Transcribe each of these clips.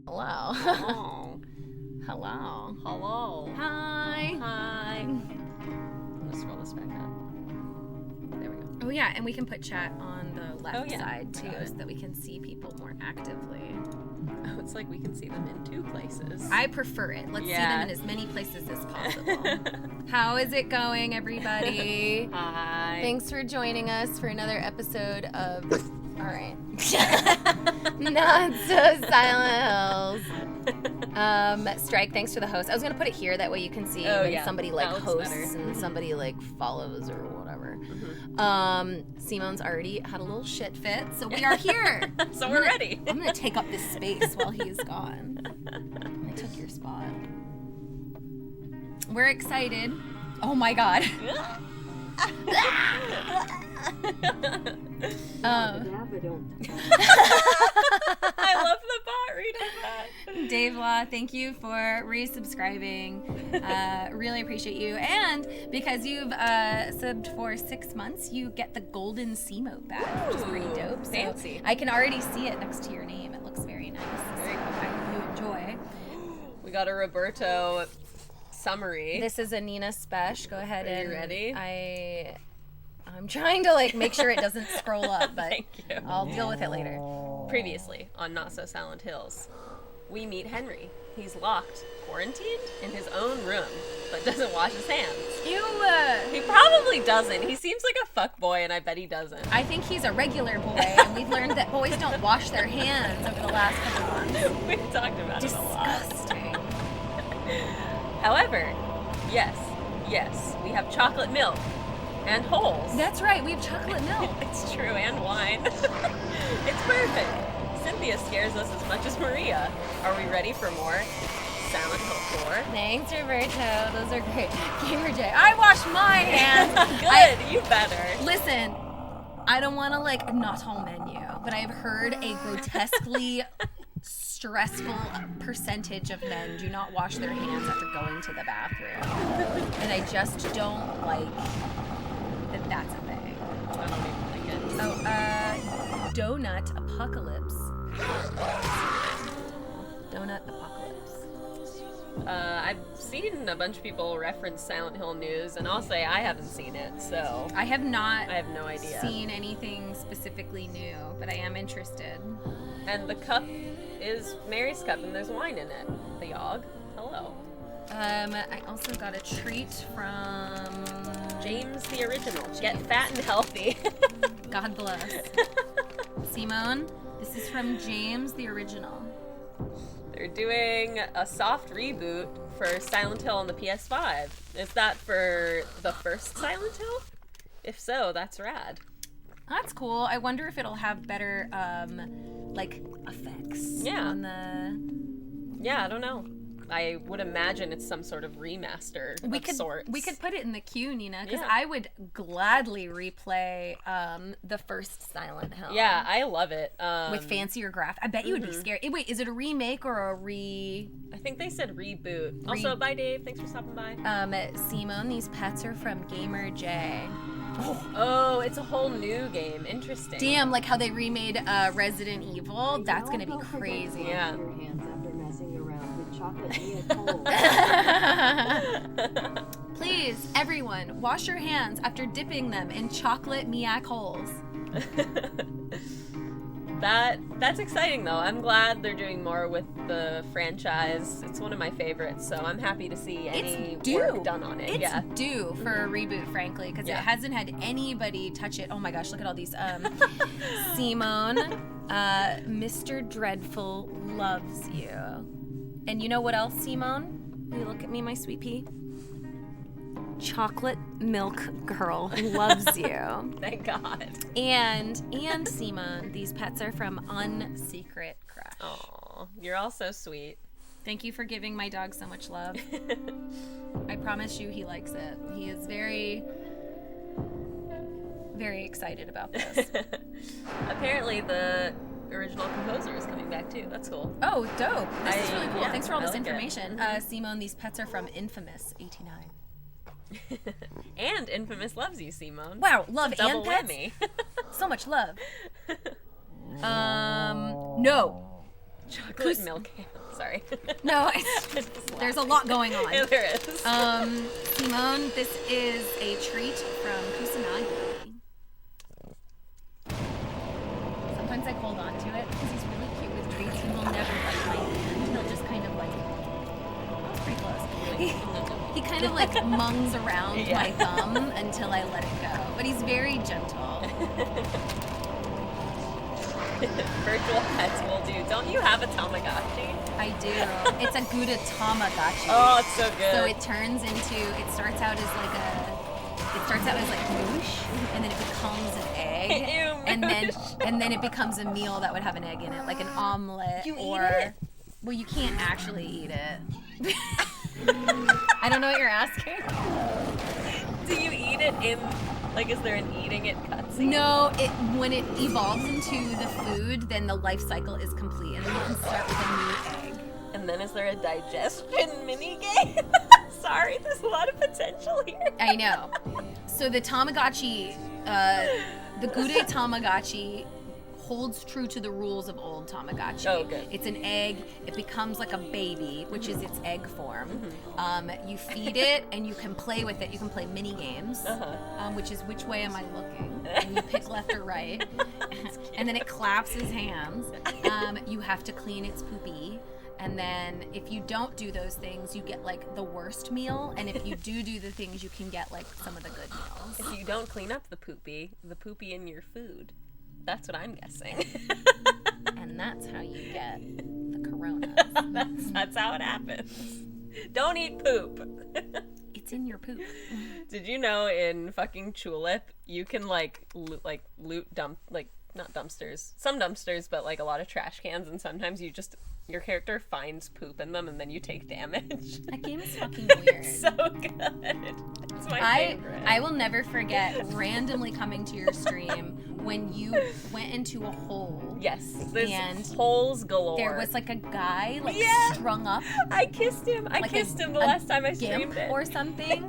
Hello. Oh. Hello. Hello. Hi. Hi. I'm gonna scroll this back up. There we go. Oh yeah, and we can put chat on the left yeah. side too, Got it. so that we can see people more actively. Oh, it's like we can see them in 2 places. I prefer it. Let's see them in as many places as possible. How is it going, everybody? Hi. Thanks for joining us for another episode of Alright. Not So Silent Hills. Strike, thanks for the host. I was gonna put it here, that way you can see when somebody like hosts better. and somebody like follows or whatever. Simone's already had a little shit fit, so we are here. So we're ready. I'm gonna take up this space while he's gone. I took your spot. We're excited. Oh my god. I love the bot reading that. Dave Law, thank you for resubscribing. Really appreciate you. And because you've subbed for 6 months, you get the golden C-Mote badge, which is pretty dope. So fancy. I can already see it next to your name. It looks very nice. Very so cool. I hope you enjoy. We got a Roberto summary. This is a Nina Spesh. Go ahead. Are you ready? I'm trying to like make sure it doesn't scroll up, but Thank you. I'll deal with it later. Previously on Not So Silent Hills, we meet Henry. He's locked, quarantined in his own room, but doesn't wash his hands. You, He probably doesn't. He seems like a fuckboy, and I bet he doesn't. I think he's a regular boy, and we've learned that boys don't wash their hands over the last couple months. We've talked about it a lot. Disgusting. However, yes, we have chocolate milk and holes. That's right, we have chocolate milk. It's true, and wine. It's perfect. Cynthia scares us as much as Maria. Are we ready for more Silent Hill 4? Thanks, Roberto. Those are great. Gamer J. I wash my hands. Good, you better. Listen, I don't want to like not all menu, but I've heard a grotesquely stressful percentage of men do not wash their hands after going to the bathroom. And I just don't like that that's a thing. I don't even like it. Oh, Donut Apocalypse. Donut Apocalypse. I've seen a bunch of people reference Silent Hill news, and I'll say I haven't seen it, so I have not I have no idea. seen anything specifically new, but I am interested. And the cup is Mary's cup, and there's wine in it. The Yogg. Hello. I also got a treat from James the Original. Get fat and healthy. God bless. Simone, this is from James the Original. They're doing a soft reboot for Silent Hill on the PS5. Is that for the first Silent Hill? If so, that's rad. That's cool. I wonder if it'll have better, like, effects on the... Yeah, I don't know. I would imagine it's some sort of remaster of sorts. We could put it in the queue, Nina, because Yeah. I would gladly replay the first Silent Hill. Yeah, I love it. With fancier graphics. I bet you would be scared. Wait, is it a remake or a re... I think they said reboot. Also, bye Dave. Thanks for stopping by. Simone, these pets are from Gamer J. Oh, it's a whole new game. Interesting. Damn, like how they remade Resident Evil. That's gonna be crazy. Yeah. Your hands after messing around with chocolate holes. Please, everyone, wash your hands after dipping them in chocolate Miak holes. That's exciting though. I'm glad they're doing more with the franchise. It's one of my favorites, so I'm happy to see any work done on it. It's due for a reboot, frankly, because it hasn't had anybody touch it. Oh my gosh, look at all these. Simone, Mr. Dreadful loves you. And you know what else, Simone? You look at me, my sweet pea. Chocolate Milk Girl loves you. Thank God. And Simone, these pets are from Unsecret Crush. Aw, you're all so sweet. Thank you for giving my dog so much love. I promise you he likes it. He is very, very excited about this. Apparently the original composer is coming back too. That's cool. Oh, dope. This is really cool. Yeah, Thanks for all I this like it. information. Simone, these pets are from Infamous 89. And Infamous loves you, Simone. Wow, love It's a double and pets? whammy. So much love. No. Chocolate milk. Sorry. No, I just there's a laughed. lot going on. Yeah, there is. Simone, this is a treat from Kusanagi. Sometimes I hold on to it because he's really cute with treats. He will never bite my hand. He'll just kind of like, that was pretty close. He kind of like mungs around my thumb until I let it go. But he's very gentle. Virtual pets will do. Don't you have a Tamagotchi? I do. It's a Gouda Tamagotchi. Oh, it's so good. So it turns into, it starts out as like moosh, and then it becomes an egg. Ew, and then it becomes a meal that would have an egg in it, like an omelet. You or eat it? Well, you can't actually eat it. I don't know what you're asking. Do you eat it in, like, is there an eating it cutscene? No, when it evolves into the food, then the life cycle is complete, and then you can start with a new egg. And then is there a digestion mini game? Sorry, there's a lot of potential here. I know. So the Tamagotchi, the Gouda Tamagotchi holds true to the rules of old Tamagotchi. Oh, good. It's an egg. It becomes like a baby, which is its egg form. You feed it, and you can play with it. You can play mini games, which is which way am I looking? And you pick left or right. And then it claps his hands. You have to clean its poopy. And then if you don't do those things, you get like the worst meal. And if you do the things, you can get like some of the good meals. If you don't clean up the poopy in your food. That's what I'm guessing. And that's how you get the coronas. That's how it happens. Don't eat poop. It's in your poop. Did you know in fucking Tulip you can loot dump, like, not dumpsters, some dumpsters, but like a lot of trash cans, and sometimes your character finds poop in them and then you take damage. That game is fucking weird. So good. It's my favorite. I will never forget randomly coming to your stream when you went into a hole. Yes, there's and holes galore. There was like a guy strung up. I kissed him. I kissed him the last time I streamed gimp it. Or something.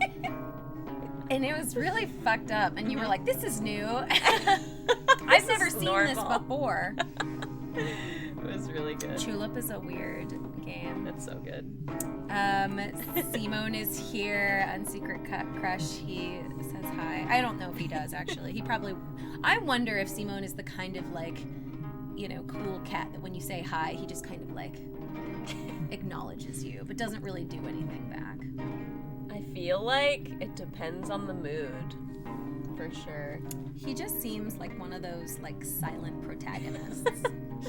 And it was really fucked up. And you were like, this is new. I've never seen this before. It was really good. Tulip is a weird game. It's so good. Simone is here on Secret Crush. He says hi. I don't know if he does, actually. He probably... I wonder if Simone is the kind of, like, you know, cool cat that when you say hi, he just kind of, like, acknowledges you, but doesn't really do anything back. I feel like it depends on the mood, for sure. He just seems like one of those, like, silent protagonists.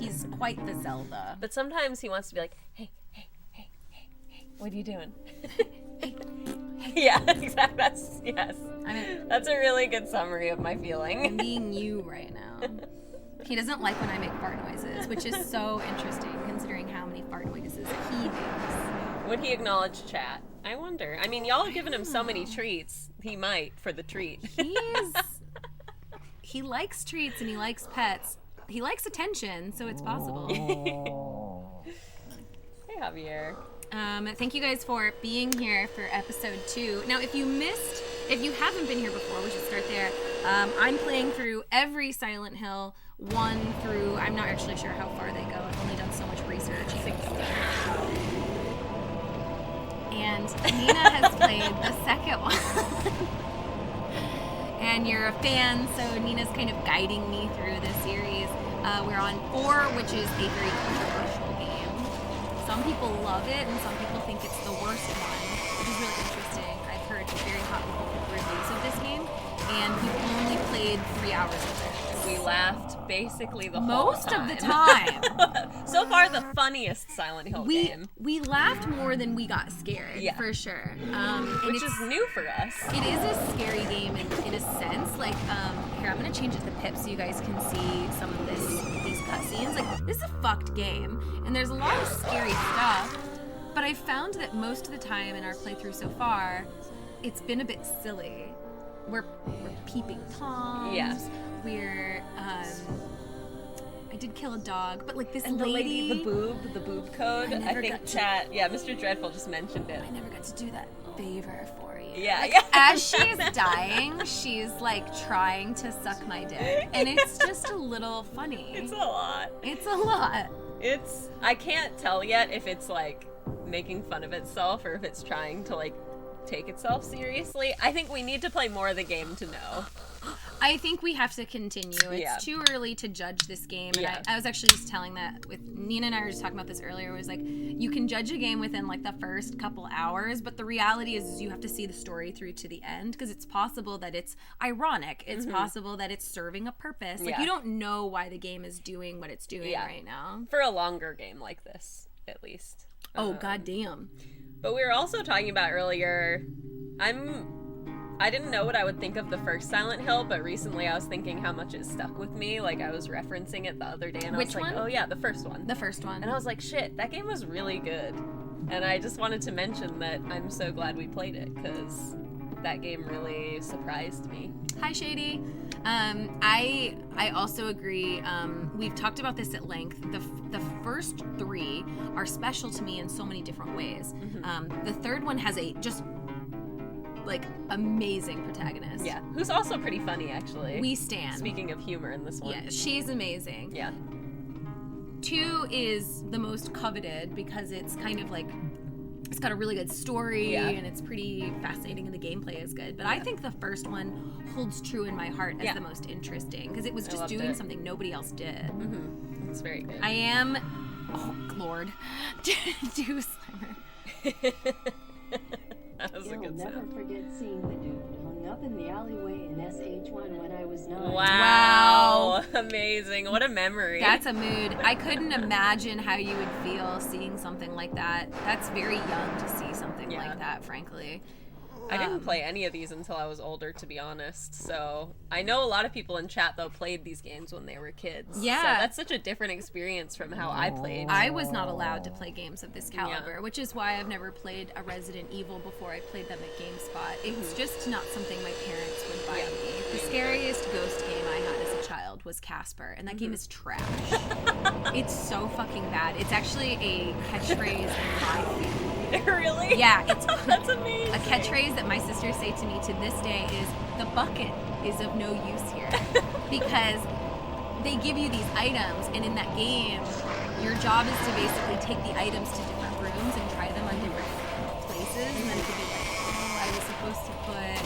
He's quite the Zelda. But sometimes he wants to be like, hey, what are you doing? Yeah, exactly. That's a really good summary of my feeling. I'm being you right now. He doesn't like when I make fart noises, which is so interesting considering how many fart noises he makes. Would he acknowledge chat? I wonder. I mean, y'all have given him so many treats. He might for the treat. He likes treats and he likes pets. He likes attention, so it's possible. Hey, Javier. Thank you guys for being here for episode 2. Now, if you haven't been here before, we should start there. I'm playing through every Silent Hill, 1 through, I'm not actually sure how far they go. I've only done so much research. And Nina has played the second one. And you're a fan, so Nina's kind of guiding me through this series. We're on 4, which is a very controversial game. Some people love it, and some people think it's the worst one, which is really interesting. I've heard very hot reviews of this game, and we've only played 3 hours of it. We laughed basically the whole Most time. of the time. So far, the funniest Silent Hill game. We laughed more than we got scared, for sure. Which is new for us. It is a scary game in a sense. Like, here, I'm going to change it to pip so you guys can see some of these cutscenes. Like, this is a fucked game, and there's a lot of scary stuff. But I found that most of the time in our playthrough so far, it's been a bit silly. We're peeping Toms. Yes. We're, I did kill a dog, but like this and lady... the boob code, I think chat, Mr. Dreadful just mentioned it. I never got to do that favor for you. Yeah, like, yeah. As she is dying, she's like trying to suck my dick. And it's just a little funny. It's a lot. It's a lot. I can't tell yet if it's like making fun of itself or if it's trying to like take itself seriously. I think we need to play more of the game to know. I think we have to continue. It's Yeah. too early to judge this game. And Yeah. I was actually just telling that with Nina and I were just talking about this earlier. It was like, you can judge a game within like the first couple hours, but the reality is you have to see the story through to the end, because it's possible that it's ironic. It's possible that it's serving a purpose. Like, Yeah. you don't know why the game is doing what it's doing Yeah. right now. For a longer game like this, at least. Oh, goddamn. But we were also talking about earlier, I didn't know what I would think of the first Silent Hill, but recently I was thinking how much it stuck with me. Like, I was referencing it the other day, and I Which was like, one? oh yeah, the first one. The first one. And I was like, shit, that game was really good. And I just wanted to mention that I'm so glad we played it, because that game really surprised me. Hi, Shady. I also agree. We've talked about this at length. The first three are special to me in so many different ways. The third one has a just like amazing protagonist. Yeah, who's also pretty funny, actually. We stand. Speaking of humor in this one. Yeah, she's amazing. Yeah. 2 is the most coveted because it's kind of like, it's got a really good story and it's pretty fascinating and the gameplay is good. But I think the first one holds true in my heart as the most interesting because it was just doing something nobody else did. It's very good. I am, oh Lord, do Slimer. That was a You'll good never sound. forget seeing the dude hung up in the alleyway in SH1 when I was 9. Wow. Amazing. What a memory. That's a mood. I couldn't imagine how you would feel seeing something like that. That's very young to see something like that, frankly. I didn't play any of these until I was older, to be honest. So I know a lot of people in chat, though, played these games when they were kids. Yeah. So that's such a different experience from how I played. I was not allowed to play games of this caliber, which is why I've never played a Resident Evil before I played them at GameSpot. It's just not something my parents would buy me. The scariest ghost game I had as a child was Casper, and that game is trash. It's so fucking bad. It's actually a catchphrase in my family. Really? Yeah, it's That's amazing. a catchphrase that my sisters say to me to this day is, the bucket is of no use here. Because they give you these items, and in that game, your job is to basically take the items to different rooms and try them on different places, and then it could be like, oh, I was supposed to put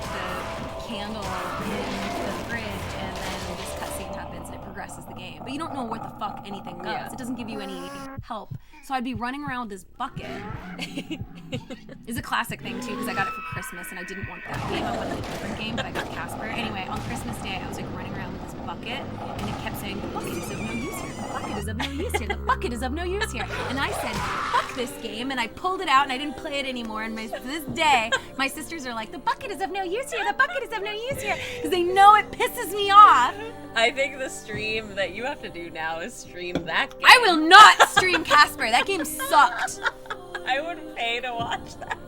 the candle in the fridge, and then this cutscene happens and it progresses the game. But you don't know where the fuck anything goes. Yeah. It doesn't give you any help. So I'd be running around with this bucket. It's a classic thing too, because I got it for Christmas and I didn't want that game. I wanted a different game, but I got Casper. Anyway, on Christmas Day, I was like running around with this bucket, and it kept saying, the bucket is of no use here. The bucket is of no use here. The bucket is of no use here. And I said, fuck this game, and I pulled it out and I didn't play it anymore. And to this day, my sisters are like, the bucket is of no use here. The bucket is of no use here, because they know it pisses me off. I think the stream that you have to do now is stream that game. I will not stream Casper. That game sucked. I would pay to watch that.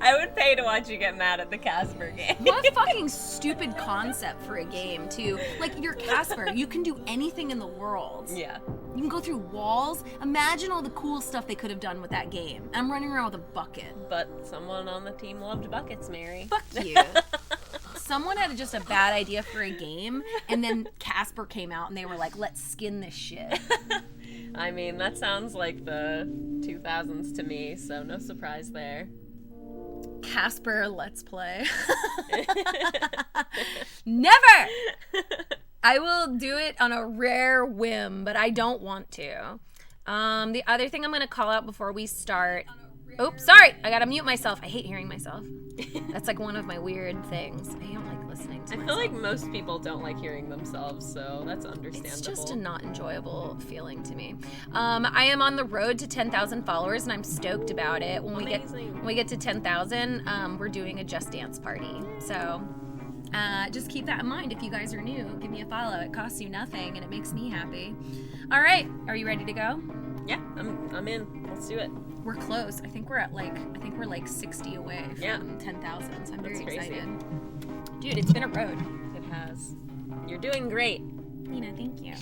I would pay to watch you get mad at the Casper game. What a fucking stupid concept for a game, too. Like, you're Casper. You can do anything in the world. Yeah. You can go through walls. Imagine all the cool stuff they could have done with that game. I'm running around with a bucket. But someone on the team loved buckets, Mary. Fuck you. Someone had just a bad idea for a game, and then Casper came out, and they were like, let's skin this shit. I mean, that sounds like the 2000s to me, so no surprise there. Casper, let's play. Never! I will do it on a rare whim, but I don't want to. The other thing I'm going to call out before we start... Oops, sorry! I gotta mute myself. I hate hearing myself. That's like one of my weird things. I don't like listening to I myself. feel like most people don't like hearing themselves, so that's understandable. It's just a not enjoyable feeling to me. I am on the road to 10,000 followers, and I'm stoked about it. When we get to 10,000, we're doing a Just Dance party. So just keep that in mind. If you guys are new, give me a follow. It costs you nothing, and it makes me happy. All right, are you ready to go? Yeah, I'm in. Let's do it. We're close. I think we're like 60 away from 10,000. So I'm very crazy. excited. Dude, it's been a road. It has. You're doing great. Nina, thank you.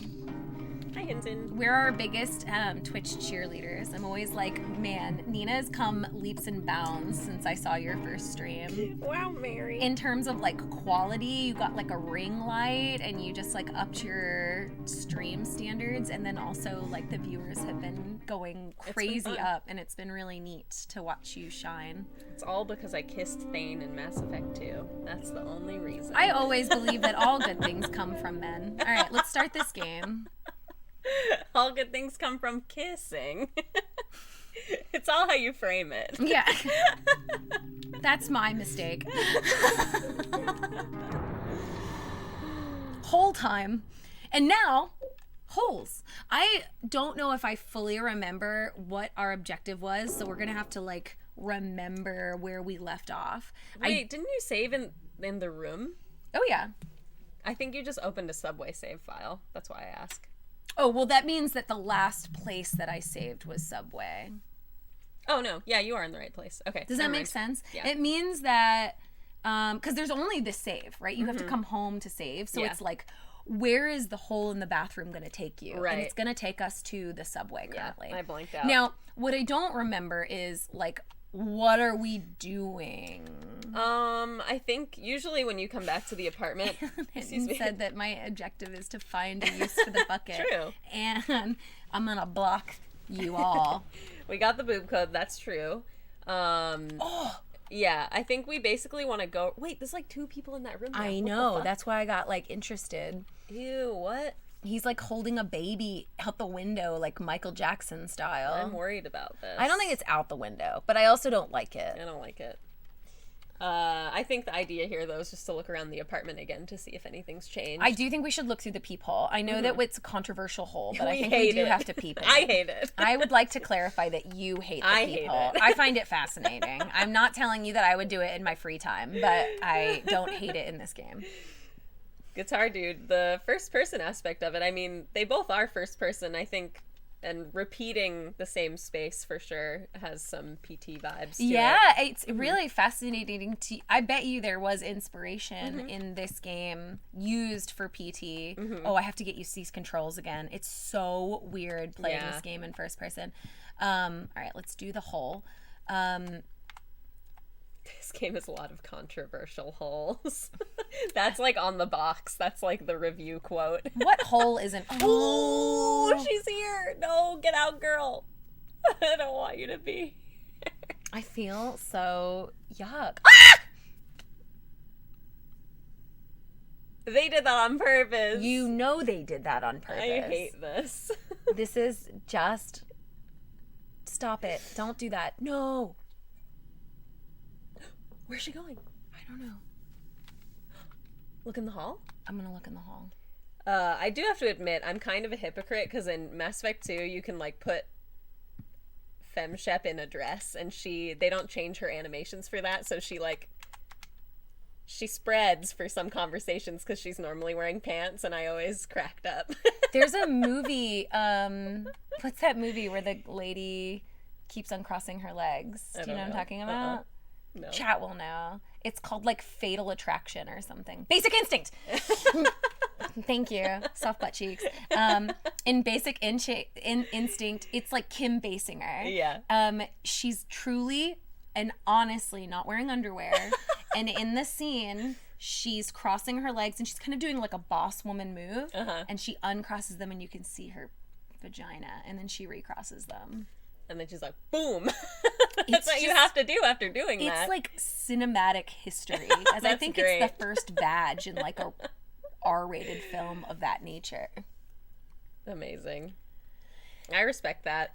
Hi, Hinton. We're our biggest Twitch cheerleaders. I'm always like, man, Nina's come leaps and bounds since I saw your first stream. Wow, Mary. In terms of like quality, you got like a ring light and you just like upped your stream standards, and then also like the viewers have been going crazy fun. up, and it's been really neat to watch you shine. It's all because I kissed Thane in Mass Effect 2. That's the only reason. I always believe that all good things come from men. All right, let's start this game. All good things come from kissing. It's all how you frame it. Yeah. That's my mistake. Hole time. And now, holes. I don't know if I fully remember what our objective was, so we're going to have to like remember where we left off. Wait, didn't you save in the room? Oh, yeah. I think you just opened a Subway save file. That's why I ask. Oh, well, that means that the last place that I saved was Subway. Oh, no. Yeah, you are in the right place. Okay. Does that never make mind. sense? Yeah. It means that, because there's only this save, right? You have to come home to save. So Yeah. it's like, where is the hole in the bathroom going to take you? Right. And it's going to take us to the Subway currently. I blanked out. Now, what I don't remember is, like, what are we doing? I think usually when you come back to the apartment, excuse Hinton me. said that my objective is to find a use for the bucket. True. And I'm going to block you all. We got the boob code. That's true. Yeah, I think we basically want to go. Wait, there's like 2 people in that room. Now. I What the know. fuck? That's why I got, like, interested. Ew, what? He's like holding a baby out the window, like Michael Jackson style. I'm worried about this. I don't think it's out the window, but I also don't like it. I don't like it. I think the idea here, though, is just to look around the apartment again to see if anything's changed. I do think we should look through the peephole. I know that it's a controversial hole, but I We think we hate do it. have to peep it. I hate it. I would like to clarify that you hate the I hate peephole. it. I find it fascinating. I'm not telling you that I would do it in my free time, but I don't hate it in this game. Guitar Dude, the first person aspect of it, I mean, they both are first person, I think, and repeating the same space for sure has some PT vibes to Yeah, it. it's really fascinating to. I bet you there was inspiration in this game used for PT. Oh, I have to get used to these controls again. It's so weird playing Yeah. this game in first person. All right, let's do the hole. This game has a lot of controversial holes. That's like on the box. That's like the review quote. What hole isn't? Oh, she's here. No, get out, girl. I don't want you to be. I feel so yuck. They did that on purpose. You know they did that on purpose. I hate this. This is just. Stop it! Don't do that. No. Where's she going? I don't know. Look in the hall? I'm gonna look in the hall. I do have to admit, I'm kind of a hypocrite because in Mass Effect 2, you can like put FemShep in a dress, and they don't change her animations for that, so she spreads for some conversations because she's normally wearing pants, and I always cracked up. There's a movie. What's that movie where the lady keeps uncrossing her legs? Do you know what I'm talking about? No. Chat will know. It's called like Fatal Attraction or something. Basic Instinct. Thank you. Soft butt cheeks. In Basic Instinct, it's like Kim Basinger. Yeah. She's truly and honestly not wearing underwear. And in the scene, she's crossing her legs and she's kind of doing like a boss woman move. And she uncrosses them and you can see her vagina. And then she recrosses them. And then she's like, boom. It's That's what you just- have to do after doing that. It's like cinematic history. As I That's think great. it's the first badge in like a R-rated film of that nature. Amazing. I respect that.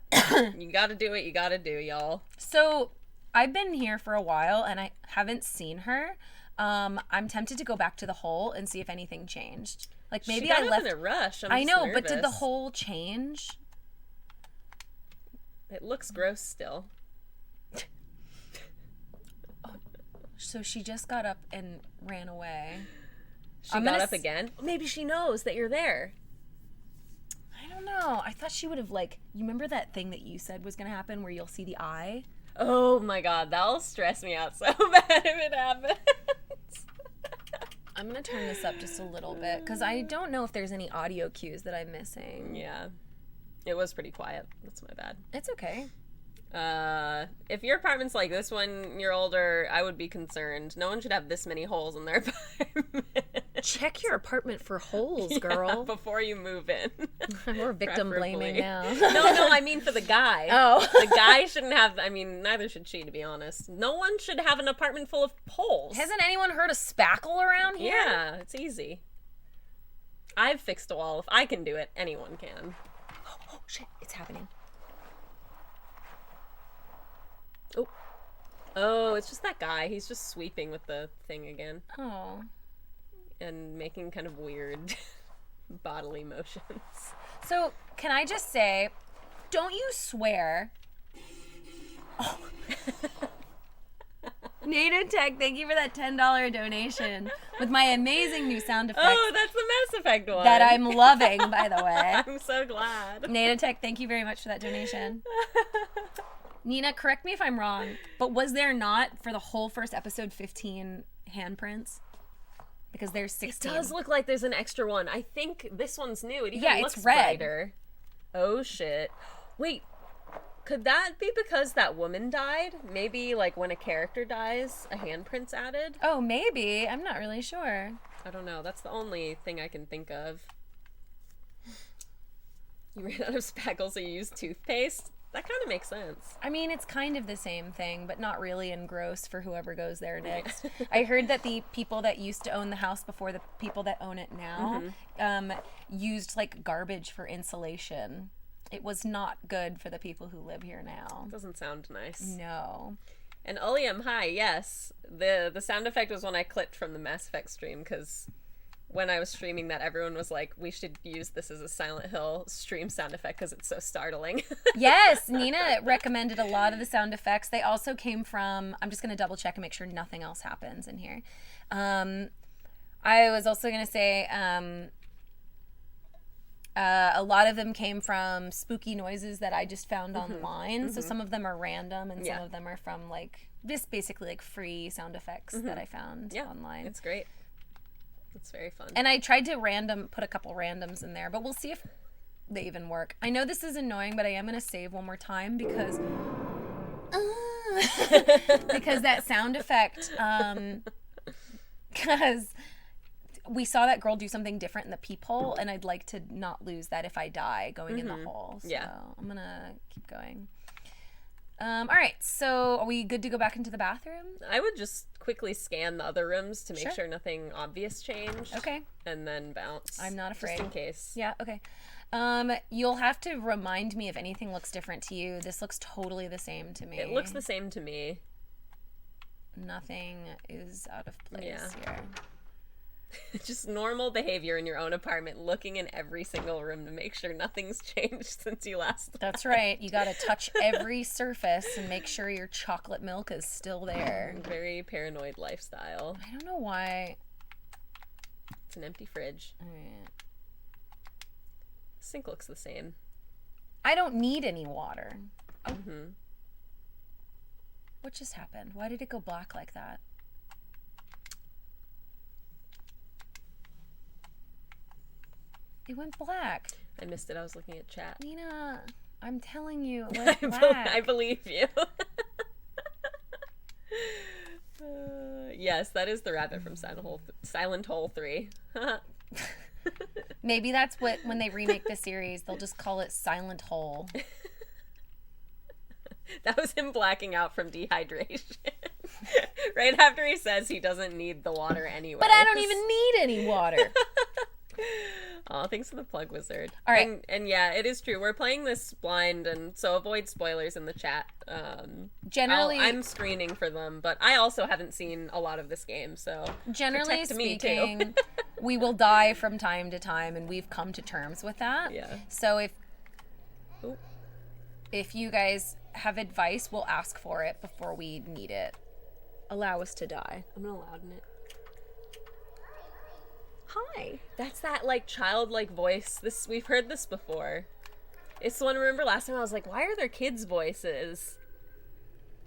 You gotta do what you gotta do, y'all. So I've been here for a while and I haven't seen her. I'm tempted to go back to the hole and see if anything changed. Like maybe she got I up left. in a rush. I just know, but did the nervous. hole change? It looks gross still. So she just got up and ran away. She I'm got gonna up again. Maybe she knows that you're there. I don't know. I thought she would have like. You remember that thing that you said was gonna happen where you'll see the eye? Oh my god, that'll stress me out so bad if it happens. I'm gonna turn this up just a little bit because I don't know if there's any audio cues that I'm missing. Yeah. It was pretty quiet. That's my bad. It's okay. If your apartment's like this when you're older, I would be concerned. No one should have this many holes in their apartment. Check your apartment for holes, girl. Yeah, before you move in. We're victim blaming now. No, I mean for the guy. Oh. The guy shouldn't have, I mean, neither should she, to be honest. No one should have an apartment full of holes. Hasn't anyone heard of spackle around here? Yeah, it's easy. I've fixed a wall. If I can do it, anyone can. Oh, shit. It's happening. Oh, it's just that guy. He's just sweeping with the thing again. Oh. And making kind of weird bodily motions. So, can I just say, don't you swear. Oh. Native Tech, thank you for that $10 donation with my amazing new sound effects. Oh, that's the Mass Effect one. That I'm loving, by the way. I'm so glad. Native Tech, thank you very much for that donation. Nina, correct me if I'm wrong, but was there not, for the whole first episode, 15 handprints? Because there's 16. It does look like there's an extra one. I think this one's new. It even Yeah, looks it's red. brighter. Oh, shit. Wait, could that be because that woman died? Maybe, like, when a character dies, a handprint's added? Oh, maybe. I'm not really sure. I don't know. That's the only thing I can think of. You ran out of spackle, so you used toothpaste? That kind of makes sense. I mean, it's kind of the same thing, but not really, and gross for whoever goes there next. I heard that the people that used to own the house before the people that own it now used, like, garbage for insulation. It was not good for the people who live here now. Doesn't sound nice. No. And Uliam, hi, yes. The sound effect was one I clipped from the Mass Effect stream, because when I was streaming that, everyone was like, we should use this as a Silent Hill stream sound effect because it's so startling. Yes, Nina recommended a lot of the sound effects. They also came from, I'm just going to double check and make sure nothing else happens in here. I was also going to say a lot of them came from spooky noises that I just found online. So some of them are random and some of them are from, like, just basically like free sound effects that I found online. It's great. It's very fun. And I tried to put a couple randoms in there, but we'll see if they even work. I know this is annoying, but I am going to save one more time because because that sound effect, because we saw that girl do something different in the peephole, and I'd like to not lose that if I die going in the hole. So I'm going to keep going. All right, so are we good to go back into the bathroom? I would just quickly scan the other rooms to make Sure. sure nothing obvious changed. Okay. And then bounce. I'm not afraid. Just in case. Yeah, okay. You'll have to remind me if anything looks different to you. This looks totally the same to me. It looks the same to me. Nothing is out of place here. Just normal behavior in your own apartment, looking in every single room to make sure nothing's changed since you last left. That's right. You gotta touch every surface and make sure your chocolate milk is still there. Very paranoid lifestyle. I don't know why. It's an empty fridge. Alright. Sink looks the same. I don't need any water. Oh. What just happened? Why did it go black like that? It went black. I missed it. I was looking at chat. Nina, I'm telling you, it went black. I believe you. Yes, that is the rabbit from Silent Hole 3. Maybe that's what, when they remake the series, they'll just call it Silent Hole. That was him blacking out from dehydration. Right after he says he doesn't need the water anyway. But I don't even need any water. Oh, thanks for the plug, Wizard. All right. And yeah, it is true. We're playing this blind, and so avoid spoilers in the chat. Generally, I'm screening for them, but I also haven't seen a lot of this game, so generally protect me, too. speaking, we will die from time to time, and we've come to terms with that. Yeah. So if you guys have advice, we'll ask for it before we need it. Allow us to die. I'm gonna louden it. Hi. That's that, like, childlike voice. We've heard this before. It's the one, remember last time I was like, why are there kids' voices?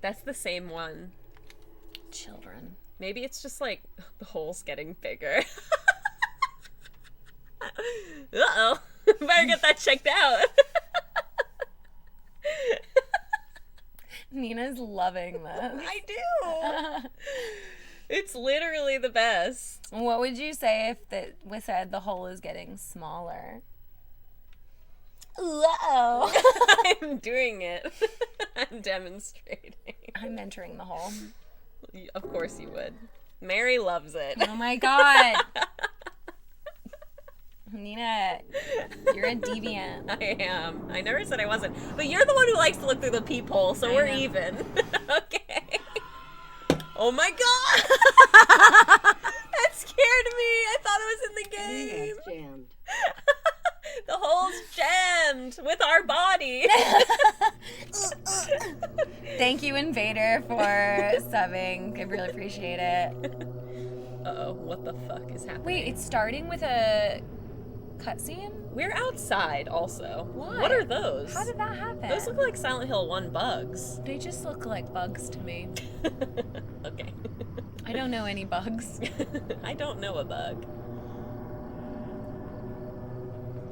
That's the same one. Children. Maybe it's just like the hole's getting bigger. Uh-oh. Better get that checked out. Nina's loving this. I do. It's literally the best. What would you say if we said the hole is getting smaller? Uh-oh. I'm doing it. I'm demonstrating. I'm entering the hole. Of course you would. Mary loves it. Oh my god. Nina, you're a deviant. I am. I never said I wasn't. But you're the one who likes to look through the peephole, so we're know. even. Okay. Oh my god! That scared me. I thought it was in the game. It's jammed. The hole's jammed with our body. Thank you, Invader, for subbing. I really appreciate it. Uh-oh, what the fuck is happening? Wait, it's starting with a cutscene? We're outside also. What? What are those? How did that happen? Those look like Silent Hill 1 bugs. They just look like bugs to me. Okay. I don't know any bugs. I don't know a bug.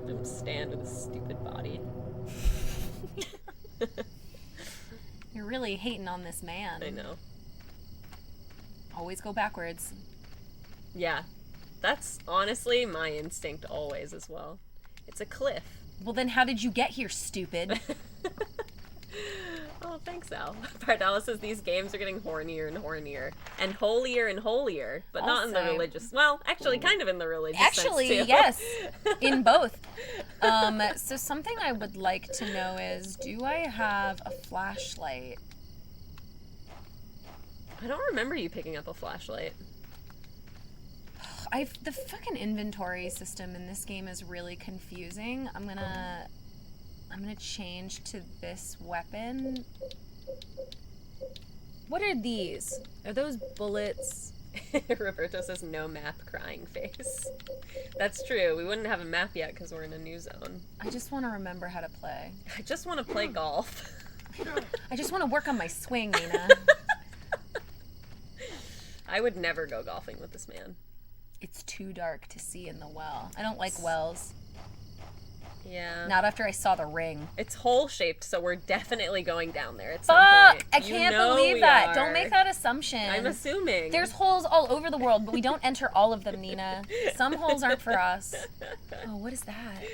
Don't stand with a stupid body. You're really hating on this man. I know. Always go backwards. Yeah. That's honestly my instinct always as well. It's a cliff. Well, then how did you get here, stupid? Oh, thanks, Al. Pardalis says these games are getting hornier and hornier. And holier, but not in the Also- religious. Well, actually, kind of in the religious Actually, sense, too. yes. In both. So something I would like to know is, do I have a flashlight? I don't remember you picking up a flashlight. The fucking inventory system in this game is really confusing. I'm gonna change to this weapon. What are these? Are those bullets? Roberto says no map crying face. That's true. We wouldn't have a map yet because we're in a new zone. I just want to remember how to play. I just want to play golf. I just want to work on my swing, Nina. I would never go golfing with this man. It's too dark to see in the well. I don't like wells. Yeah. Not after I saw the ring. It's hole shaped, so we're definitely going down there at some Fuck! point. I You can't know believe we that. are. Don't make that assumption. I'm assuming. There's holes all over the world, but we don't enter all of them, Nina. Some holes aren't for us. Oh, what is that?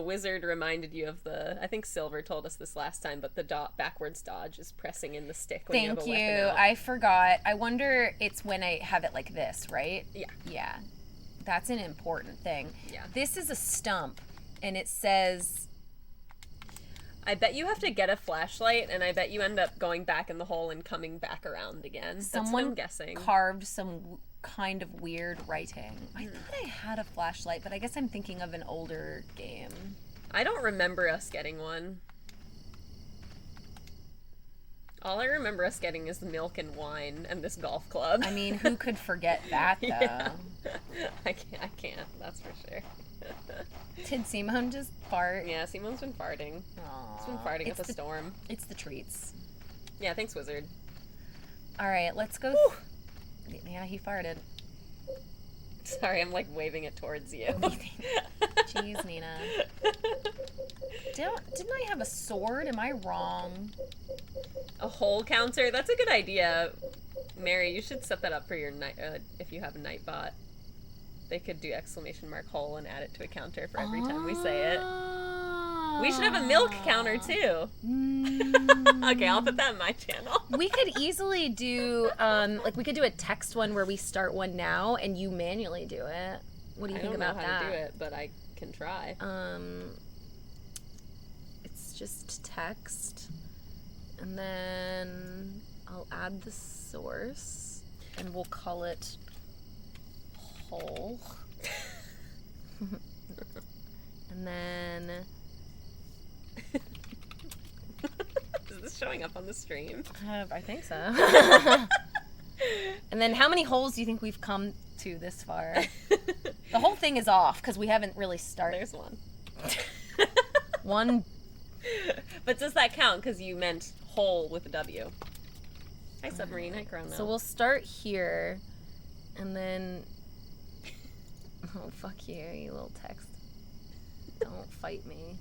Wizard reminded you of the. I think Silver told us this last time, but the backwards dodge is pressing in the stick when you have Thank a you. weapon out. I forgot. I wonder it's when I have it like this, right? Yeah. Yeah. That's an important thing. Yeah. This is a stump, and it says... I bet you have to get a flashlight, and I bet you end up going back in the hole and coming back around again. That's what Someone I'm guessing. carved some kind of weird writing. I thought I had a flashlight, but I guess I'm thinking of an older game. I don't remember us getting one. All I remember us getting is milk and wine and this golf club. I mean, who could forget that, though? Yeah. I can't, that's for sure. Did Simone just fart? Yeah, Simone's been farting. Aww. He's been farting It's up a storm. It's the treats. Yeah, thanks, Wizard. All right, let's go. Yeah, he farted. Sorry, I'm like waving it towards you. Jeez, Nina. Didn't I have a sword? Am I wrong? A hole counter? That's a good idea. Mary, you should set that up for your night if you have a Nightbot. They could do ! hole and add it to a counter for every time we say it. We should have a milk counter too. Okay, I'll put that in my channel. We could easily do, we could do a text one where we start one now and you manually do it. What do you I think don't know about how that? to do it, but I can try. It's just text, and then I'll add the source, and we'll call it whole. And then Is this showing up on the stream? I think so. And then how many holes do you think we've come to this far? The whole thing is off because we haven't really started. There's one. One. But does that count? Because you meant hole with a W. Hi, Submarine. Hi, Chrono. So we'll start here, and then... Oh, fuck you, you little text. Don't fight me.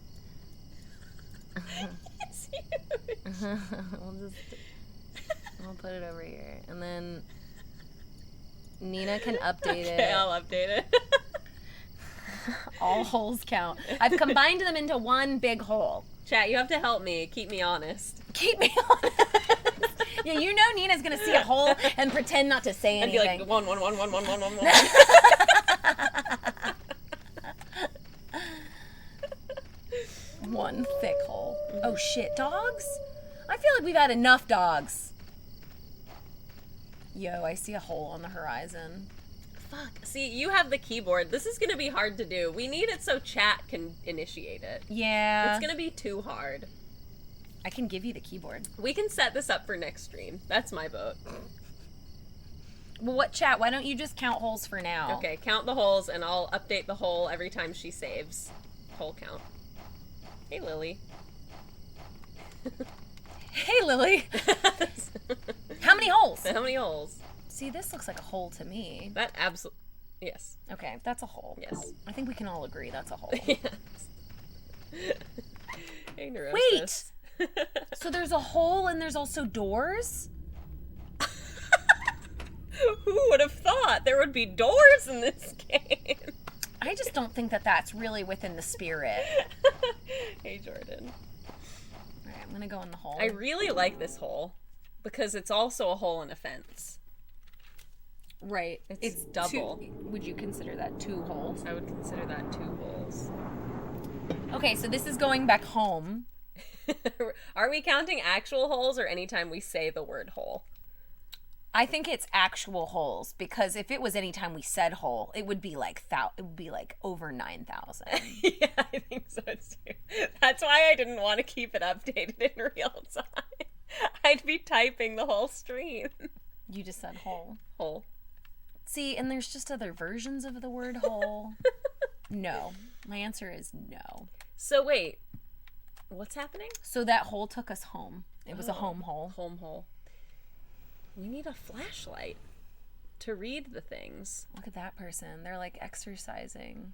It's huge. I'll put it over here. And then Nina can update Okay, it. I'll update it. All holes count. I've combined them into one big hole. Chat, you have to help me. Keep me honest. Keep me honest. Yeah, you know Nina's gonna see a hole and pretend not to say And be anything. like, one. One thick hole. Oh shit, dogs? I feel like we've had enough dogs. Yo, I see a hole on the horizon. Fuck. See, you have the keyboard. This is gonna be hard to do. We need it so chat can initiate it. Yeah. It's gonna be too hard. I can give you the keyboard. We can set this up for next stream. That's my vote. Well, what chat? Why don't you just count holes for now? Okay, count the holes, and I'll update the hole every time she saves. Hole count. Hey, Lily. Hey, Lily. How many holes? How many holes? See, this looks like a hole to me. That absolutely... Yes. Okay, that's a hole. Yes. I think we can all agree that's a hole. Yes. Hey, Neurosis. Wait! So there's a hole and there's also doors? Who would have thought there would be doors in this game? I just don't think that that's really within the spirit. Hey, Jordan. Alright, I'm gonna go in the hole. I really like this hole because it's also a hole in a fence. Right. It's double. Would you consider that 2 holes? I would consider that 2 holes. Okay, so this is going back home. Are we counting actual holes or anytime we say the word hole? I think it's actual holes because if it was any time we said hole, it would be like over 9,000. Yeah, I think so too. That's why I didn't want to keep it updated in real time. I'd be typing the whole stream. You just said hole. Hole. See, and there's just other versions of the word hole. No. My answer is no. So wait, what's happening? So that hole took us home. It was a home hole. Home hole. We need a flashlight to read the things. Look at that person. They're like exercising.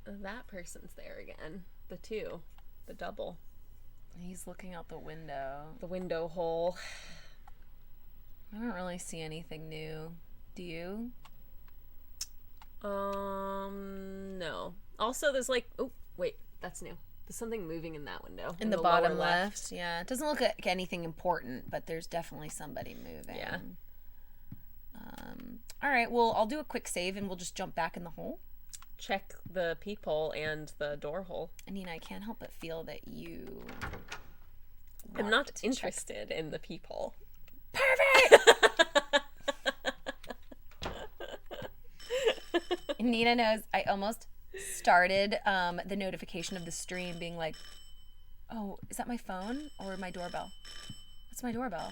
That person's there again. The 2. The double. He's looking out the window. The window hole. I don't really see anything new. Do you? No. Also, there's like... Oh, wait. That's new. There's something moving in that window. In the bottom left. Yeah. It doesn't look like anything important, but there's definitely somebody moving. Yeah. All right. Well, I'll do a quick save and we'll just jump back in the hole. Check the peephole and the door hole. I mean, I can't help but feel that you... I'm want not to check. interested in the peephole. Perfect! Nina knows I almost started the notification of the stream being like, oh, is that my phone or my doorbell? That's my doorbell.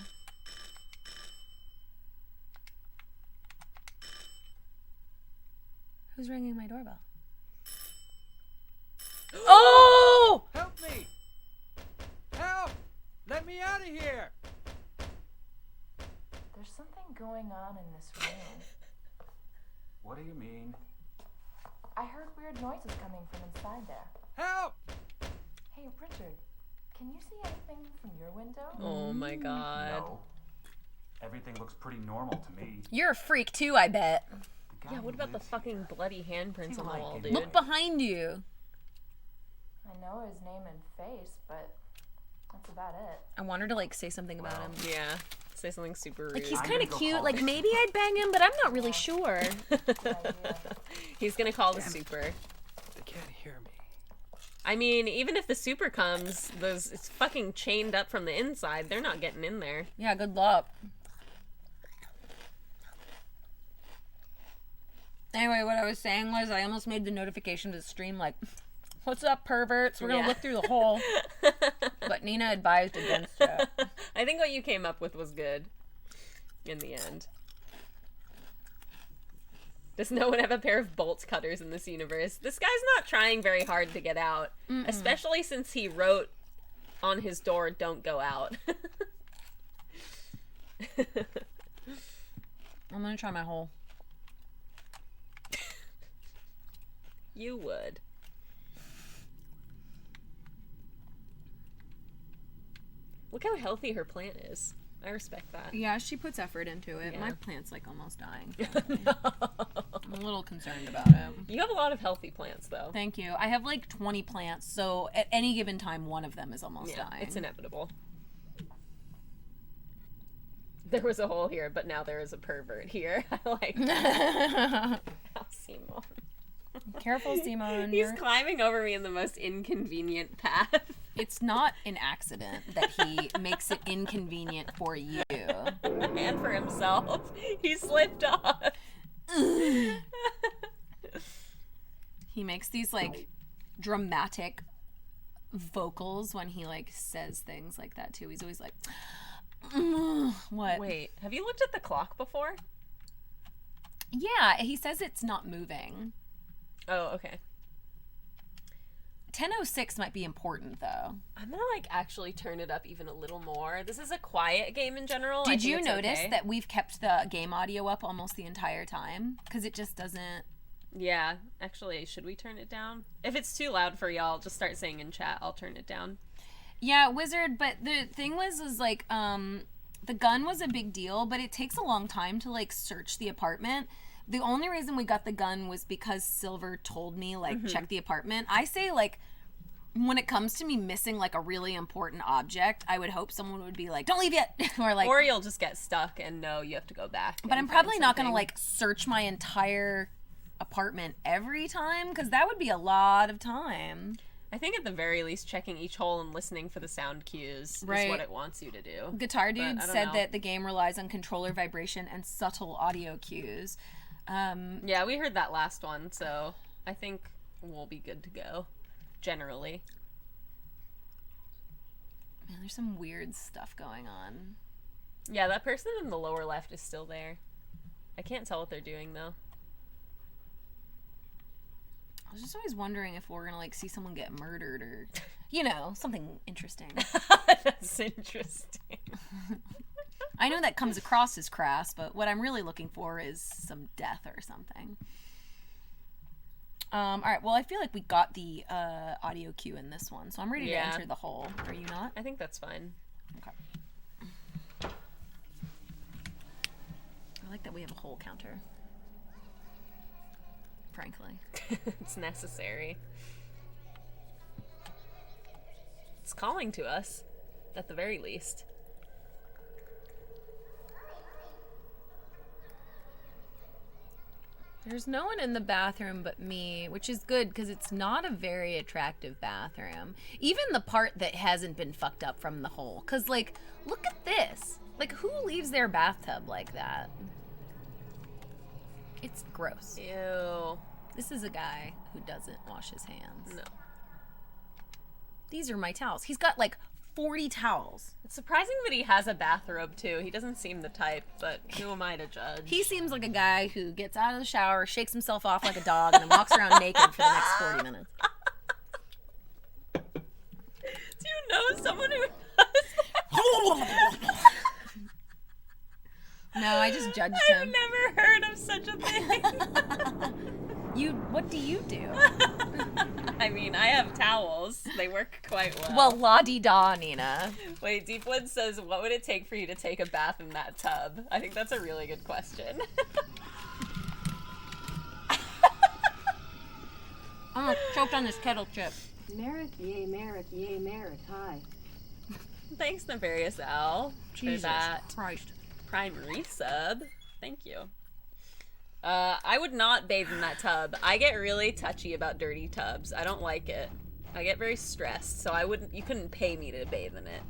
Who's ringing my doorbell? Oh! Help me! Help! Let me out of here! There's something going on in this room. What do you mean? I heard weird noises coming from inside there. Help! Hey, Richard, can you see anything from your window? Oh my god. No. Everything looks pretty normal to me. You're a freak too, I bet. The guy Yeah, what who about the lives fucking bloody handprints He on the like wall, it. dude? Look behind you. I know his name and face, but that's about it. I want her to like say something about him. Yeah. Say something super rude. Like he's I'm kind of gonna go cute. call Like the- maybe I'd bang him, but I'm not really sure. Good idea. He's gonna call the super. They can't hear me. I mean, even if the super comes, it's fucking chained up from the inside. They're not getting in there. Yeah, good luck. Anyway, what I was saying was I almost made the notification to the stream like, what's up, perverts? We're going to Yeah. look through the hole. But Nina advised against it. I think what you came up with was good in the end. Does no one have a pair of bolt cutters in this universe? This guy's not trying very hard to get out, especially since he wrote on his door, "Don't go out." I'm gonna try my hole. You would. Look how healthy her plant is. I respect that. Yeah, she puts effort into it. Yeah. My plant's like almost dying. No. I'm a little concerned about it. You have a lot of healthy plants, though. Thank you. I have like 20 plants, so at any given time, one of them is almost Yeah, dying. it's inevitable. There was a hole here, but now there is a pervert here. I like that. How Simon. Careful, Simon. He's climbing over me in the most inconvenient path. It's not an accident that he makes it inconvenient for you. And for himself. He slipped off. He makes these like dramatic vocals when he like says things like that too. He's always like, what? Wait, have you looked at the clock before? Yeah, he says it's not moving. Oh, okay. 10:06 might be important though. I'm gonna like actually turn it up even a little more. This is a quiet game in general. Did you notice that we've kept the game audio up almost the entire time? Because it just doesn't... Yeah, actually, should we turn it down? If it's too loud for y'all, just start saying in chat. I'll turn it down. Yeah, Wizard, but the thing was like, the gun was a big deal, but it takes a long time to like search the apartment. The only reason we got the gun was because Silver told me, like, check the apartment. I say, like, when it comes to me missing, like, a really important object, I would hope someone would be like, don't leave yet. Or, like... Or you'll just get stuck and know you have to go back. But I'm probably not going to, like, search my entire apartment every time, because that would be a lot of time. I think at the very least, checking each hole and listening for the sound cues is what it wants you to do. Guitar Dude I don't said know. that the game relies on controller vibration and subtle audio cues. Yeah, we heard that last one, so I think we'll be good to go, generally. Man, there's some weird stuff going on. Yeah, that person in the lower left is still there. I can't tell what they're doing, though. I was just always wondering if we're gonna, like, see someone get murdered or, you know, something interesting. That's interesting. I know that comes across as crass, but what I'm really looking for is some death or something. All right, well, I feel like we got the audio cue in this one, so I'm ready to enter the hole. Are you not? I think that's fine. Okay. I like that we have a hole counter. Frankly. It's necessary. It's calling to us, at the very least. There's no one in the bathroom but me, which is good because it's not a very attractive bathroom. Even the part that hasn't been fucked up from the hole. Because, like, look at this. Like, who leaves their bathtub like that? It's gross. Ew. This is a guy who doesn't wash his hands. No. These are my towels. He's got, like, 40 towels. It's surprising that he has a bathrobe, too. He doesn't seem the type, but who am I to judge? He seems like a guy who gets out of the shower, shakes himself off like a dog, and then walks around naked for the next 40 minutes. Do you know someone who does that? No, I just judged I've him. never heard of such a thing. What do you do? I mean, I have towels. They work quite well. Well, la-di-da, Nina. Wait, Deepwood says, what would it take for you to take a bath in that tub? I think that's a really good question. I'm gonna choke on this kettle chip. Merrick, yay, Merrick, yay, Merrick, hi. Thanks, Nefarious Al, for that Christ. Prime resub. Thank you. I would not bathe in that tub. I get really touchy about dirty tubs. I don't like it. I get very stressed, so you couldn't pay me to bathe in it.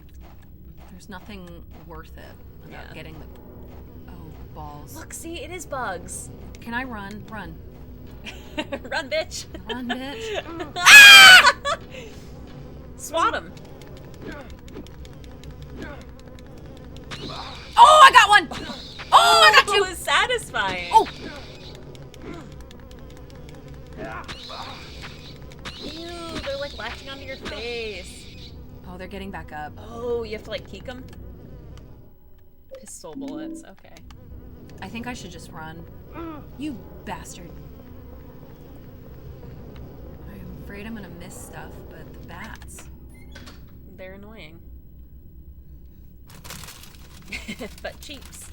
There's nothing worth it about getting the... Oh, balls. Look, see, it is bugs. Can I run? Run. Run, bitch. Run, bitch. Ah! Swat him. Oh, I got one! Oh, I got It two! was satisfying. Oh! splashing onto your face. Oh, they're getting back up. Oh, you have to like keek them? Pistol bullets, okay. I think I should just run. You bastard. I'm afraid I'm gonna miss stuff, but the bats. They're annoying. But cheeks.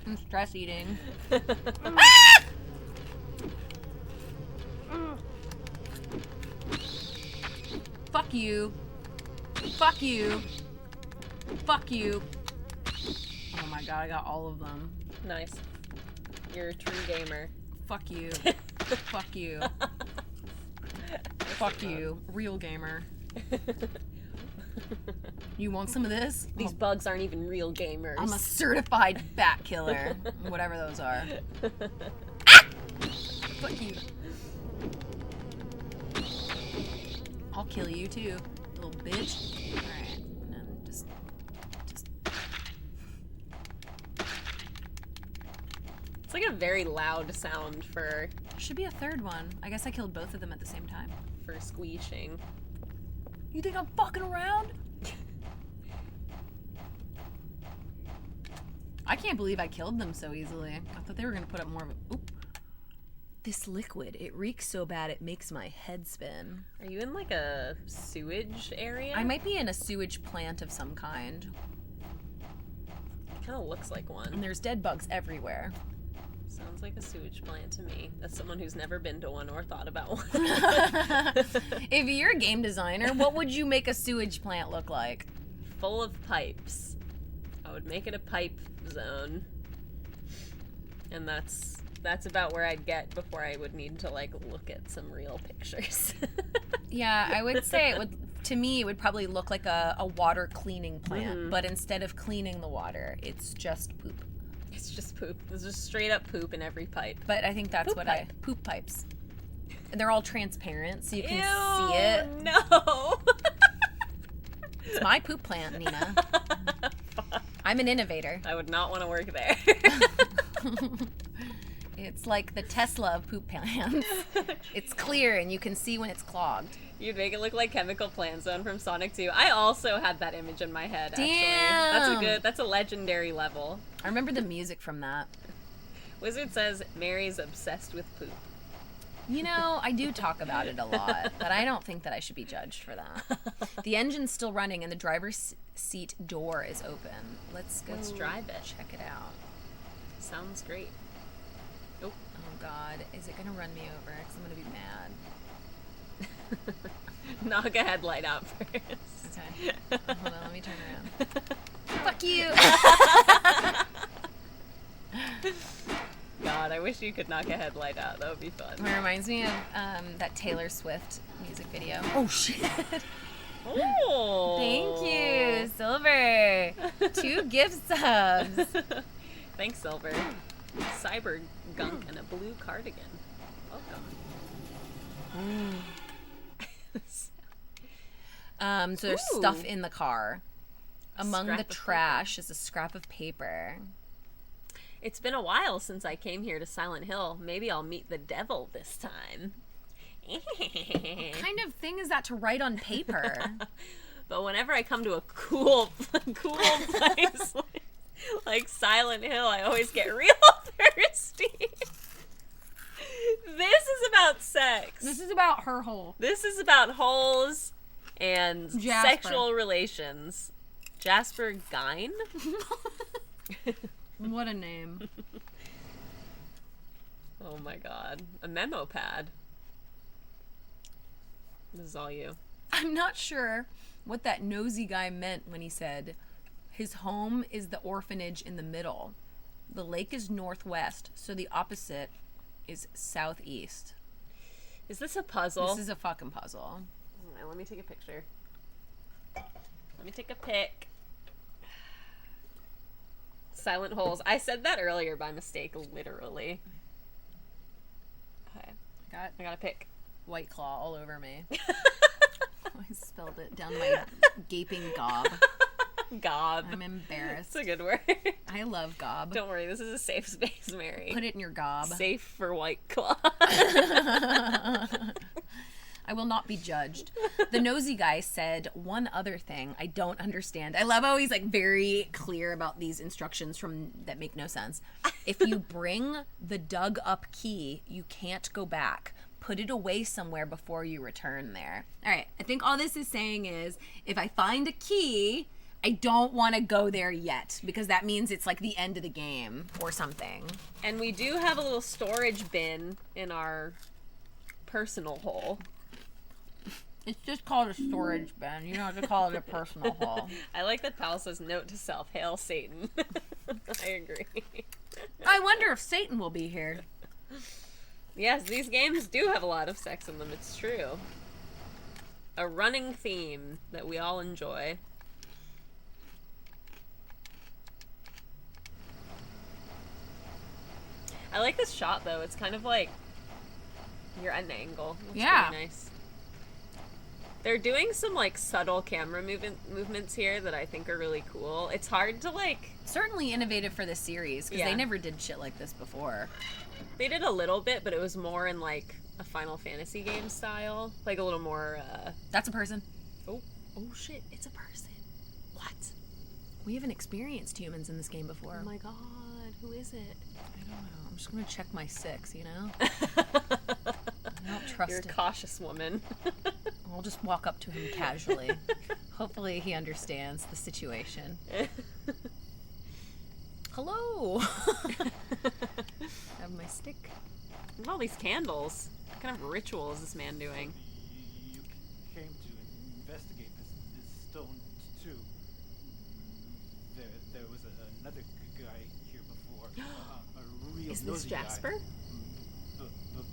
I'm stress eating. Fuck you. Fuck you. Fuck you. Oh my god, I got all of them. Nice. You're a true gamer. Fuck you. Fuck you. Fuck you. Real gamer. You want some of this? These bugs aren't even real gamers. I'm a certified bat killer. Whatever those are. Ah! Fuck you. I'll kill you too, little bitch. Alright, and then just... It's like a very loud sound for Should be a third one. I guess I killed both of them at the same time. squeeshing. You think I'm fucking around? I can't believe I killed them so easily. I thought they were gonna put up more of a... Oop. This liquid, it reeks so bad it makes my head spin. Are you in like a sewage area? I might be in a sewage plant of some kind. It kind of looks like one. And there's dead bugs everywhere. Sounds like a sewage plant to me. That's someone who's never been to one or thought about one. If you're a game designer, what would you make a sewage plant look like? Full of pipes. I would make it a pipe zone. And that's about where I'd get before I would need to like look at some real pictures. Yeah, I would say it would, to me, it would probably look like a water cleaning plant, but instead of cleaning the water, it's just poop. It's just poop. There's just straight up poop in every pipe. But I think that's Poop what pipe. poop pipes. And they're all transparent, so you can Ew, see it. No. It's my poop plant, Nina. I'm an innovator. I would not want to work there. It's like the Tesla of poop plants. It's clear and you can see when it's clogged. You'd make it look like Chemical Plant Zone from Sonic 2. I also had that image in my head, actually. Damn. That's a legendary level. I remember the music from that. Wizard says Mary's obsessed with poop. You know, I do talk about it a lot, but I don't think that I should be judged for that. The engine's still running and the driver's seat door is open. Let's go drive it. Check it out. Sounds great. Oh god, is it gonna run me over? Because I'm gonna be mad. Knock a headlight out first. Okay. Hold on, let me turn around. Fuck you! God, I wish you could knock a headlight out. That would be fun. It reminds me of that Taylor Swift music video. Oh shit! Oh! Thank you, Silver. 2 gift subs. Thanks, Silver. Cyber gunk and a blue cardigan. Welcome. So there's Ooh. stuff in the car. Among Scrap the of trash is a scrap of paper. It's been a while since I came here to Silent Hill. Maybe I'll meet the devil this time. What kind of thing is that to write on paper? But whenever I come to a cool place like Silent Hill, I always get real thirsty. This is about sex. This is about her hole. This is about holes and Jasper. sexual relations. Jasper Gine? What a name. Oh my god. A memo pad. This is all you. I'm not sure what that nosy guy meant when he said his home is the orphanage in the middle. The lake is northwest, so the opposite is southeast. Is this a puzzle? This is a fucking puzzle. Alright, let me take a picture. Let me take a pic. Silent holes. I said that earlier by mistake, literally. Okay. I got a pic. White Claw all over me. I spilled it down my gaping gob. Gob. I'm embarrassed. It's a good word. I love gob. Don't worry, this is a safe space, Mary. Put it in your gob. Safe for White Claw. I will not be judged. The nosy guy said one other thing I don't understand. I love how he's like very clear about these instructions that make no sense. If you bring the dug up key, you can't go back. Put it away somewhere before you return there. All right. I think all this is saying is if I find a key, I don't want to go there yet because that means it's like the end of the game or something. And we do have a little storage bin in our personal hole. It's just called a storage bin. You don't have to call it a personal hole. I like that Pal says note to self, hail Satan. I agree. I wonder if Satan will be here. Yes, these games do have a lot of sex in them, it's true. A running theme that we all enjoy. I like this shot though, it's kind of like you're at an angle. Looks Yeah. pretty nice. They're doing some like subtle camera movements here that I think are really cool. It's hard to like... Certainly innovative for this series because Yeah. they never did shit like this before. They did a little bit, but it was more in like a Final Fantasy game style. Like a little more, That's a person. Oh shit, it's a person. What? We haven't experienced humans in this game before. Oh my god, who is it? I don't know. I'm just gonna check my 6, you know? I don't trust You're a it. cautious woman. I'll just walk up to him casually. Hopefully he understands the situation. Hello! Have my stick. Look at all these candles. What kind of ritual is this man doing? You came to investigate this stone too. There was another guy here before. A real Is this nosy guy. Jasper?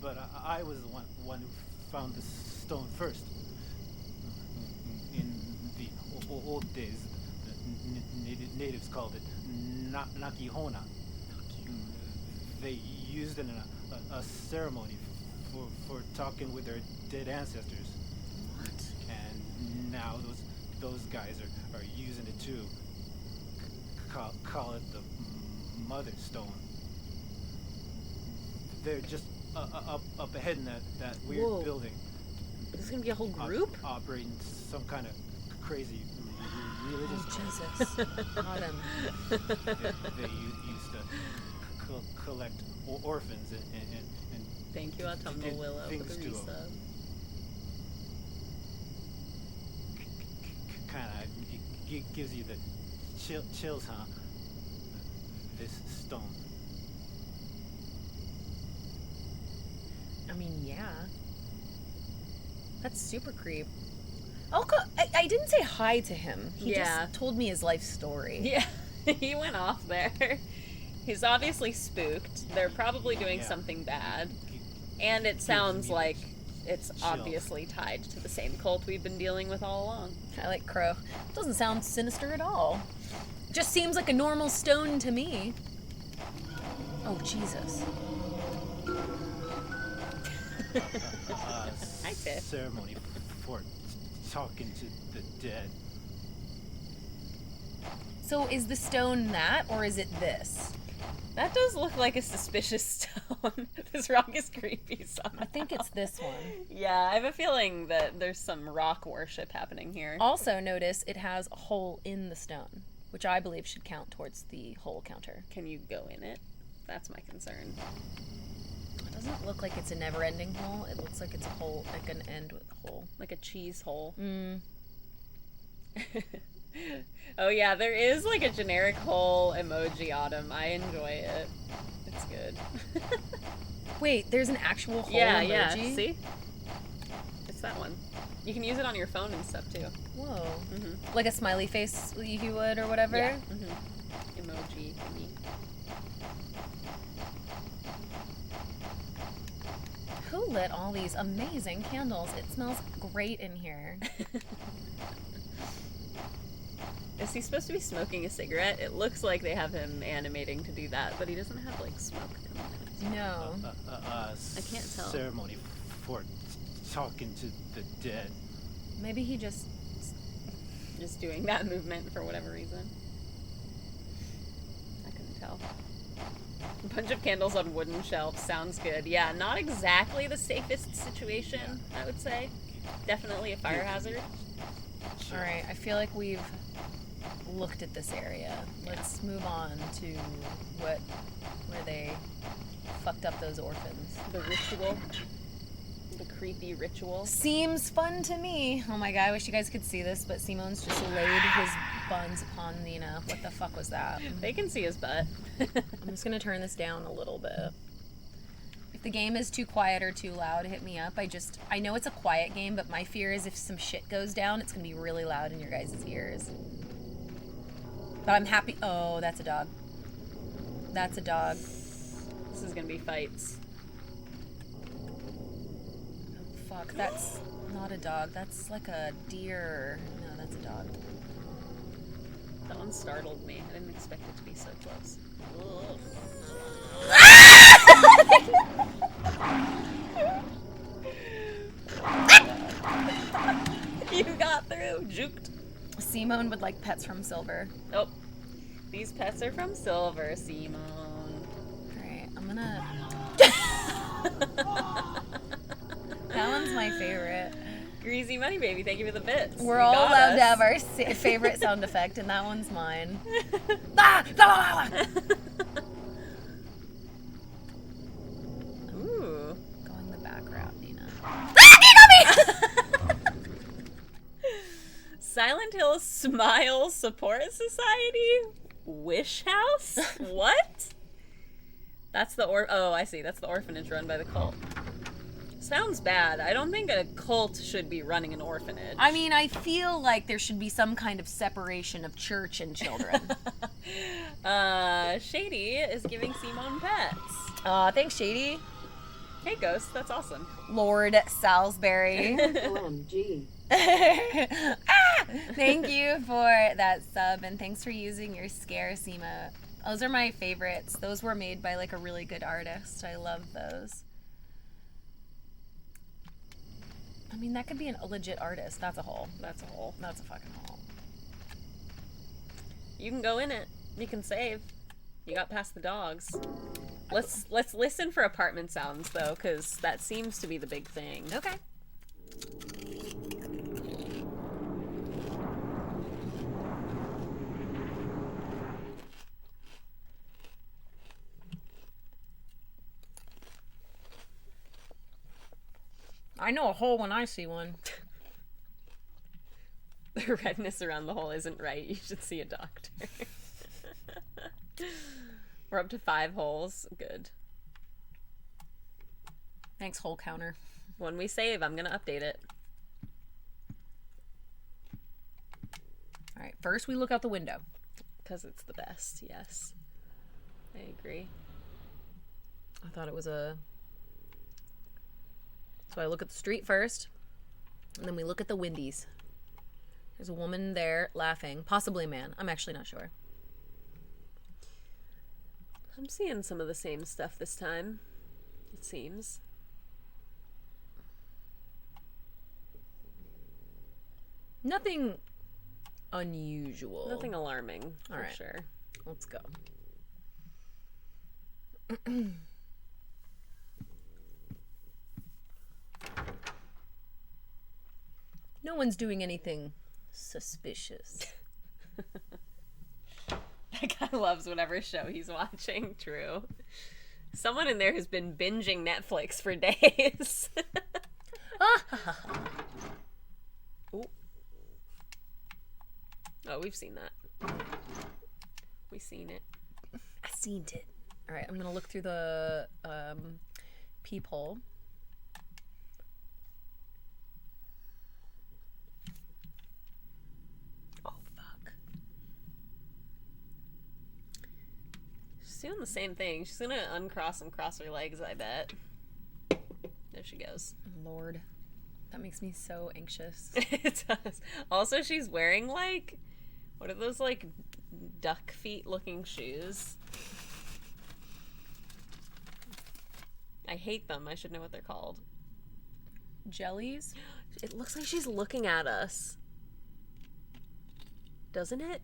But I was the one who found the stone first. In the old days, the natives called it Nakihona. They used it in a ceremony for talking with their dead ancestors. What? And now those guys are using it too. Call it the Mother Stone. They're just up ahead in that weird Whoa. building. Is this gonna be a whole group? Operating some kind of crazy religious. Oh, Jesus. Got him. They used to collect orphans and Thank you, Autumnal did Willow, for things the to 'em. resub. Kind of gives you the chills, huh? This stone. I mean, yeah. That's super creep. I didn't say hi to him. He Yeah. just told me his life story. Yeah, he went off there. He's obviously spooked. They're probably doing Yeah. something bad. And it sounds me like it's chills. obviously tied to the same cult we've been dealing with all along. I like Crow. Doesn't sound sinister at all. Just seems like a normal stone to me. Oh, Jesus. Hi, Tiff. Ceremony for talking to the dead. So is the stone that, or is it this? That does look like a suspicious stone. This rock is creepy somehow. I think it's this one. Yeah, I have a feeling that there's some rock worship happening here. Also, notice it has a hole in the stone, which I believe should count towards the hole counter. Can you go in it? That's my concern. It doesn't look like it's a never-ending hole. It looks like it's a hole, like an end with a hole. Like a cheese hole. Mm. Oh yeah, there is like a generic hole emoji, Autumn. I enjoy it. It's good. Wait, there's an actual hole yeah, emoji? yeah. See? It's that one. You can use it on your phone and stuff too. Whoa. Mm-hmm. Like a smiley face you would or whatever? Yeah. Mm-hmm. Emoji thingy. Who lit all these amazing candles? It smells great in here. Is he supposed to be smoking a cigarette? It looks like they have him animating to do that, but he doesn't have like smoke coming out. No. I can't tell. Ceremony for talking to the dead. Maybe he just Just doing that movement for whatever reason. I couldn't tell. A bunch of candles on wooden shelves. Sounds good. Yeah, not exactly the safest situation, I would say. Definitely a fire hazard. All right, I feel like we've looked at this area. Let's move on to where they fucked up those orphans. The ritual. The creepy ritual. Seems fun to me. Oh my god, I wish you guys could see this, but Simone's just laid his buns upon Nina. What the fuck was that? They can see his butt. I'm just gonna turn this down a little bit. If the game is too quiet or too loud, hit me up. I know it's a quiet game, but my fear is if some shit goes down, it's gonna be really loud in your guys' ears. But I'm happy. Oh, that's a dog. That's a dog. This is gonna be fights. Fuck, that's not a dog. That's like a deer. No, that's a dog. That one startled me. I didn't expect it to be so close. You got through. Juked. Simone would like pets from Silver. Oh. These pets are from Silver, Simone. Alright, I'm gonna... That one's my favorite. Greasy Money Baby, thank you for the bits. We're You all got allowed us. to have our favorite sound effect, and that one's mine. Ah! Ah! Ooh. Going the back route, Nina. Ah! He got me! Silent Hill Smile Support Society? Wish House? What? That's the oh, I see. That's the orphanage run by the cult. Sounds bad. I don't think a cult should be running an orphanage. I mean, I feel like there should be some kind of separation of church and children. Shady is giving Simone pets. Thanks, Shady. Hey, Ghost. That's awesome. Lord Salisbury. OMG. Thank you for that sub, and thanks for using your scare Sima. Those are my favorites. Those were made by like a really good artist. I love those. I mean, that could be a legit artist. That's a hole. That's a hole. That's a fucking hole. You can go in it. You can save. You got past the dogs. Let's listen for apartment sounds though, because that seems to be the big thing. Okay. I know a hole when I see one. The redness around the hole isn't right. You should see a doctor. We're up to 5 holes. Good. Thanks, hole counter. When we save, I'm gonna update it. All right, first we look out the window. Because it's the best, yes. I agree. I thought it was a... So I look at the street first, and then we look at the windies. There's a woman there laughing, possibly a man. I'm actually not sure. I'm seeing some of the same stuff this time, it seems. Nothing unusual. Nothing alarming, for All right. sure. Let's go. No one's doing anything suspicious. That guy loves whatever show he's watching. True. Someone in there has been binging Netflix for days. Ooh. Oh, we've seen that. We've seen it. I seen it. All right, I'm gonna look through the peephole. Oh fuck! She's doing the same thing. She's gonna uncross and cross her legs, I bet. There she goes. Lord, that makes me so anxious. It does. Also, she's wearing like, what are those like duck feet looking shoes? I hate them. I should know what they're called. Jellies? It looks like she's looking at us. Doesn't it?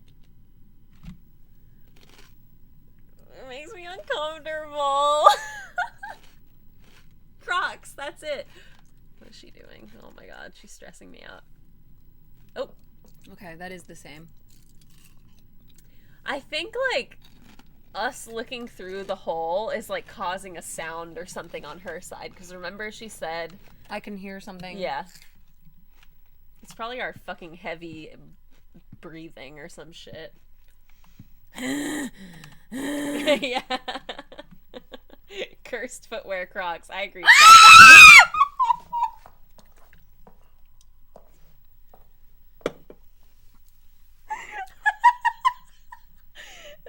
It makes me uncomfortable. Crocs, that's it. What is she doing? Oh my god, she's stressing me out. Oh. Okay, that is the same. I think, like, us looking through the hole is, like, causing a sound or something on her side. Because remember she said... I can hear something. Yeah. It's probably our fucking heavy breathing or some shit. Yeah. Cursed footwear Crocs. I agree.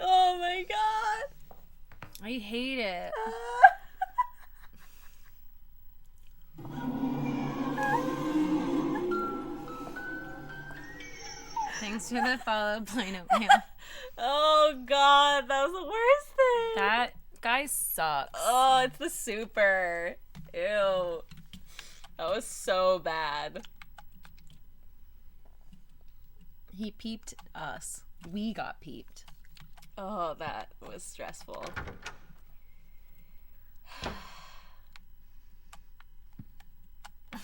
Oh my god. I hate it. Thanks for the follow, Plano Mail. Oh god, that was the worst thing. That guy sucks. Oh, it's the super. Ew. That was so bad. He peeped us. We got peeped. Oh, that was stressful.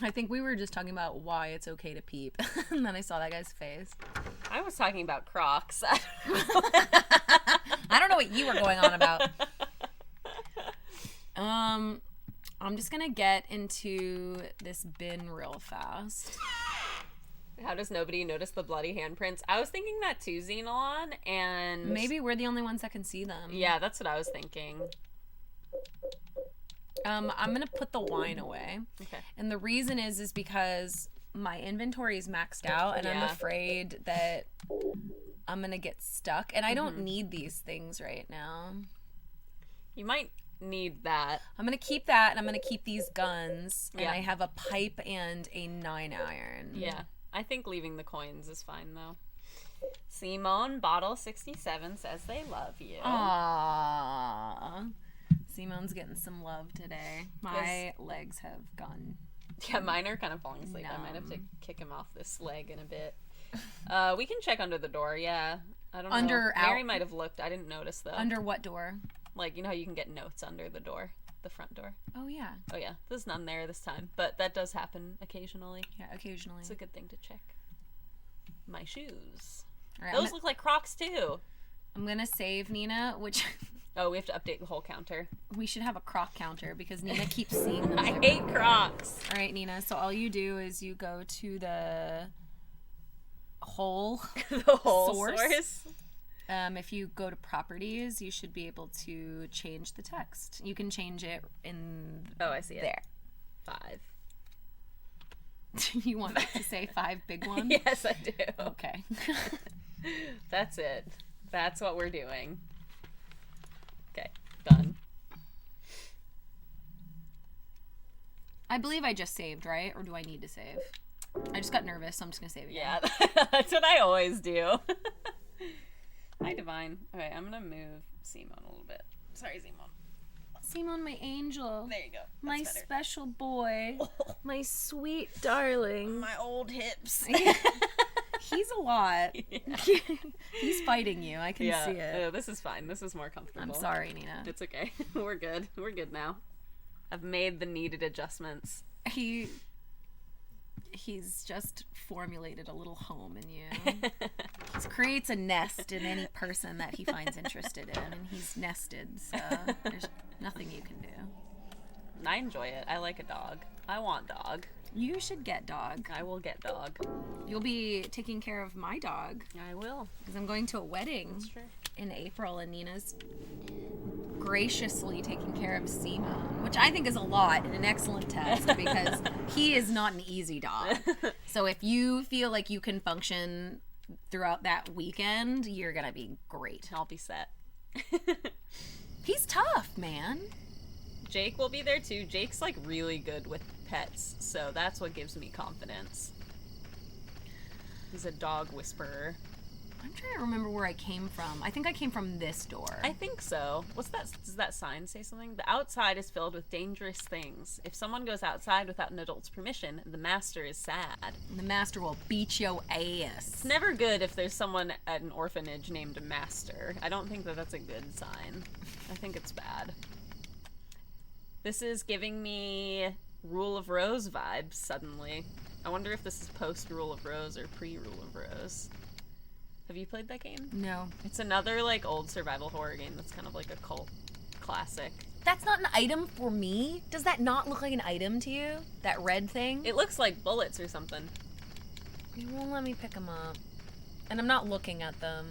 I think we were just talking about why it's okay to peep. And then I saw that guy's face. I was talking about Crocs. I don't know what you were going on about. I'm just gonna get into this bin real fast. How does nobody notice the bloody handprints? I was thinking that too, Xenon, and... Maybe we're the only ones that can see them. Yeah, that's what I was thinking. I'm gonna put the wine away. Okay. And the reason is because my inventory is maxed out and I'm Yeah. afraid that I'm gonna get stuck. And I don't need these things right now. You might need that. I'm gonna keep that and I'm gonna keep these guns. And Yeah. I have a pipe and a 9-iron. Yeah. I think leaving the coins is fine, though. Simone Bottle 67 says they love you. Aww. Simone's getting some love today. My legs have gone. Yeah, mine are kind of falling asleep. I might have to kick him off this leg in a bit. We can check under the door, yeah. I don't know. Mary might have looked. I didn't notice, though. Under what door? Like, you know how you can get notes under the door? The front door. Oh, yeah. Oh, yeah. There's none there this time. But that does happen occasionally. Yeah, occasionally. It's a good thing to check. My shoes. All right, Those look like Crocs, too. I'm gonna save Nina, which... Oh, we have to update the whole counter. We should have a Croc counter because Nina keeps seeing them. I hate Crocs. All right, Nina. So all you do is you go to the whole The whole source. source. If you go to properties, you should be able to change the text. You can change it in Oh, I see it. there. 5. You want it to say 5 big ones? Yes, I do. Okay. That's it. That's what we're doing. Okay, done. I believe I just saved, right? Or do I need to save? I just got nervous, so I'm just gonna save again. Yeah, that's what I always do. Hi, Divine. Okay, I'm gonna move Simone a little bit. Sorry, Simone. Simon, my angel. There you go. That's My better. special boy. My sweet darling. My old hips. He's a lot. He's fighting you. I can see it. This is fine. This is more comfortable. I'm sorry, Nina. It's okay. We're good. We're good now. I've made the needed adjustments. He's just formulated a little home in you. He creates a nest in any person that he finds interested in, and he's nested, so there's nothing you can do. I enjoy it. I like a dog. I want dog. You should get dog. I will get dog. You'll be taking care of my dog I will. because I'm going to a wedding True. in April, and Nina's graciously taking care of Simone, which I think is a lot and an excellent test because he is not an easy dog. So if you feel like you can function throughout that weekend, you're gonna be great. I'll be set. He's tough, man. Jake will be there too. Jake's like really good with pets, so that's what gives me confidence. He's a dog whisperer. I'm trying to remember where I came from. I think I came from this door. I think so. What's that? Does that sign say something? The outside is filled with dangerous things. If someone goes outside without an adult's permission, the master is sad. The master will beat your ass. It's never good if there's someone at an orphanage named a master. I don't think that that's a good sign. I think it's bad. This is giving me Rule of Rose vibes suddenly. I wonder if this is post Rule of Rose or pre Rule of Rose. Have you played that game? No. It's another like old survival horror game that's kind of like a cult classic. That's not an item for me? Does that not look like an item to you? That red thing? It looks like bullets or something. You won't let me pick them up. And I'm not looking at them.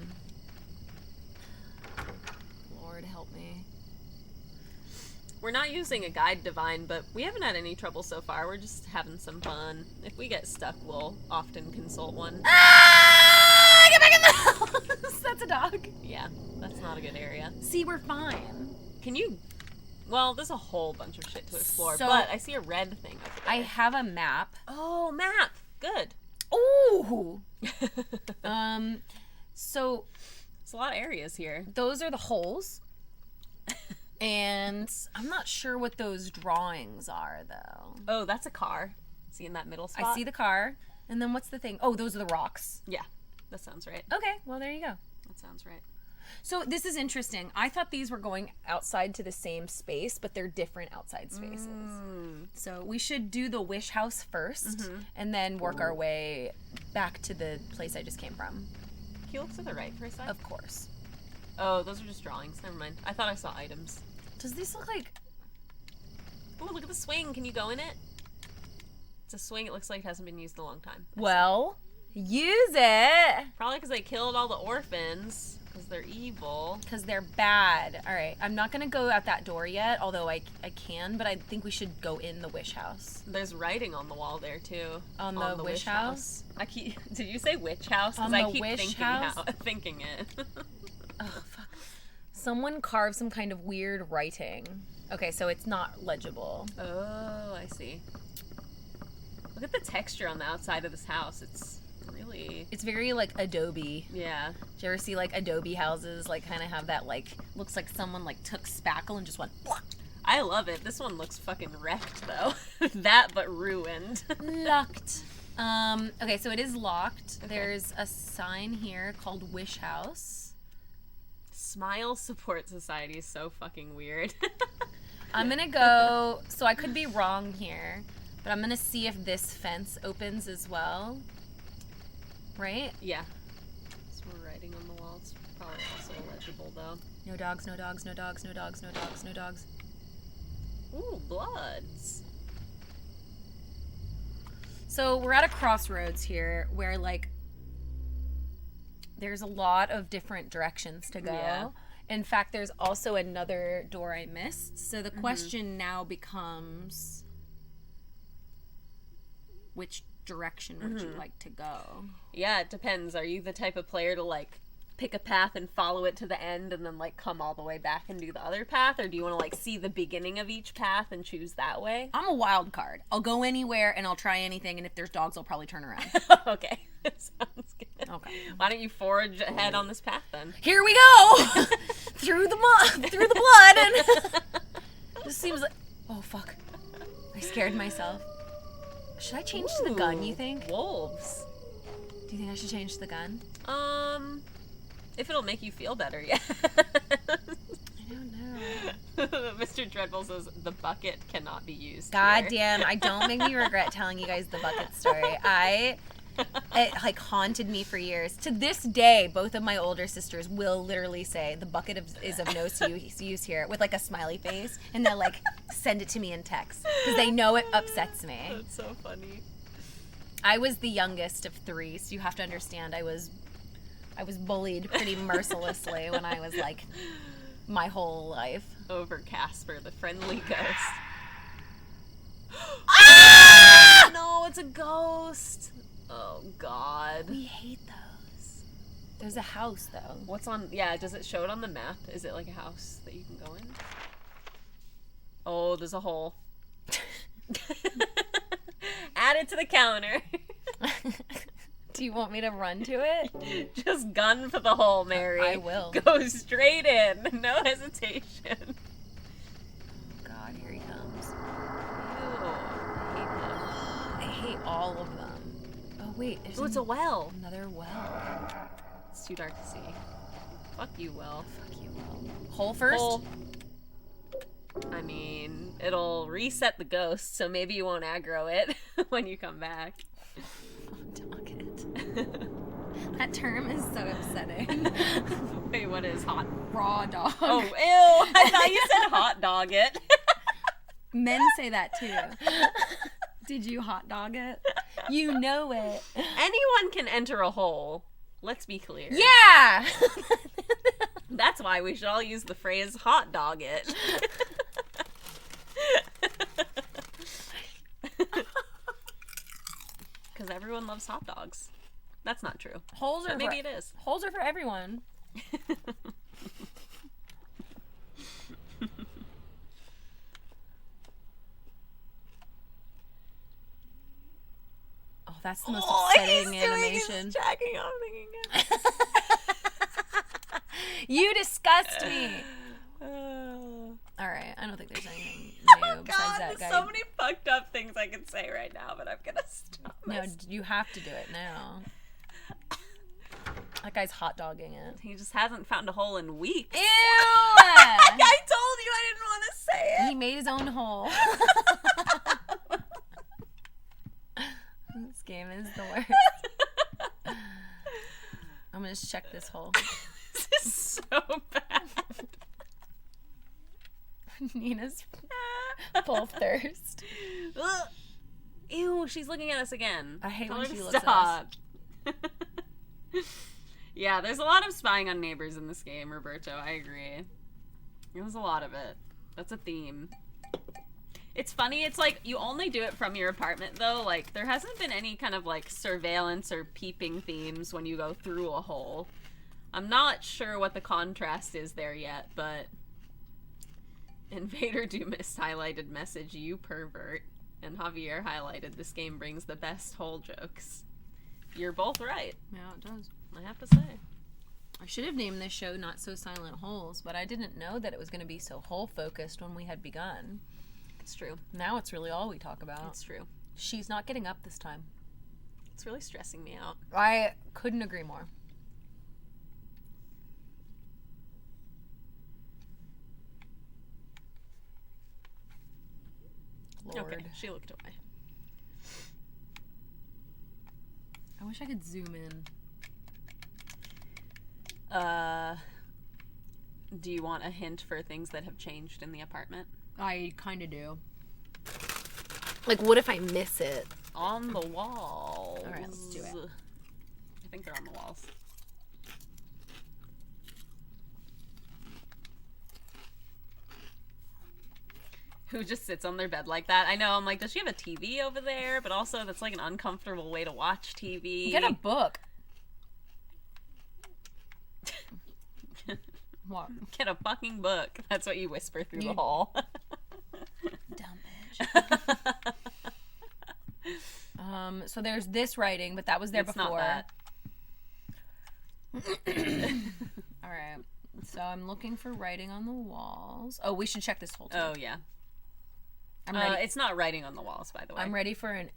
Lord help me. We're not using a guide divine, but we haven't had any trouble so far. We're just having some fun. If we get stuck, we'll often consult one. Ah! Get back in the house! That's a dog. Yeah, that's not a good area. See, we're fine. Can you... Well, there's a whole bunch of shit to explore, So- but I see a red thing over there. I have a map. Oh, map! Good. Ooh! So There's a lot of areas here. those are the holes. And I'm not sure what those drawings are, though. Oh, that's a car. See in that middle spot? I see the car. And then what's the thing? Oh, those are the rocks. Yeah, that sounds right. Okay, well, there you go. That sounds right. So this is interesting. I thought these were going outside to the same space, but they're different outside spaces. So we should do the wish house first, and then work our way back to the place I just came from. Can you look to the right for a sec? Of course. Oh, those are just drawings. Never mind. I thought I saw items. Does this look like... Oh, look at the swing. Can you go in it? It's a swing. It looks like it hasn't been used in a long time. Well, use it! Probably because they killed all the orphans. Because they're evil. Because they're bad. All right, I'm not going to go out that door yet, although I can, but I think we should go in the wish house. There's writing on the wall there, too. On the wish house? I keep... Did you say witch house? On Because I the keep wish thinking, house? thinking it. Oh, fuck. Someone carved some kind of weird writing. Okay, so it's not legible. Oh, I see. Look at the texture on the outside of this house. It's really... It's very, like, Adobe. Yeah. Do you ever see, like, Adobe houses, like, kind of have that, like, looks like someone, like, took spackle and just went, "Blah." I love it. This one looks fucking wrecked, though. That, but ruined. Locked. Okay, so it is locked. Okay. There's a sign here called Wish House. Smile Support Society is so fucking weird. I'm gonna go, so I could be wrong here, but I'm gonna see if this fence opens as well. Right? Yeah. So we're writing on the wall. It's probably also illegible, though. No dogs, no dogs, no dogs, no dogs, no dogs, no dogs. Ooh, bloods. So we're at a crossroads here where, like, there's a lot of different directions to go. Yeah. In fact, there's also another door I missed. So the question now becomes, which direction would you like to go? Yeah, it depends. Are you the type of player to, like, pick a path and follow it to the end and then, like, come all the way back and do the other path? Or do you want to, like, see the beginning of each path and choose that way? I'm a wild card. I'll go anywhere and I'll try anything, and if there's dogs, I'll probably turn around. Okay. Sounds good. Okay. Why don't you forge ahead on this path, then? Here we go! through the blood, and this seems like, oh fuck. I scared myself. Should I change to the gun, you think? Wolves. Do you think I should change to the gun? If it'll make you feel better, yeah. I don't know. Mr. Dreadful says the bucket cannot be used. God here. damn, I don't make me regret telling you guys the bucket story. It like haunted me for years. To this day, both of my older sisters will literally say the bucket is of no use here with like a smiley face, and they'll like send it to me in text because they know it upsets me. That's so funny. I was the youngest of three, so you have to understand I was bullied pretty mercilessly when I was like my whole life. Over Casper, the friendly ghost. Ah! No, it's a ghost. Oh, God. We hate those. There's a house, though. What's on... Yeah, does it show it on the map? Is it like a house that you can go in? Oh, there's a hole. Add it to the counter. Do you want me to run to it? Just gun for the hole, Mary. I will. Go straight in. No hesitation. God, here he comes. Ew. I hate them. I hate all of them. Oh wait, there's Oh, it's a well. another well. It's too dark to see. Fuck you, well. Fuck you, well. Hole first? Hole. I mean, it'll reset the ghost, so maybe you won't aggro it when you come back. Dog it. That term is so upsetting. Wait, what is hot? Raw dog. Oh, ew! I thought you said hot dog it. Men say that too. Did you hot dog it? You know it. Anyone can enter a hole. Let's be clear. Yeah! That's why we should all use the phrase hot dog it. Because everyone loves hot dogs. That's not true. Holes are But maybe it is. Holes are for everyone. Oh, that's the most upsetting animation. He's jacking off thinking it. You disgust me. Oh All right, I don't think there's anything new besides God, that there's guy. so many fucked up things I can say right now, but I'm gonna stop. No, you have to do it now. That guy's hot dogging it. He just hasn't found a hole in weeks. Ew! I told you I didn't want to say it. He made his own hole. This game is the worst. I'm gonna just check this hole. This is so bad. Nina's full thirst. Ugh. Ew, she's looking at us again. I hate Tell when her she to looks at stop. Yeah, there's a lot of spying on neighbors in this game, Roberto. I agree. There's a lot of it. That's a theme. It's funny, it's like you only do it from your apartment though. Like there hasn't been any kind of like surveillance or peeping themes when you go through a hole. I'm not sure what the contrast is there yet, but Invader Doomis highlighted message, you pervert, and Javier highlighted this game brings the best hole jokes. You're both right, Yeah, it does. I have to say. I should have named this show Not So Silent Holes, but I didn't know that it was going to be so hole focused when we had begun. It's true. Now it's really all we talk about. It's true. She's not getting up this time. It's really stressing me out. I couldn't agree more. Lord. Okay, she looked away. I wish I could zoom in. Do you want a hint for things that have changed in the apartment? I kind of do. Like, what if I miss it? On the walls. All right, let's do it. I think they're on the walls. Who just sits on their bed like that? I know, I'm like, does she have a TV over there? But also, that's like an uncomfortable way to watch TV. Get a book. What? Get a fucking book. That's what you whisper through the hall. Dumb bitch. So there's this writing, but that was there It's before. not All right. So I'm looking for writing on the walls. Oh, we should check this whole too. Oh, yeah. I'm ready. It's not writing on the walls, by the way. I'm ready for an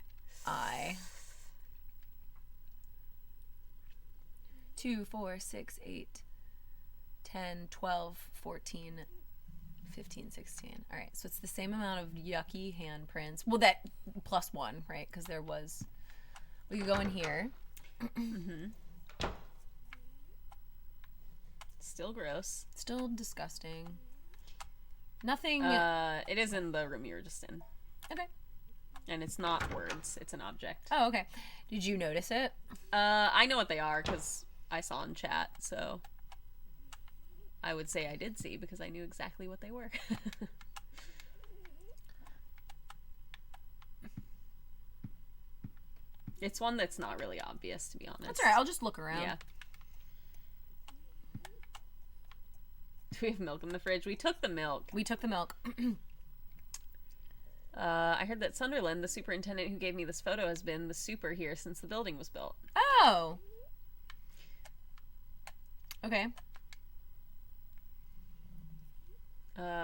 I. 2, 4, 6, 8, 10, 12, 14, 15, 16. All right, so it's the same amount of yucky handprints. Well, that plus one, right? Because there was... We could go in here. Mm-hmm. Still gross. Still disgusting. Nothing... It is in the room you were just in. Okay. And it's not words, it's an object. Oh, okay. Did you notice it? I know what they are because I saw in chat, so I would say I did see because I knew exactly what they were. It's one that's not really obvious, to be honest. That's all right. I'll just look around. Yeah. Do we have milk in the fridge? We took the milk. We took the milk. I heard that Sunderland, the superintendent who gave me this photo, has been the super here since the building was built. Oh. Okay.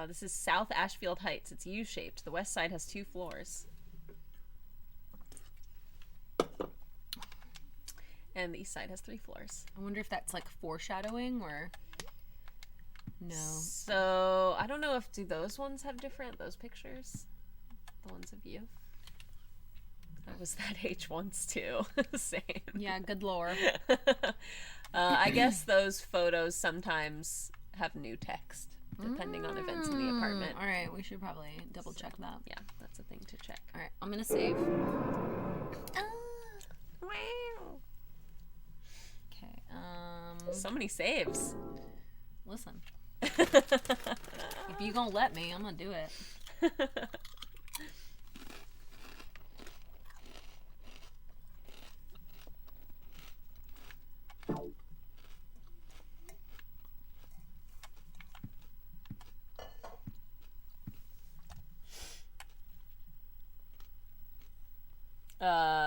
This is South Ashfield Heights. It's U-shaped. The west side has 2 floors. And the east side has 3 floors. I wonder if that's like foreshadowing or no. So I don't know if do those ones have those pictures, the ones of you. That was that H ones too. Same. Yeah, good lore. I guess those photos sometimes have new text depending on events in the apartment. All right, we should probably double check that. Yeah, that's a thing to check. All right, I'm gonna save. Wow. Okay. So many saves. Listen. If you gonna let me, I'm gonna do it.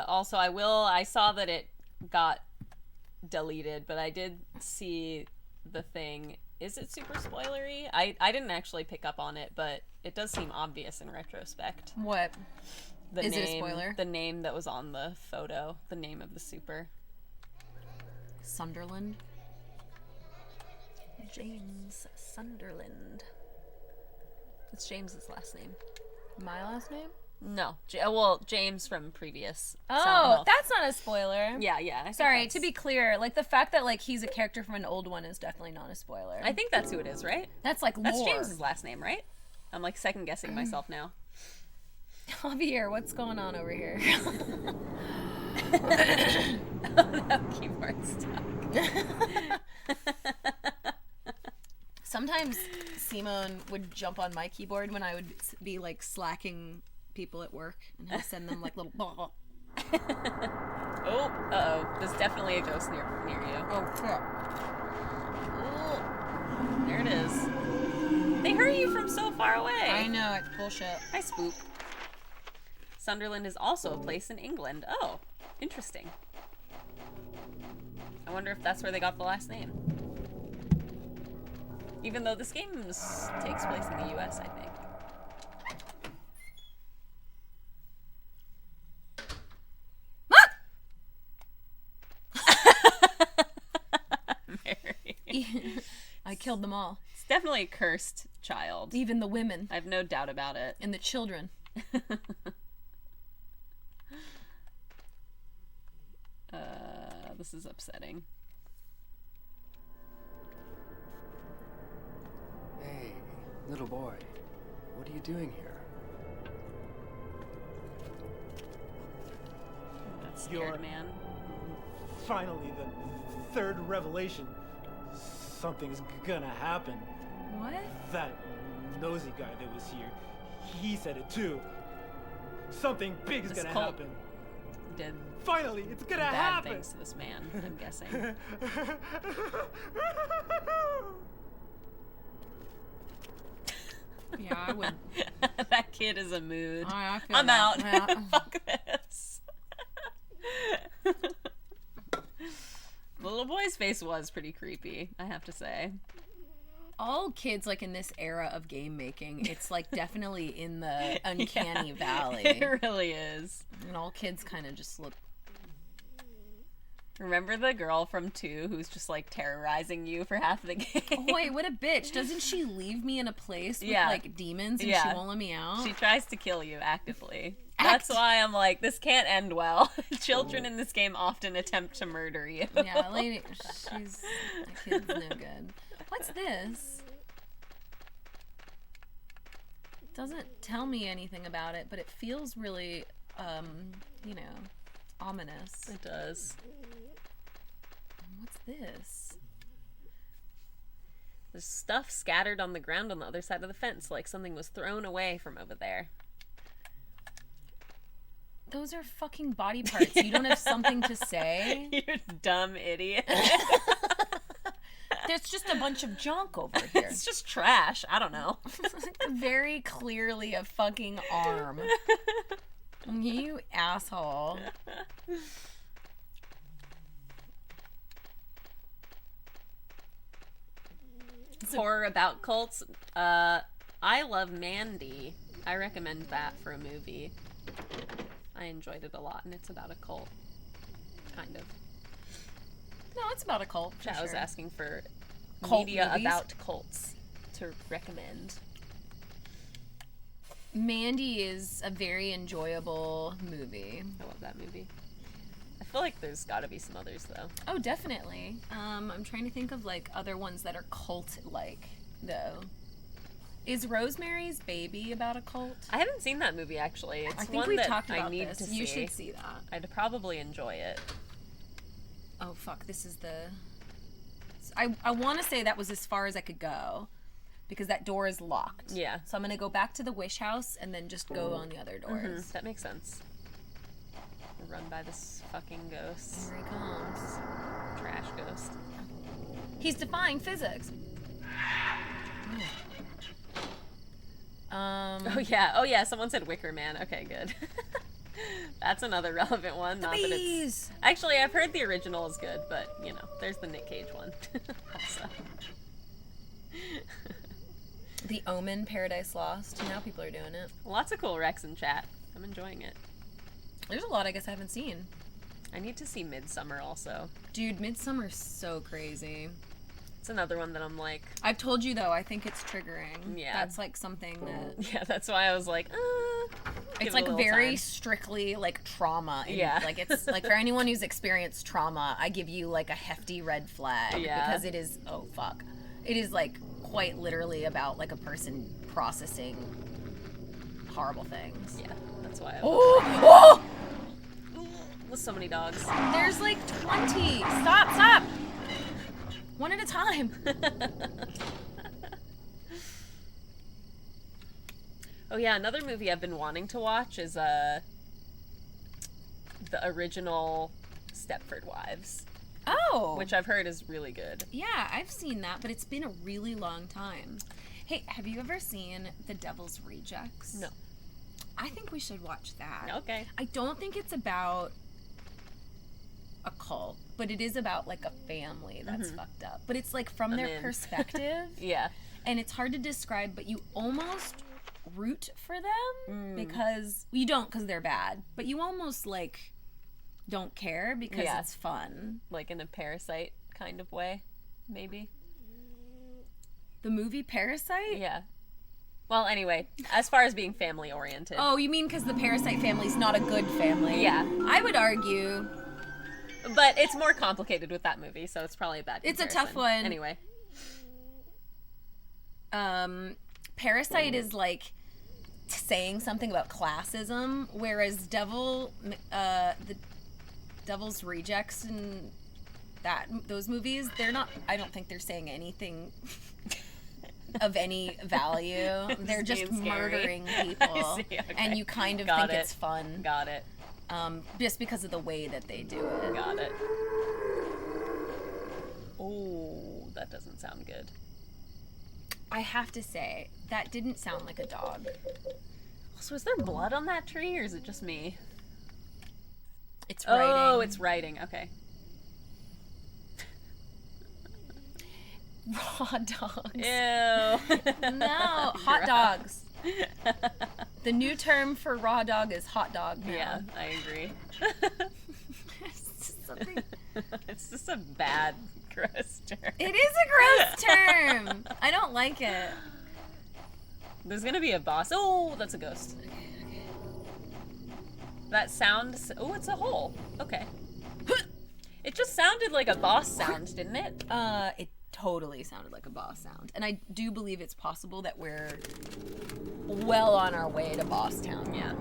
Also, I saw that it got deleted, but I did see the thing. Is it super spoilery? I didn't actually pick up on it, but it does seem obvious in retrospect. What? The Is name, it a spoiler? The name that was on the photo, the name of the super. Sunderland. James Sunderland. It's James's last name. My last name? No, well, James from previous. Oh, Sound Health. that's not a spoiler. Yeah. I think Sorry, that's- to be clear, like the fact that like he's a character from an old one is definitely not a spoiler. I think that's who it is, right? that's like That's lore. James's last name, right? I'm like second guessing myself now. Javier, what's going on over here? That keyboard stuck. Sometimes Simone would jump on my keyboard when I would be like slacking people at work, and he'll send them like little. Oh, there's definitely a ghost near you. Oh crap! Oh, there it is. They heard you from so far away. I know it's bullshit. Hi, Spook. Sunderland is also a place in England. Oh, interesting. I wonder if that's where they got the last name. Even though this game takes place in the US, I think. Mary. I killed them all, It's definitely a cursed child. even the women I have no doubt about it. and the children. This is upsetting. Hey, little boy, what are you doing here? That scared You're- man. Finally, the third revelation. Something's gonna happen. What? That nosy guy that was here, he said it too. Something big is This gonna cult happen. Did Finally, it's gonna bad happen. things to this man, I'm guessing. Yeah, I would. That kid is a mood. I feel I'm that. out. Yeah. Fuck this. The little boy's face was pretty creepy, I have to say. All kids like in this era of game making, it's like definitely in the uncanny valley, It really is. and all kids kind of just look. Remember the girl from 2 who's just like terrorizing you for half the game? Oh, wait, what a bitch! Doesn't she leave me in a place with Yeah. like demons and Yeah. she won't let me out? She tries to kill you actively. That's why I'm like, this can't end well. Children in this game often attempt to murder you. Yeah, lady, she's that kid's no good. What's this? It doesn't tell me anything about it, but it feels really, ominous. It does. What's this? There's stuff scattered on the ground on the other side of the fence, like something was thrown away from over there. Those are fucking body parts. You don't have something to say? You dumb idiot. There's just a bunch of junk over here. It's just trash. I don't know. Very clearly a fucking arm. You asshole. horror about cults. I love Mandy. I recommend that for a movie. I enjoyed it a lot, and it's about a cult. Kind of. No, it's about a cult. For I was sure. asking for Cult media movies? about cults to recommend. Mandy is a very enjoyable movie. I love that movie. I feel like there's got to be some others though. Oh, definitely. I'm trying to think of like other ones that are cult-like, though. Is Rosemary's Baby about a cult? I haven't seen that movie actually. It's I think one we've that talked I about need this. to see. You should see that. I'd probably enjoy it. Oh fuck! This is the. I want to say that was as far as I could go, because that door is locked. Yeah. So I'm gonna go back to the wish house and then just go on the other doors. That makes sense. Run by this fucking ghost. Here he comes. Trash ghost. He's defying physics. Oh yeah, someone said Wicker Man. Okay, good. That's another relevant one. Not that it's... Bees. Actually, I've heard the original is good, but, you know, there's the Nick Cage one. Also. The Omen, Paradise Lost. Now people are doing it. Lots of cool Rex in chat. I'm enjoying it. There's a lot I guess I haven't seen. I need to see Midsummer also. Dude, Midsummer's so crazy. It's another one that I'm like... I've told you, though, I think it's triggering. Yeah. That's, like, something that... Yeah, that's why I was like, It's, like, very strictly, like, trauma. Yeah. Like, it's, like, for anyone who's experienced trauma, I give you, like, a hefty red flag. Yeah. Because it is... Oh, fuck. It is, like, quite literally about, like, a person processing horrible things. Yeah, that's why I Oh! with so many dogs. There's, like, 20! Stop! One at a time. Oh yeah, another movie I've been wanting to watch is the original Stepford Wives, Oh. which I've heard is really good. Yeah, I've seen that, but it's been a really long time. Hey, have you ever seen The Devil's Rejects? No. I think we should watch that. Okay. I don't think it's about a cult, but it is about like a family that's fucked up. But it's like from I'm their in. perspective, Yeah. and it's hard to describe, but you almost root for them because you don't because they're bad, but you almost like don't care because Yeah. it's fun. Like in a Parasite kind of way, maybe. The movie Parasite? Yeah. Well, anyway, as far as being family oriented. Oh, you mean because the Parasite family's not a good family? Yeah. I would argue. But it's more complicated with that movie, so it's probably a bad It's a comparison. tough one. Anyway. Parasite is like saying something about classism, whereas the Devil's Rejects and those movies, they're not. I don't think they're saying anything of any value. They're just being scary. murdering people, I see, okay. and you kind of Got think it. it's fun, Got it. just because of the way that they do it. Got it. Oh, that doesn't sound good. I have to say that didn't sound like a dog. So is there blood on that tree, or is it just me? It's writing. Oh, it's writing. Okay. Raw dogs. Ew. No, hot dogs. The new term for raw dog is hot dog now. Yeah, I agree. It's just something. It's just a bad, gross term. It is a gross term. I don't like it. There's gonna be a boss. Oh, that's a ghost. That sound. Oh, it's a hole. Okay. It just sounded like a boss sound, didn't it? It totally sounded like a boss sound. And I do believe it's possible that we're well on our way to Boss Town. Yeah.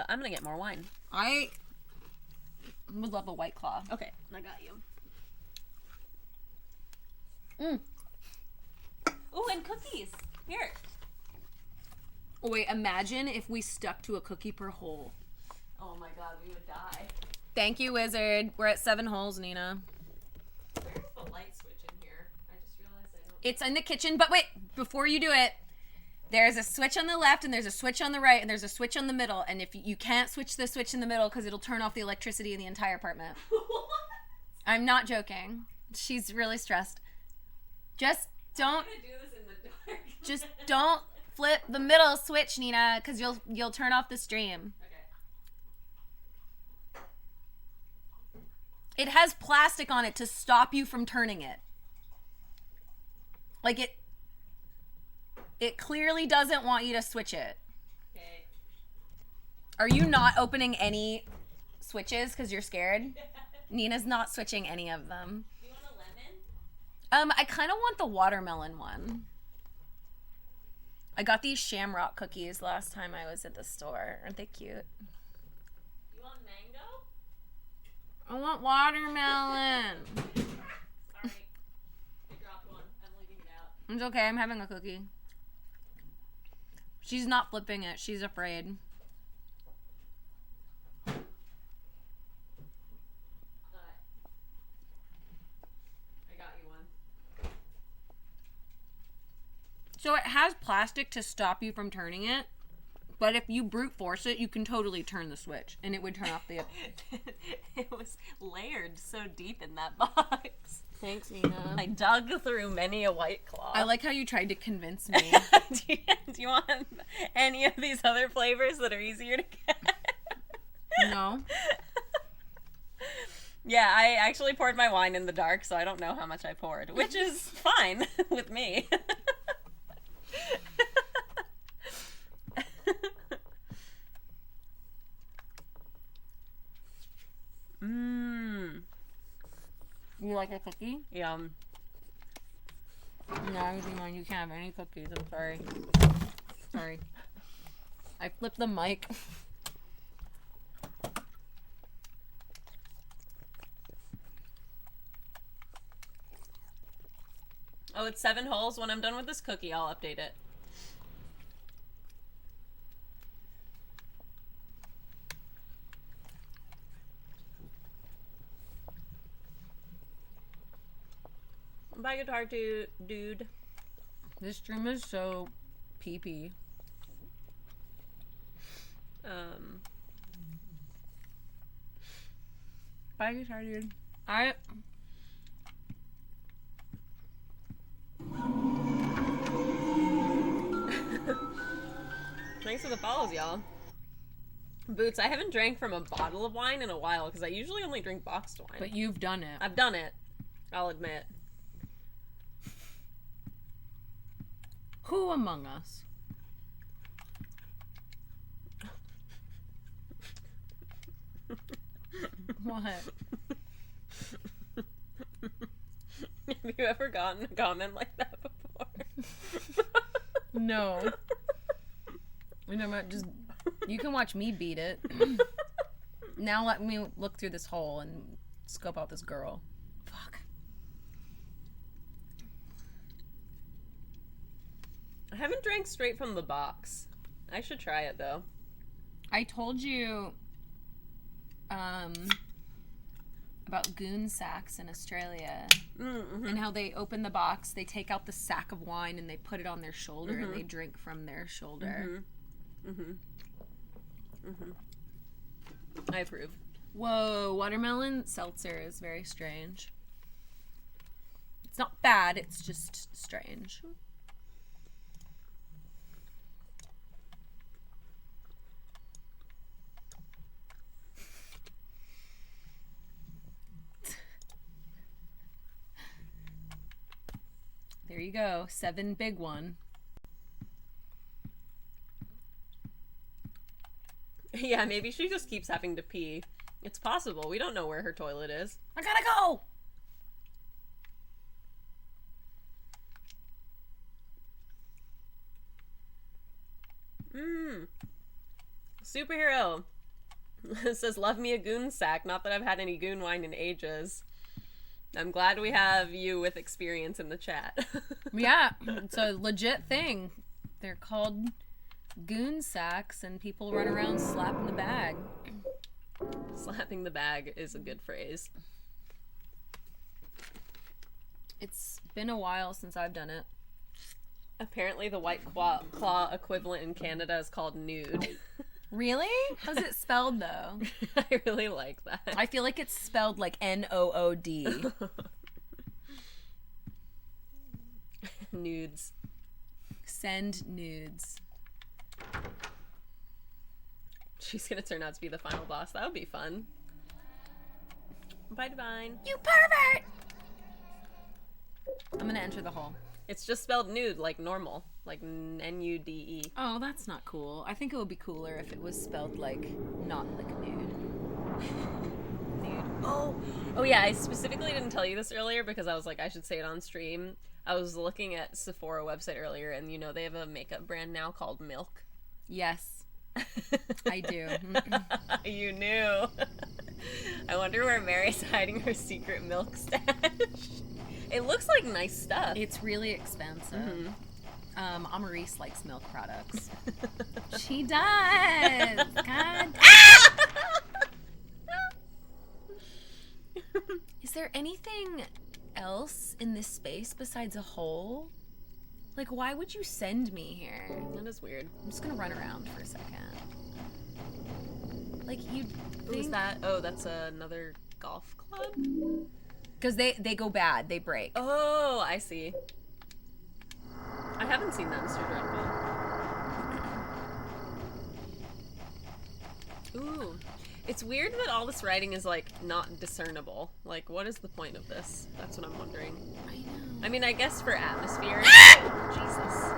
I'm gonna get more wine. I would love a White Claw. Okay, I got you. Ooh, and cookies. Here. Oh, wait, imagine if we stuck to a cookie per hole. Oh my god, we would die. Thank you, Wizard. We're at 7 holes, Nina. Where's the light switch in here? I just realized I don't. It's in the kitchen, but wait, before you do it, there's a switch on the left, and there's a switch on the right, and there's a switch on the middle, and if you can't switch the switch in the middle because it'll turn off the electricity in the entire apartment. I'm not joking. She's really stressed. Just don't. I'm gonna do this in the dark. Just don't flip the middle switch, Nina, because you'll turn off the stream. Okay. It has plastic on it to stop you from turning it. Like it clearly doesn't want you to switch it. Okay. Are you not opening any switches because you're scared? Nina's not switching any of them. Do you want a lemon? I kind of want the watermelon one. I got these shamrock cookies last time I was at the store. Aren't they cute? You want mango? I want watermelon. Sorry. I dropped one. I'm leaving it out. It's okay. I'm having a cookie. She's not flipping it. She's afraid. I got you one. So it has plastic to stop you from turning it, but if you brute force it, you can totally turn the switch, and it would turn off the... It was layered so deep in that box. Thanks, Nina. I dug through many a White Claw. I like how you tried to convince me. do you want any of these other flavors that are easier to get? No. Yeah, I actually poured my wine in the dark, so I don't know how much I poured, which is fine with me. Mmm. You like a cookie? Yum. No, you can't have any cookies. I'm sorry. Sorry. I flipped the mic. Oh, it's 7 holes. When I'm done with this cookie, I'll update it. Bye, guitar dude. This stream is so pee-pee. Bye, guitar dude. Alright. Thanks for the follows, y'all. Boots, I haven't drank from a bottle of wine in a while because I usually only drink boxed wine. But you've done it. I've done it. I'll admit. Who among us? What? Have you ever gotten a comment like that before? No. You know what? Just you can watch me beat it. Now let me look through this hole and scope out this girl. Fuck. I haven't drank straight from the box. I should try it though. I told you about goon sacks in Australia and how they open the box, they take out the sack of wine and they put it on their shoulder and they drink from their shoulder. I approve. Whoa, watermelon seltzer is very strange. It's not bad, it's just strange. There you go, 7 big one. Yeah, maybe she just keeps having to pee. It's possible. We don't know where her toilet is. I gotta go! Superhero. It says, love me a goon sack. Not that I've had any goon wine in ages. I'm glad we have you with experience in the chat. Yeah, it's a legit thing. They're called goon sacks and people run around slapping the bag. Slapping the bag is a good phrase. It's been a while since I've done it. Apparently the White Claw equivalent in Canada is called nude. Really? How's it spelled though? I really like that. I feel like it's spelled like N-O-O-D. Nudes. Send nudes. She's gonna turn out to be the final boss. That would be fun. Bye, Divine. You pervert! I'm gonna enter the hole. It's just spelled nude, like normal. Like N-U-D-E. Oh, that's not cool. I think it would be cooler if it was spelled like, not like nude. Nude. Oh yeah, I specifically didn't tell you this earlier because I was like, I should say it on stream. I was looking at Sephora website earlier, and you know they have a makeup brand now called Milk. Yes, I do. You knew. I wonder where Mary's hiding her secret milk stash. It looks like nice stuff. It's really expensive. Amaris likes milk products. She does. God. Is there anything else in this space besides a hole? Like, why would you send me here? That is weird. I'm just gonna run around for a second. Like, you Who's think... that? Oh, that's another golf club? Because they go bad. They break. Oh, I see. I haven't seen that, Mr. Dreadful. Ooh. It's weird that all this writing is, like, not discernible. Like, what is the point of this? That's what I'm wondering. I know. I mean, I guess for atmosphere. Jesus.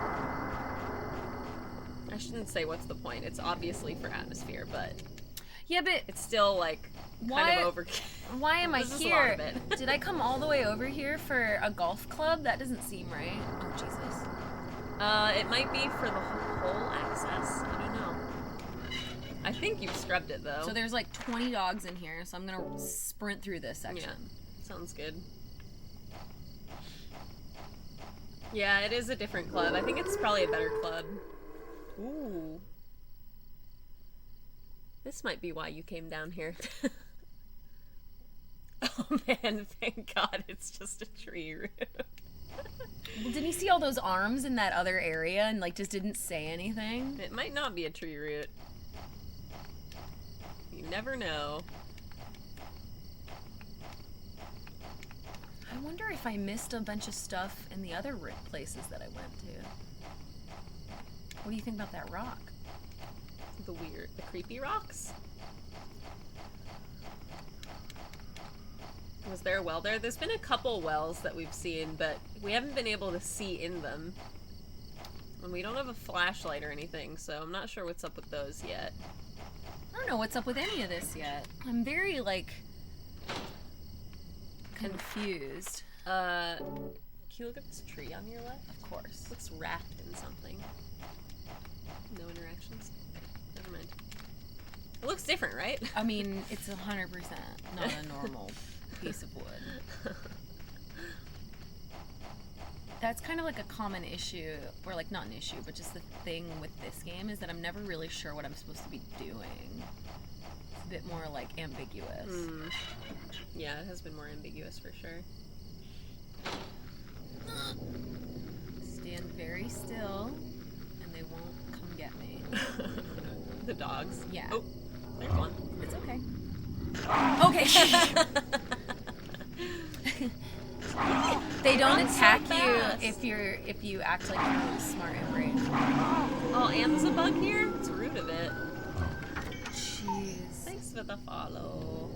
I shouldn't say what's the point. It's obviously for atmosphere, but Yeah, but it's still, like, Why- kind of overkill. why am I This is a lot here? of it. Did I come all the way over here for a golf club? That doesn't seem right. Oh, Jesus. It might be for the hole access. I don't know. I think you've scrubbed it, though. So there's like 20 dogs in here, so I'm gonna sprint through this section. Yeah, sounds good. Yeah, it is a different club. I think it's probably a better club. Ooh. This might be why you came down here. Oh man, thank God it's just a tree root. Well, didn't you see all those arms in that other area and like just didn't say anything? It might not be a tree root. You never know. I wonder if I missed a bunch of stuff in the other places that I went to. What do you think about that rock? The creepy rocks? Was there a well there? There's been a couple wells that we've seen, but we haven't been able to see in them. And we don't have a flashlight or anything, so I'm not sure what's up with those yet. I don't know what's up with any of this yet. I'm very, like, confused. Can you look at this tree on your left? Of course. Looks wrapped in something. No interactions? Never mind. It looks different, right? I mean, it's 100% not a normal piece of wood. That's kind of like a common issue, or like not an issue, but just the thing with this game is that I'm never really sure what I'm supposed to be doing. It's a bit more like ambiguous. Yeah, it has been more ambiguous for sure. Stand very still, and they won't come get me. The dogs. Yeah. Oh, there's one. It's okay. Okay. They don't attack you if you act like you're really smart and brave. Oh, and there's a bug here? It's rude of it. Jeez. Thanks for the follow.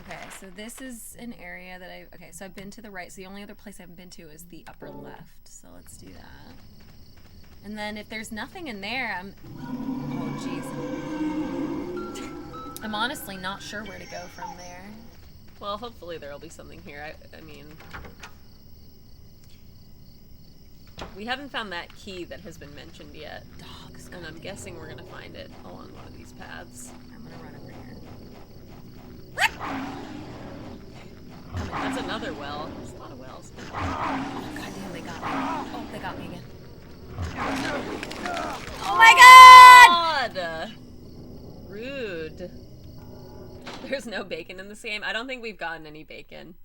Okay, so this is an area that so I've been to the right. So the only other place I haven't been to is the upper left. So let's do that. And then if there's nothing in there, oh jeez. I'm honestly not sure where to go from there. Well, hopefully there'll be something here. I mean, we haven't found that key that has been mentioned yet. Dogs. And I'm guessing we're gonna find it along one of these paths. I'm gonna run over here. That's another well. There's a lot of wells. Oh, God damn, they got me. Oh, they got me again. Oh my God! Rude. There's no bacon in this game. I don't think we've gotten any bacon.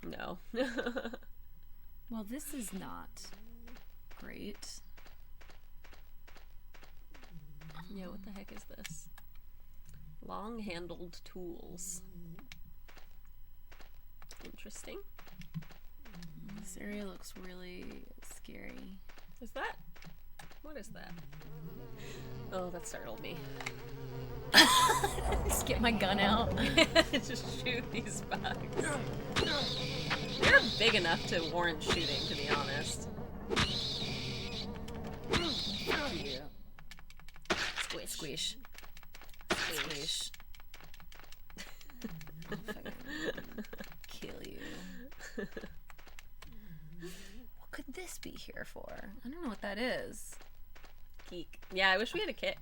No. Well, this is not great. Yeah, what the heck is this? Long-handled tools. Interesting. This area looks really scary. Is that? What is that? Oh, that startled me. Just get my gun out. Just shoot these bugs. They're big enough to warrant shooting, to be honest. Yeah. Squish. Squish. Squish. I'll fucking kill you. What could this be here for? I don't know what that is. Keek. Yeah, I wish we had a kick.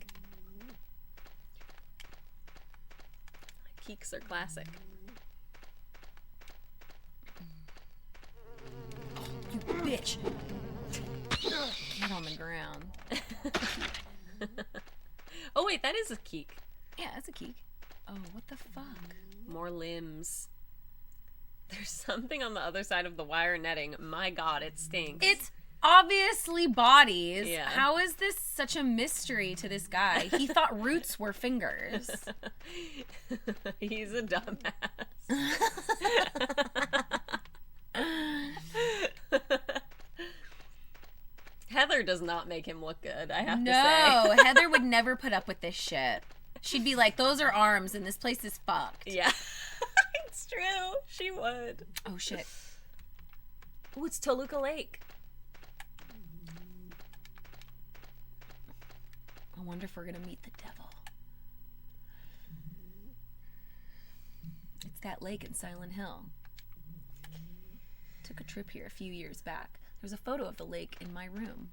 Keeks are classic. You bitch! Get on the ground. Oh wait, that is a keek. Yeah, that's a keek. Oh, what the fuck? More limbs. There's something on the other side of the wire netting. My god, it stinks. It's obviously bodies. Yeah. How is this such a mystery to this guy? He thought roots were fingers. He's a dumbass. Heather does not make him look good, I have to say. No, Heather would never put up with this shit. She'd be like, those are arms and this place is fucked. Yeah. It's true. She would. Oh shit. Oh, it's Toluca Lake. I wonder if we're gonna meet the devil. It's that lake in Silent Hill. Took a trip here a few years back. There's a photo of the lake in my room.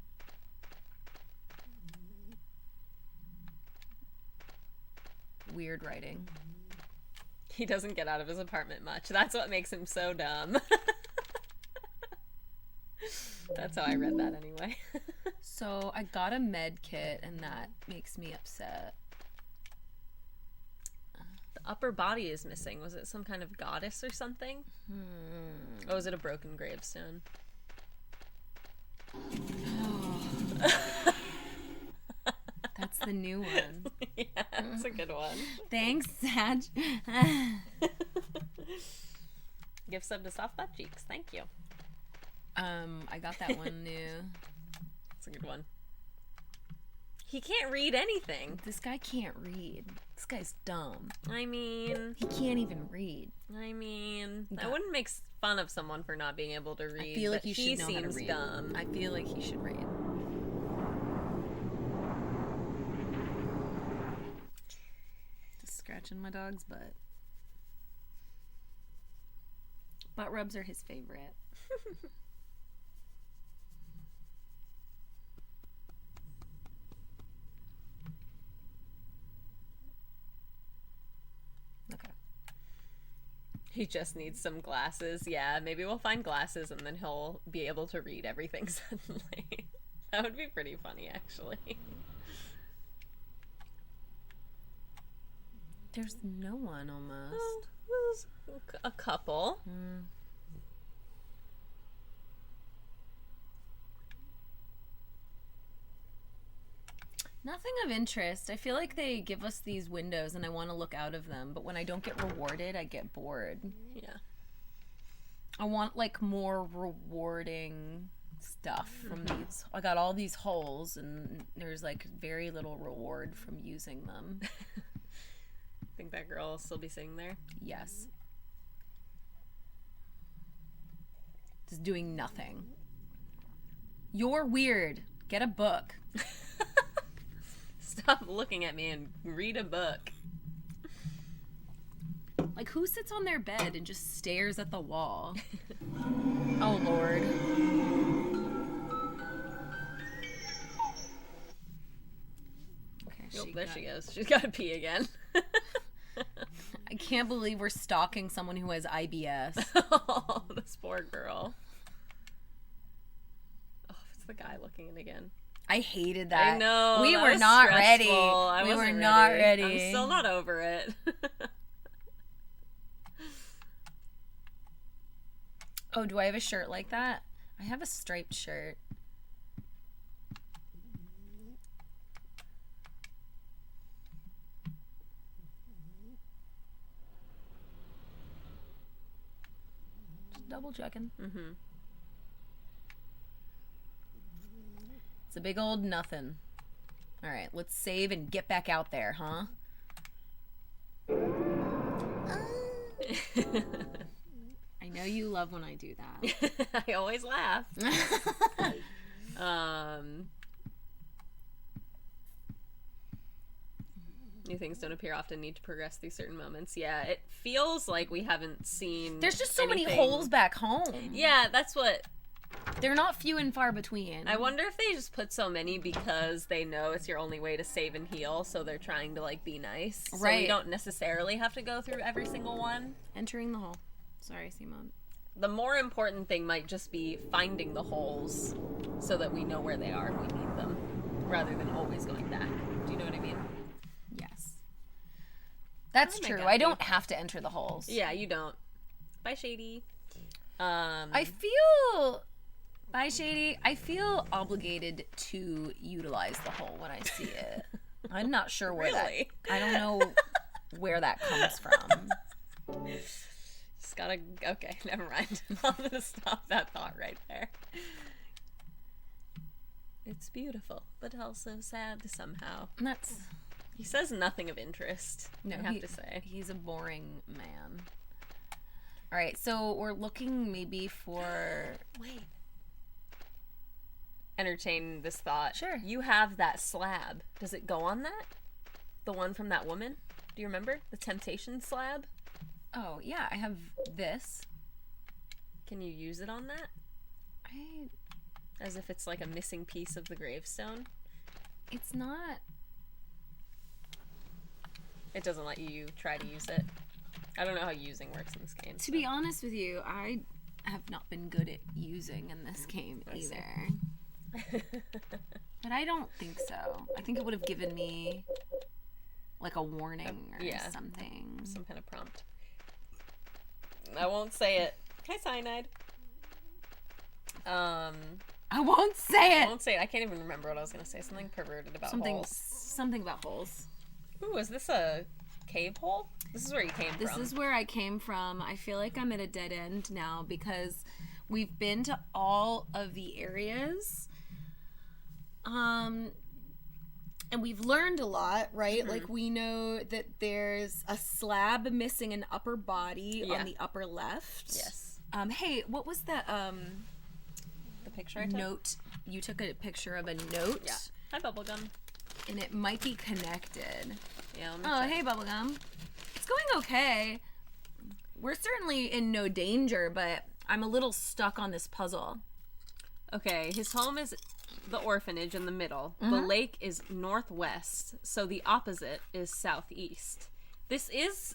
Weird writing. He doesn't get out of his apartment much. That's what makes him so dumb. That's how I read that anyway. So I got a med kit and that makes me upset. The upper body is missing. Was it some kind of goddess or something? Oh, was it a broken gravestone? That's the new one. Yeah, that's a good one. Thanks, Sag. Give sub to Soft Butt Cheeks. Thank you. I got that one new. That's a good one. He can't read anything. This guy can't read. This guy's dumb. I mean, He can't even read. I Yeah. wouldn't make fun of someone for not being able to read. I feel like but he he should know how to seems read. dumb. I feel like he should read. Just scratching my dog's butt. Butt rubs are his favorite. Okay. He just needs some glasses. Yeah, maybe we'll find glasses and then he'll be able to read everything suddenly. That would be pretty funny, actually. There's no one almost. Well, there's a couple. Nothing of interest. I feel like they give us these windows and I want to look out of them, but when I don't get rewarded, I get bored. Yeah. I want like more rewarding stuff from these. I got all these holes and there's like very little reward from using them. Think that girl will still be sitting there? Yes. Just doing nothing. You're weird. Get a book. Stop looking at me and read a book. Like, who sits on their bed and just stares at the wall? Oh, Lord. Okay, Oh, there she goes. She's got to pee again. I can't believe we're stalking someone who has IBS. Oh, this poor girl. Oh, it's the guy looking in again. I hated that. I know. We that were was not stressful. ready. I We were wasn't not ready. I'm still not over it. Oh, do I have a shirt like that? I have a striped shirt. double checking. Mm-hmm. It's a big old nothing. All right, let's save and get back out there, huh? I know you love when I do that. I always laugh. New things don't appear often, need to progress through certain moments. Yeah, it feels like we haven't seen. There's just so many anything. holes back home. Yeah, that's what. They're not few and far between. I wonder if they just put so many because they know it's your only way to save and heal, so they're trying to like be nice. So Right. we don't necessarily have to go through every single one. Entering the hole. Sorry, Simone. The more important thing might just be finding the holes so that we know where they are if we need them, rather than always going back. Do you know what I mean? Yes. That's Oh my true. God, I don't have to enter the holes. Yeah, you don't. Bye, Shady. I feel... Bye, Shady. I feel obligated to utilize the hole when I see it. I'm not sure where Really? that... I don't know where that comes from. Just gotta. Okay, never mind. I'm gonna stop that thought right there. It's beautiful, but also sad somehow. That's... He says nothing of interest. No, I have to say. He's a boring man. All right, so we're looking maybe for... Wait. Entertain this thought. Sure. You have that slab. Does it go on that? The one from that woman? Do you remember? The temptation slab? Oh, yeah, I have this. Can you use it on that? As if it's like a missing piece of the gravestone? It's not... It doesn't let you try to use it. I don't know how using works in this game. To be honest with you, I have not been good at using in this game either. But I don't think so. I think it would have given me like a warning or yeah. something. Some kind of prompt. I won't say it. Hi, Cyanide. I won't say I it. won't say it. I can't even remember what I was going to say. Something perverted about holes. Something about holes. Ooh, is this a cave hole? This is where you came This from. is where I came from. I feel like I'm at a dead end now because we've been to all of the areas. And we've learned a lot, right? Mm-hmm. Like we know that there's a slab missing an upper body Yeah. on the upper left. Yes. Hey, what was that The picture I took? note? You took a picture of a note. Yeah. Hi, Bubblegum. And it might be connected. Yeah, let me Oh, check. hey, Bubblegum. It's going okay. We're certainly in no danger, but I'm a little stuck on this puzzle. Okay, his home is the orphanage in the middle. The lake is northwest, so the opposite is southeast. This is...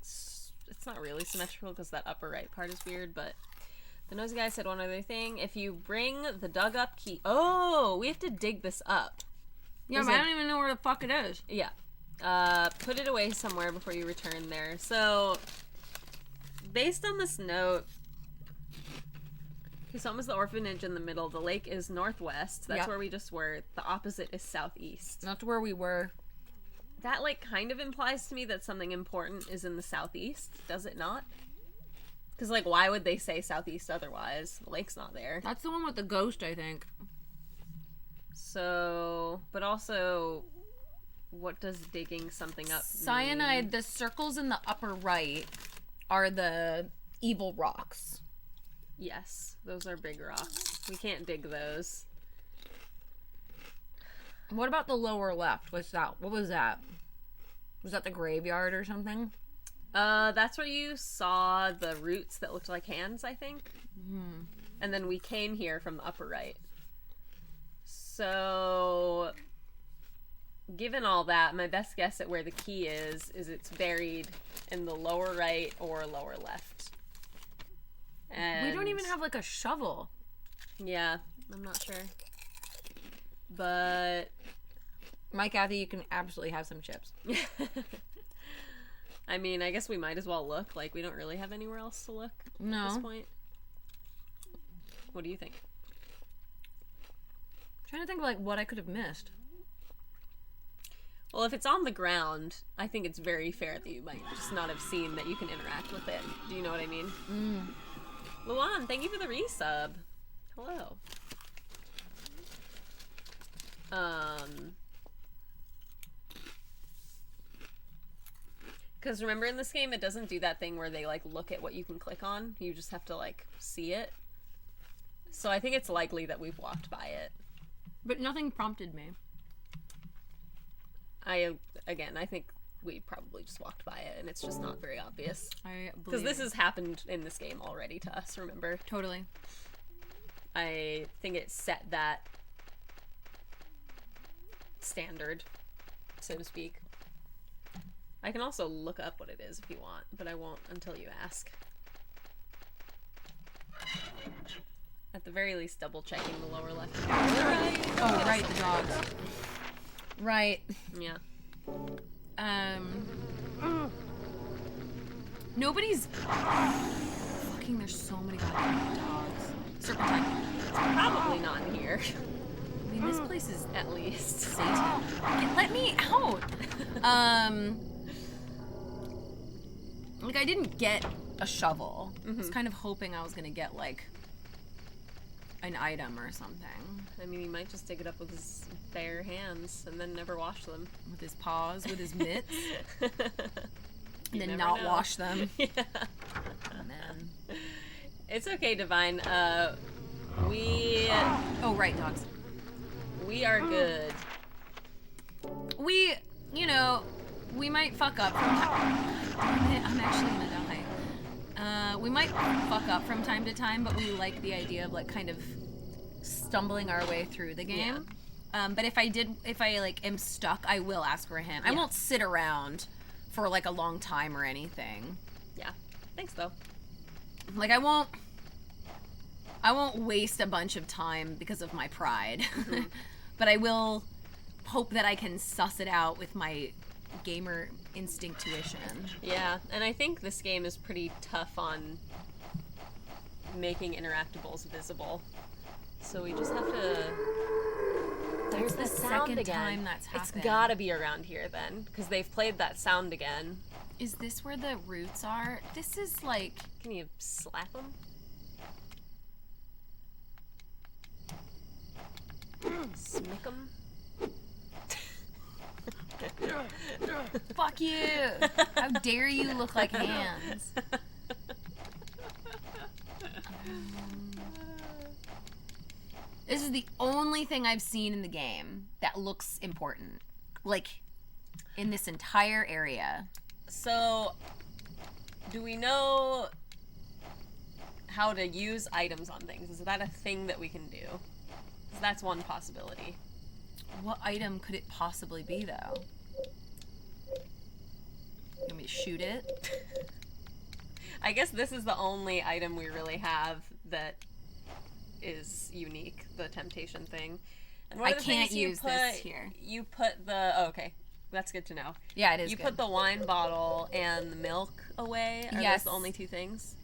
It's not really symmetrical because that upper right part is weird, but... The nosy guy said one other thing. If you bring the dug up key... Oh, we have to dig this up. Yeah, Is but it- I don't even know where the fuck it is. Yeah. Put it away somewhere before you return there. So, based on this note, his home is the orphanage in the middle. The lake is northwest. That's Yep. where we just were. The opposite is southeast. That's where we were. That, like, kind of implies to me that something important is in the southeast. Does it not? Because, like, why would they say southeast otherwise? The lake's not there. That's the one with the ghost, I think. So, but also, what does digging something up Cyanide, the circles in the upper right are the evil rocks. Yes, those are big rocks. We can't dig those. What about the lower left? What's that? What was that? Was that the graveyard or something? That's where you saw the roots that looked like hands, I think. And then we came here from the upper right. So, given all that, my best guess at where the key is it's buried in the lower right or lower left. And We don't even have like a shovel. Yeah, I'm not sure. But Mike, Kathy, you can absolutely have some chips. I mean, I guess we might as well look. Like, we don't really have anywhere else to look at this No. point. What do you think? Trying to think of like what I could have missed. Well, if it's on the ground, I think it's very fair that you might just not have seen that you can interact with it. Do you know what I mean? Luan, thank you for the resub. Hello. Because remember in this game, it doesn't do that thing where they, like, look at what you can click on. You just have to, like, see it. So I think it's likely that we've walked by it. But nothing prompted me. I think we probably just walked by it, and it's just not very obvious. Because this has happened in this game already to us, remember? Totally. I think it set that standard, so to speak. I can also look up what it is if you want, but I won't until you ask. At the very least, double checking the lower left. Oh, right, the dogs. Right. Yeah. Nobody's fucking. There's so many goddamn dogs. Serpentine. It's probably not in here. I mean, this place is At least. Satan. Let me out. Like, I didn't get a shovel. I was kind of hoping I was gonna get, like, an item or something. I mean, he might just dig it up with his bare hands and then never wash them. With his paws, with his mitts, and You then never not know. wash them. Yeah. Oh, man. It's okay, Divine. We Oh, right, dogs. are good. We, you know, we might fuck up from time. Damn it, I'm actually gonna die. We might fuck up from time to time, but we like the idea of, like, kind of stumbling our way through the game. But if I like am stuck, I will ask for a hint. I Yeah. won't sit around for, like, a long time or anything. Yeah. Thanks, though. Like, I won't waste a bunch of time because of my pride. But I will hope that I can suss it out with my gamer instinctuition. Yeah, and I think this game is pretty tough on making interactables visible. So we just have to... There's the sound second again. time that's It's happened. gotta be around here then, because they've played that sound again. Is this where the roots are? This is like... Can you slap them? Smick them? Fuck you! How dare you look like hands? This is the only thing I've seen in the game that looks important. Like, in this entire area. So, do we know how to use items on things? Is that a thing that we can do? 'Cause that's one possibility. What item could it possibly be, though? You want me to shoot it? I guess this is the only item we really have that is unique, the temptation thing. And one I of the can't things you use put, this here. You put the... Oh, okay. That's good to know. Yeah, it is You good. put the wine bottle and the milk away? Are Yes. those the only two things?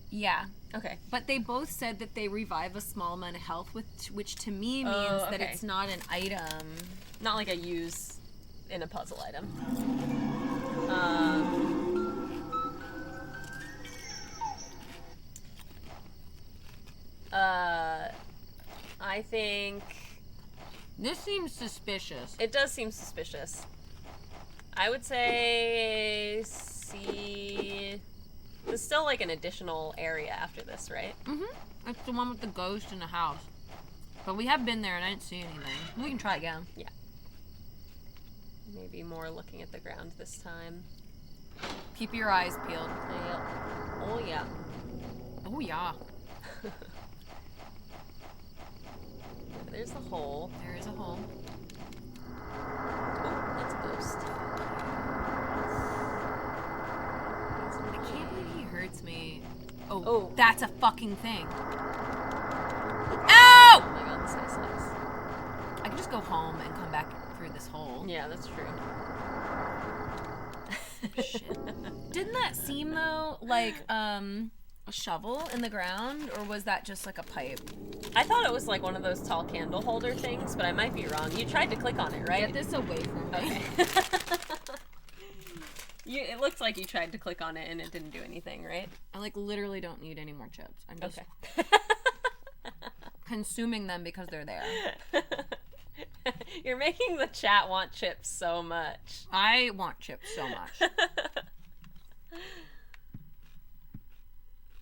Yeah. Okay. But they both said that they revive a small amount of health, which to me means Oh, that okay. it's not an item. Not like a use in a puzzle item. I think This seems suspicious. it does seem suspicious. I would say see. There's still like an additional area after this, right? Mm-hmm. It's the one with the ghost in the house. But we have been there and I didn't see anything. We can try again. Yeah. Maybe more looking at the ground this time. Keep your eyes peeled. Yep. Oh yeah. Oh, yeah. There's the hole. There is a hole. Oh, that's a ghost. I can't believe he hurts me. Oh, Oh. that's a fucking thing. Oh Ow! my god, this guy sucks. I can just go home and come back through this hole. Yeah, that's true. Shit. Didn't that seem, though, like, a shovel in the ground? Or was that just, like, a pipe? I thought it was like one of those tall candle holder things, but I might be wrong. You tried to click on it, right? Get this away from me. Okay. It looks like you tried to click on it and it didn't do anything, right? I like literally don't need any more chips. I'm just Okay. consuming them because they're there. You're making the chat want chips so much. I want chips so much.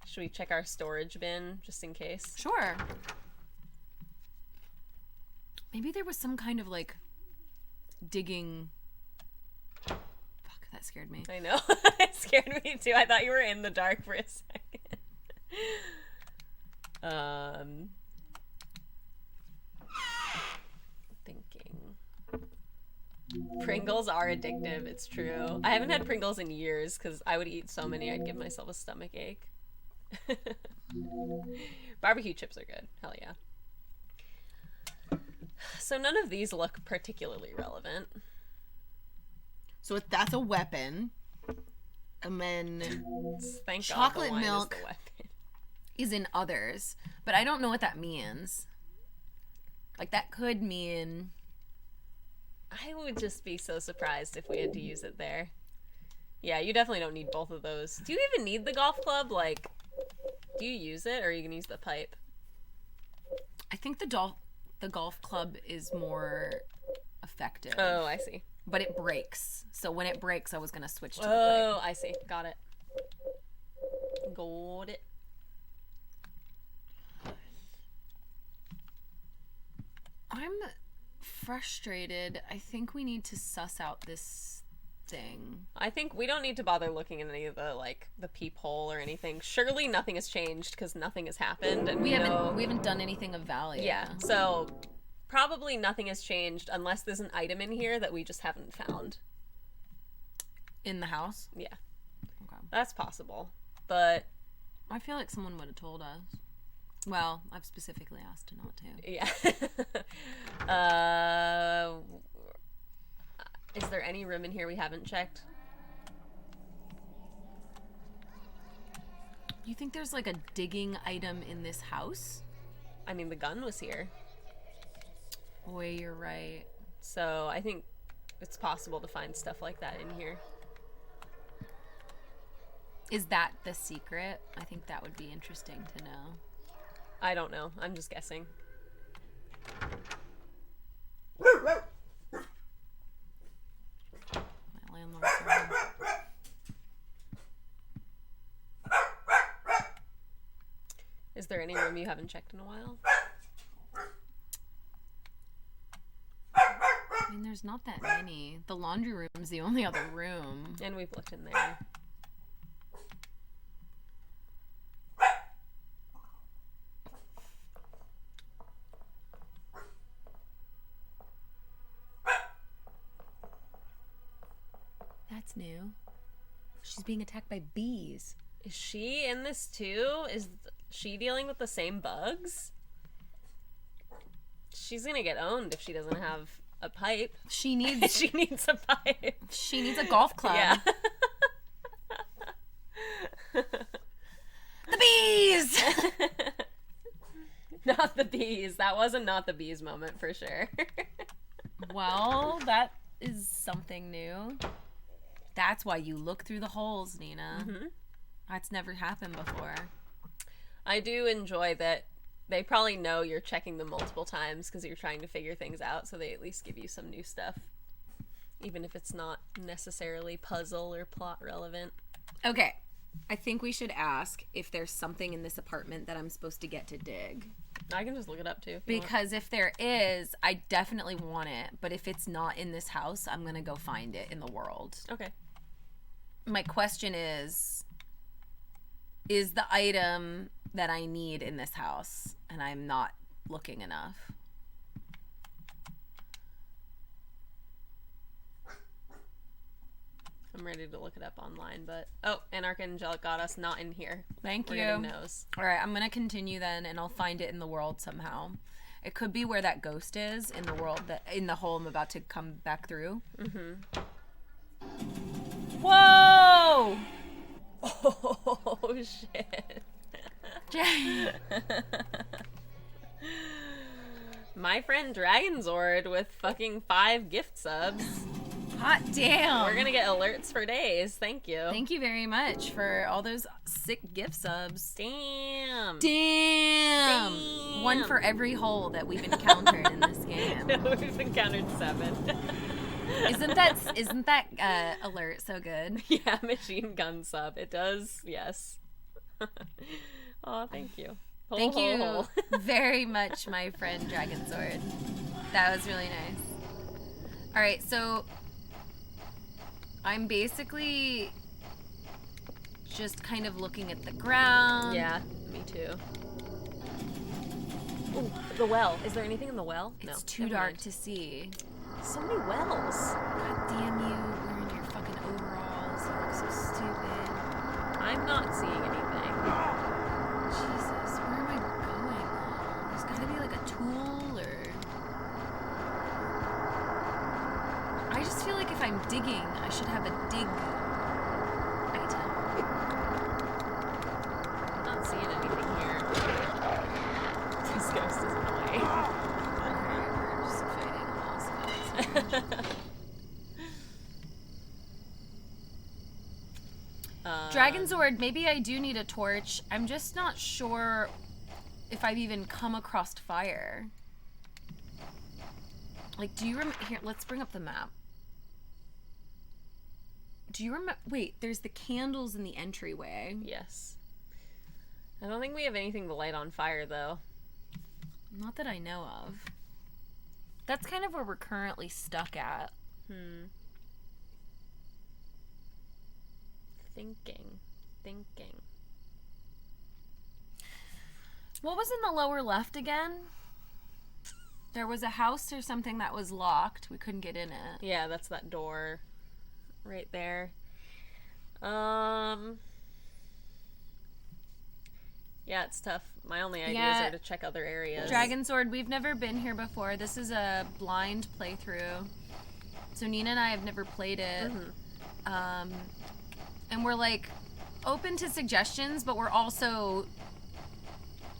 Should we check our storage bin just in case? Sure. Maybe there was some kind of like digging. Fuck, that scared me. I know. It scared me too. I thought you were in the dark for a second. Thinking. Pringles are addictive, it's true. I haven't had Pringles in years because I would eat so many I'd give myself a stomach ache. Barbecue chips are good. Hell yeah. So none of these look particularly relevant. So that's a weapon. And then Thank chocolate God the wine milk is the weapon. is in others. But I don't know what that means. Like, that could mean... I would just be so surprised if we had to use it there. Yeah, you definitely don't need both of those. Do you even need the golf club? Like, do you use it, or are you gonna use the pipe? I think the golf club is more effective. Oh, I see. But it breaks. So when it breaks, I was going to switch to the pipe. Oh, I see. Got it. Got it. I'm frustrated. I think we need to suss out this thing. I think we don't need to bother looking in any of the, like, the peephole or anything. Surely nothing has changed because nothing has happened. And We haven't done anything of value. Yeah, so probably nothing has changed unless there's an item in here that we just haven't found. In the house? Yeah, Okay. that's possible. But I feel like someone would have told us. Well, I've specifically asked to not to. yeah. Is there any room in here we haven't checked? You think there's like a digging item in this house? I mean, the gun was here. Boy, you're right. So I think it's possible to find stuff like that in here. Is that the secret? I think that would be interesting to know. I don't know. I'm just guessing. My landlord's around. Is there any room you haven't checked in a while? I mean, there's not that many. The laundry room's the only other room. And we've looked in there. That's new. She's being attacked by bees. Is she in this too? Is she dealing with the same bugs? She's gonna get owned if she doesn't have a pipe. She needs She needs a pipe. she needs a golf club. Yeah. The bees. Not the bees. That was a not the bees moment for sure. Well, that is something new. That's why you look through the holes, Nina. Mm-hmm. That's never happened before. I do enjoy that they probably know you're checking them multiple times because you're trying to figure things out, so they at least give you some new stuff. Even if it's not necessarily puzzle or plot relevant. Okay. I think we should ask if there's something in this apartment that I'm supposed to get to dig. I can just look it up too. If you want. Because if there is, I definitely want it. But if it's not in this house, I'm going to go find it in the world. Okay. My question is the item that I need in this house? And I'm not looking enough. I'm ready to look it up online, but... Oh, Anarch Angelic got us not in here. Thank We're you. getting nose. All right, I'm going to continue then, and I'll find it in the world somehow. It could be where that ghost is in the world, in the hole I'm about to come back through. Mm-hmm. Whoa! Oh, shit. My friend Dragonzord with fucking 5 gift subs. Hot damn. We're gonna get alerts for days. Thank you. Thank you very much for all those sick gift subs. Damn. Damn. One for every hole that we've encountered in this game. We've encountered 7. Isn't that alert so good? Yeah, machine gun sub. It does, yes. Oh, thank you. Thank you very much, my friend Dragon Sword. That was really nice. All right, so I'm basically just kind of looking at the ground. Yeah, me too. Ooh, the well. Is there anything in the well? It's no, too never dark mind. to see. So many wells. God damn you, wearing your fucking overalls. You look so stupid. I'm not seeing anything. Jesus, where am I going? There's gotta be like a tool or... I just feel like if I'm digging, I should have a dig item. I'm not seeing anything here. This ghost is annoying. Alright, we're just fighting lost. Dragon Zord, maybe I do need a torch. I'm just not sure if I've even come across fire. Like, do you remember? Here, let's bring up the map. Do you remember? Wait, there's the candles in the entryway. Yes. I don't think we have anything to light on fire, though. Not that I know of. That's kind of where we're currently stuck at. Thinking. What was in the lower left again? There was a house or something that was locked. We couldn't get in it. Yeah, that's that door right there. Yeah, it's tough. My only ideas are to check other areas. Dragon Sword, we've never been here before. This is a blind playthrough. So Nina and I have never played it. And we're like open to suggestions, but we're also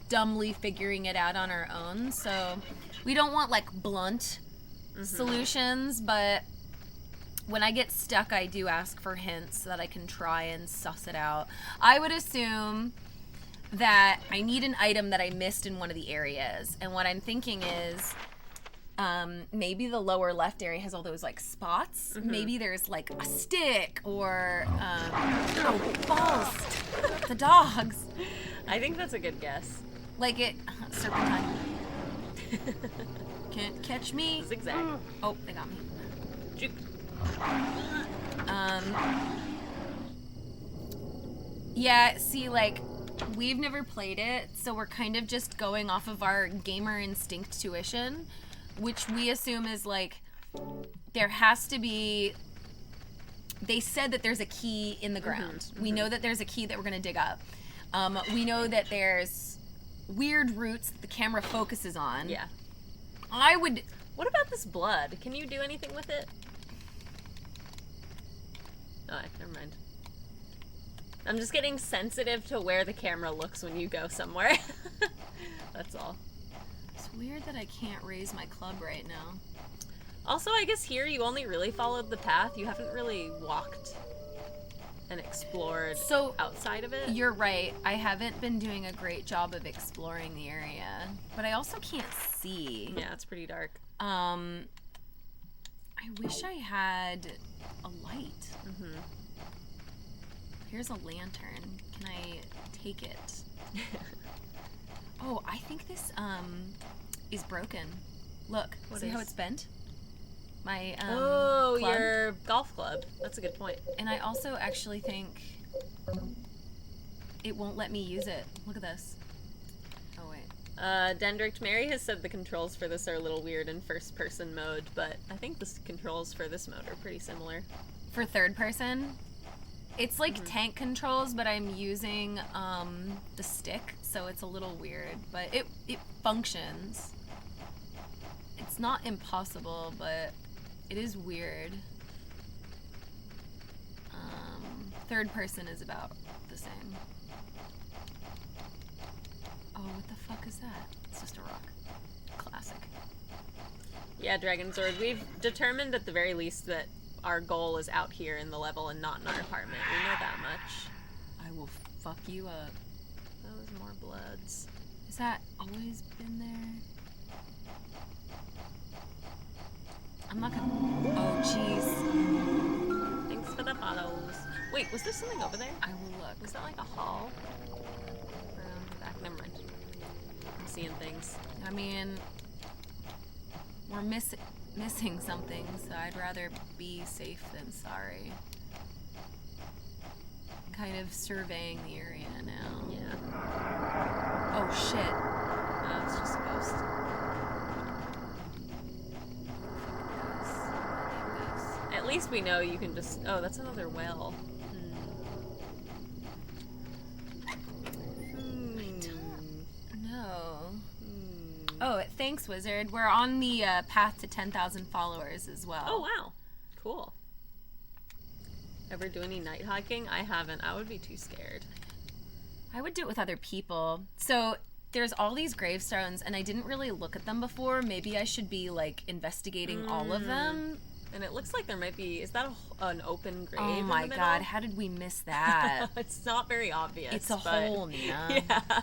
dumbly figuring it out on our own. So we don't want like blunt solutions, but when I get stuck, I do ask for hints so that I can try and suss it out. I would assume that I need an item that I missed in one of the areas. And what I'm thinking is maybe the lower left area has all those like spots. Maybe there's like a stick or oh, balls. The dogs. I think that's a good guess. Like it serpentine. Can't catch me. Zigzag. Oh, they got me. Juke. Yeah, see, like, we've never played it, so we're kind of just going off of our gamer instinct tuition, which we assume is, like, there has to be... They said that there's a key in the ground. We know that there's a key that we're going to dig up. We know that there's weird roots that the camera focuses on. Yeah. I would... What about this blood? Can you do anything with it? Oh, never mind. I'm just getting sensitive to where the camera looks when you go somewhere. That's all. It's weird that I can't raise my club right now. Also, I guess here you only really followed the path. You haven't really walked and explored outside of it. You're right. I haven't been doing a great job of exploring the area, but I also can't see. Yeah, it's pretty dark. I wish I had a light. Here's a lantern. Can I take it? Oh, I think this is broken. Look, see how it's bent? My oh, club? your golf club. That's a good point. And I also actually think it won't let me use it. Look at this. Oh wait. Dendrict Mary has said the controls for this are a little weird in first-person mode, but I think the controls for this mode are pretty similar. For third person, it's like tank controls, but I'm using the stick, so it's a little weird, but it functions. It's not impossible, but it is weird. Third person is about the same. Oh, what the fuck is that? It's just a rock. Classic. Yeah, Dragon Sword. We've determined at the very least that our goal is out here in the level and not in our apartment. We know that much. I will fuck you up. Those more bloods. Has that always been there? I'm not gonna. Oh, jeez. Thanks for the follows. Wait, was there something over there? I will look. Was that like a hall? Back. Never mind. I'm seeing things. I mean, we're missing something, so I'd rather be safe than sorry. Kind of surveying the area now. Yeah. Oh shit. It's just a ghost. At least we know you can just. Oh, that's another well. No. Oh, thanks, Wizard. We're on the path to 10,000 followers as well. Oh, wow. Cool. Ever do any night hiking? I haven't. I would be too scared. I would do it with other people. So there's all these gravestones, and I didn't really look at them before. Maybe I should be, like, investigating all of them. And it looks like there might be... Is that an open grave Oh in my the middle? god, how did we miss that? It's not very obvious. It's a but- hole, Nina. Yeah.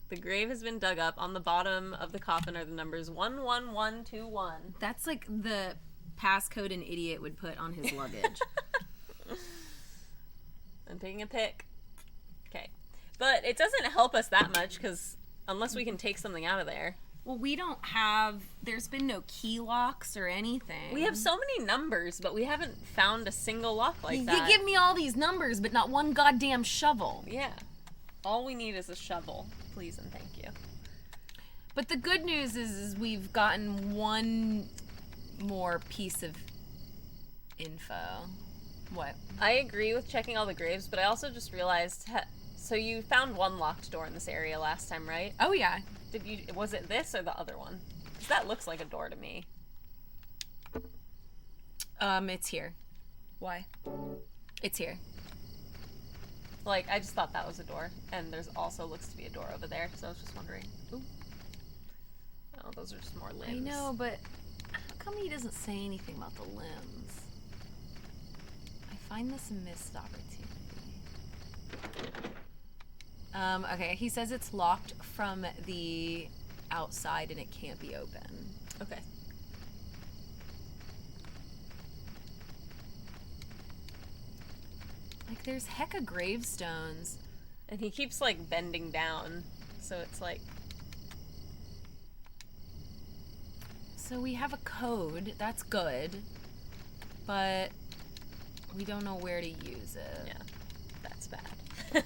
The grave has been dug up. On the bottom of the coffin are the numbers 11121. That's like the passcode an idiot would put on his luggage. I'm taking a pic. Okay. But it doesn't help us that much, because unless we can take something out of there. Well, we don't have... There's been no key locks or anything. We have so many numbers, but we haven't found a single lock like that. You give me all these numbers, but not one goddamn shovel. Yeah. All we need is a shovel. Please and thank you. But the good news is we've gotten one more piece of info. What? I agree with checking all the graves, but I also just realized... So you found one locked door in this area last time, right? Oh, yeah. Did you? Was it this or the other one? 'Cause that looks like a door to me. It's here. Why? It's here. Like, I just thought that was a door, and there's also looks to be a door over there, so I was just wondering. Ooh. Oh, those are just more limbs. I know, but how come he doesn't say anything about the limbs? I find this a missed opportunity. Okay, he says it's locked from the outside and it can't be open. Okay. Like, there's hecka gravestones. And he keeps, like, bending down, so it's like... So we have a code, that's good, but we don't know where to use it. Yeah, that's bad.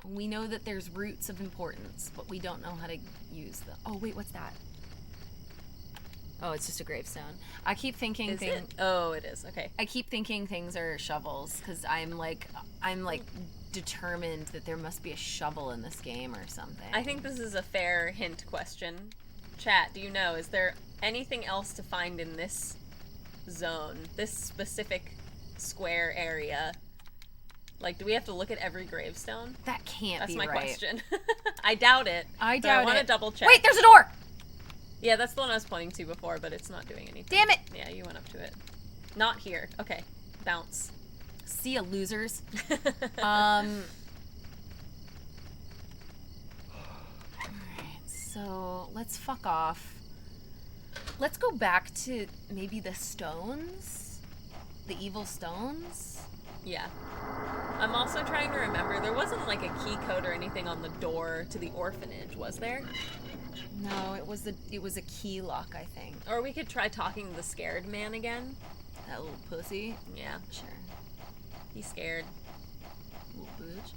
We know that there's roots of importance, but we don't know how to use them. Oh, wait, what's that? Oh, it's just a gravestone. I keep thinking Is it? Oh, it is. Okay. I keep thinking things are shovels because I'm like determined that there must be a shovel in this game or something. I think this is a fair hint question. Chat, do you know, is there anything else to find in this zone, this specific square area? Like, do we have to look at every gravestone? That can't That's be my right. question. I doubt it. I but doubt I want to it. double check. Wait, there's a door! Yeah, that's the one I was pointing to before, but it's not doing anything. Damn it! Yeah, you went up to it. Not here. Okay. Bounce. See ya, losers. Alright, so let's fuck off. Let's go back to maybe the stones? The evil stones? Yeah. I'm also trying to remember, there wasn't like a key code or anything on the door to the orphanage, was there? No, it was a key lock, I think. Or we could try talking to the scared man again. That little pussy. Yeah. Sure. He's scared. Little bitch.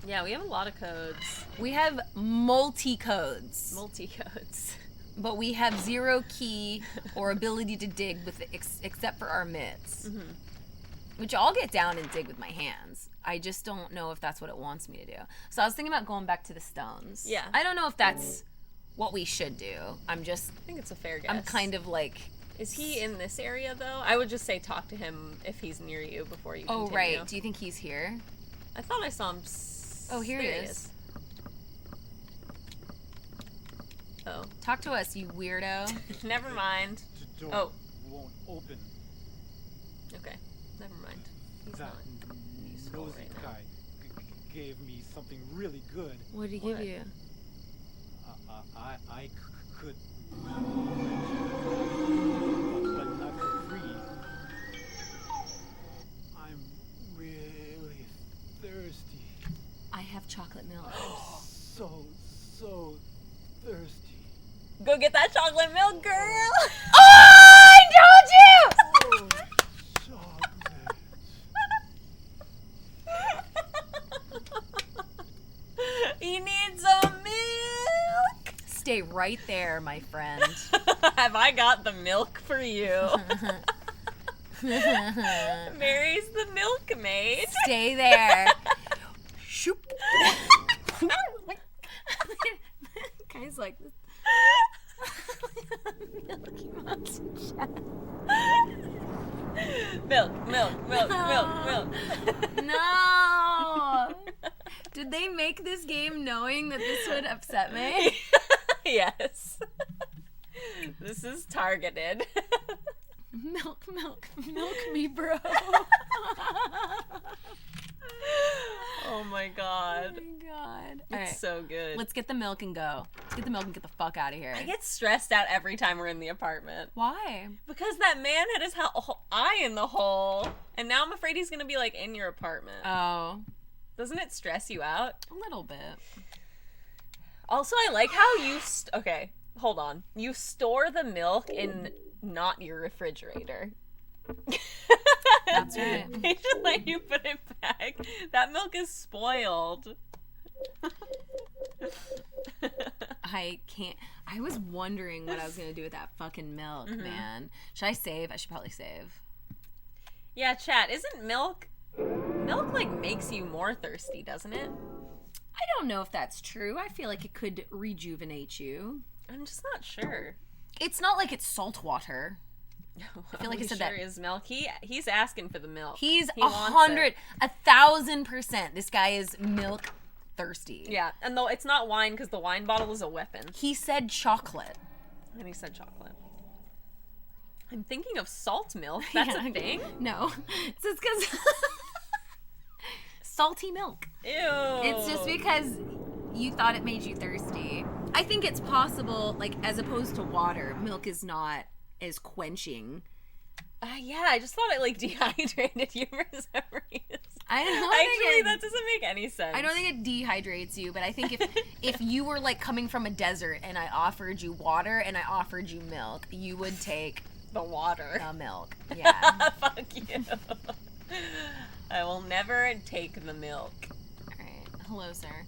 Yeah, we have a lot of codes. We have multi-codes. Multi-codes. But we have zero key or ability to dig with except for our mitts. Mm-hmm. Which I'll get down and dig with my hands. I just don't know if that's what it wants me to do. So I was thinking about going back to the stones. Yeah. I don't know if that's what we should do. I think it's a fair guess. I'm kind of like... Is he in this area, though? I would just say talk to him if he's near you before you continue. Oh, right. Do you think he's here? I thought I saw him... Oh, here he There is. Oh. Talk to us, you weirdo. Never mind. The door Oh. won't open. Okay. Never mind. He's That not. useful nosy right now. guy gave me something really good. What did he give What? you? I could, but not for free. I'm really thirsty. I have chocolate milk. So thirsty. Go get that chocolate milk, girl! Oh, I told you! Chocolate. You need some milk! Stay right there, my friend. Have I got the milk for you? Mary's the milkmaid. Stay there. Shoop. Guy's like this. Milky Monster. Milk. No. Did they make this game knowing that this would upset me? Yes. This is targeted. Milk me, bro. Oh my god. Oh my god. It's Alright, so good. let's get the milk and go. Let's get the milk and get the fuck out of here. I get stressed out every time we're in the apartment. Why? Because that man had his eye in the hole. And now I'm afraid he's going to be like in your apartment. Oh, Doesn't it stress you out? a little bit. Also, I like how you... okay, hold on. You store the milk in not your refrigerator. That's right. They just let you put it back. That milk is spoiled. I can't. I was wondering what I was gonna do with that fucking milk, man. Should I save? I should probably save. Yeah, chat, isn't milk like makes you more thirsty, doesn't it? I don't know if that's true. I feel like it could rejuvenate you. I'm just not sure. It's not like it's salt water. I feel like I said sure that- is milk. He's asking for the milk. He's He wants 100, it. 1,000%. This guy is milk thirsty. Yeah, and though it's not wine because the wine bottle is a weapon. He said chocolate. And he said chocolate. I'm thinking of salt milk. That's Yeah. a thing? No, it's just because salty milk. Ew. It's just because you thought it made you thirsty. I think it's possible, like, as opposed to water, milk is not as quenching. Yeah, I just thought it like dehydrated you for some reason. I don't Actually, think that doesn't make any sense. I don't think it dehydrates you, but I think if you were like coming from a desert and I offered you water and I offered you milk, you would take the water. the milk. Yeah. Fuck you. I will never take the milk. All right. Hello, sir.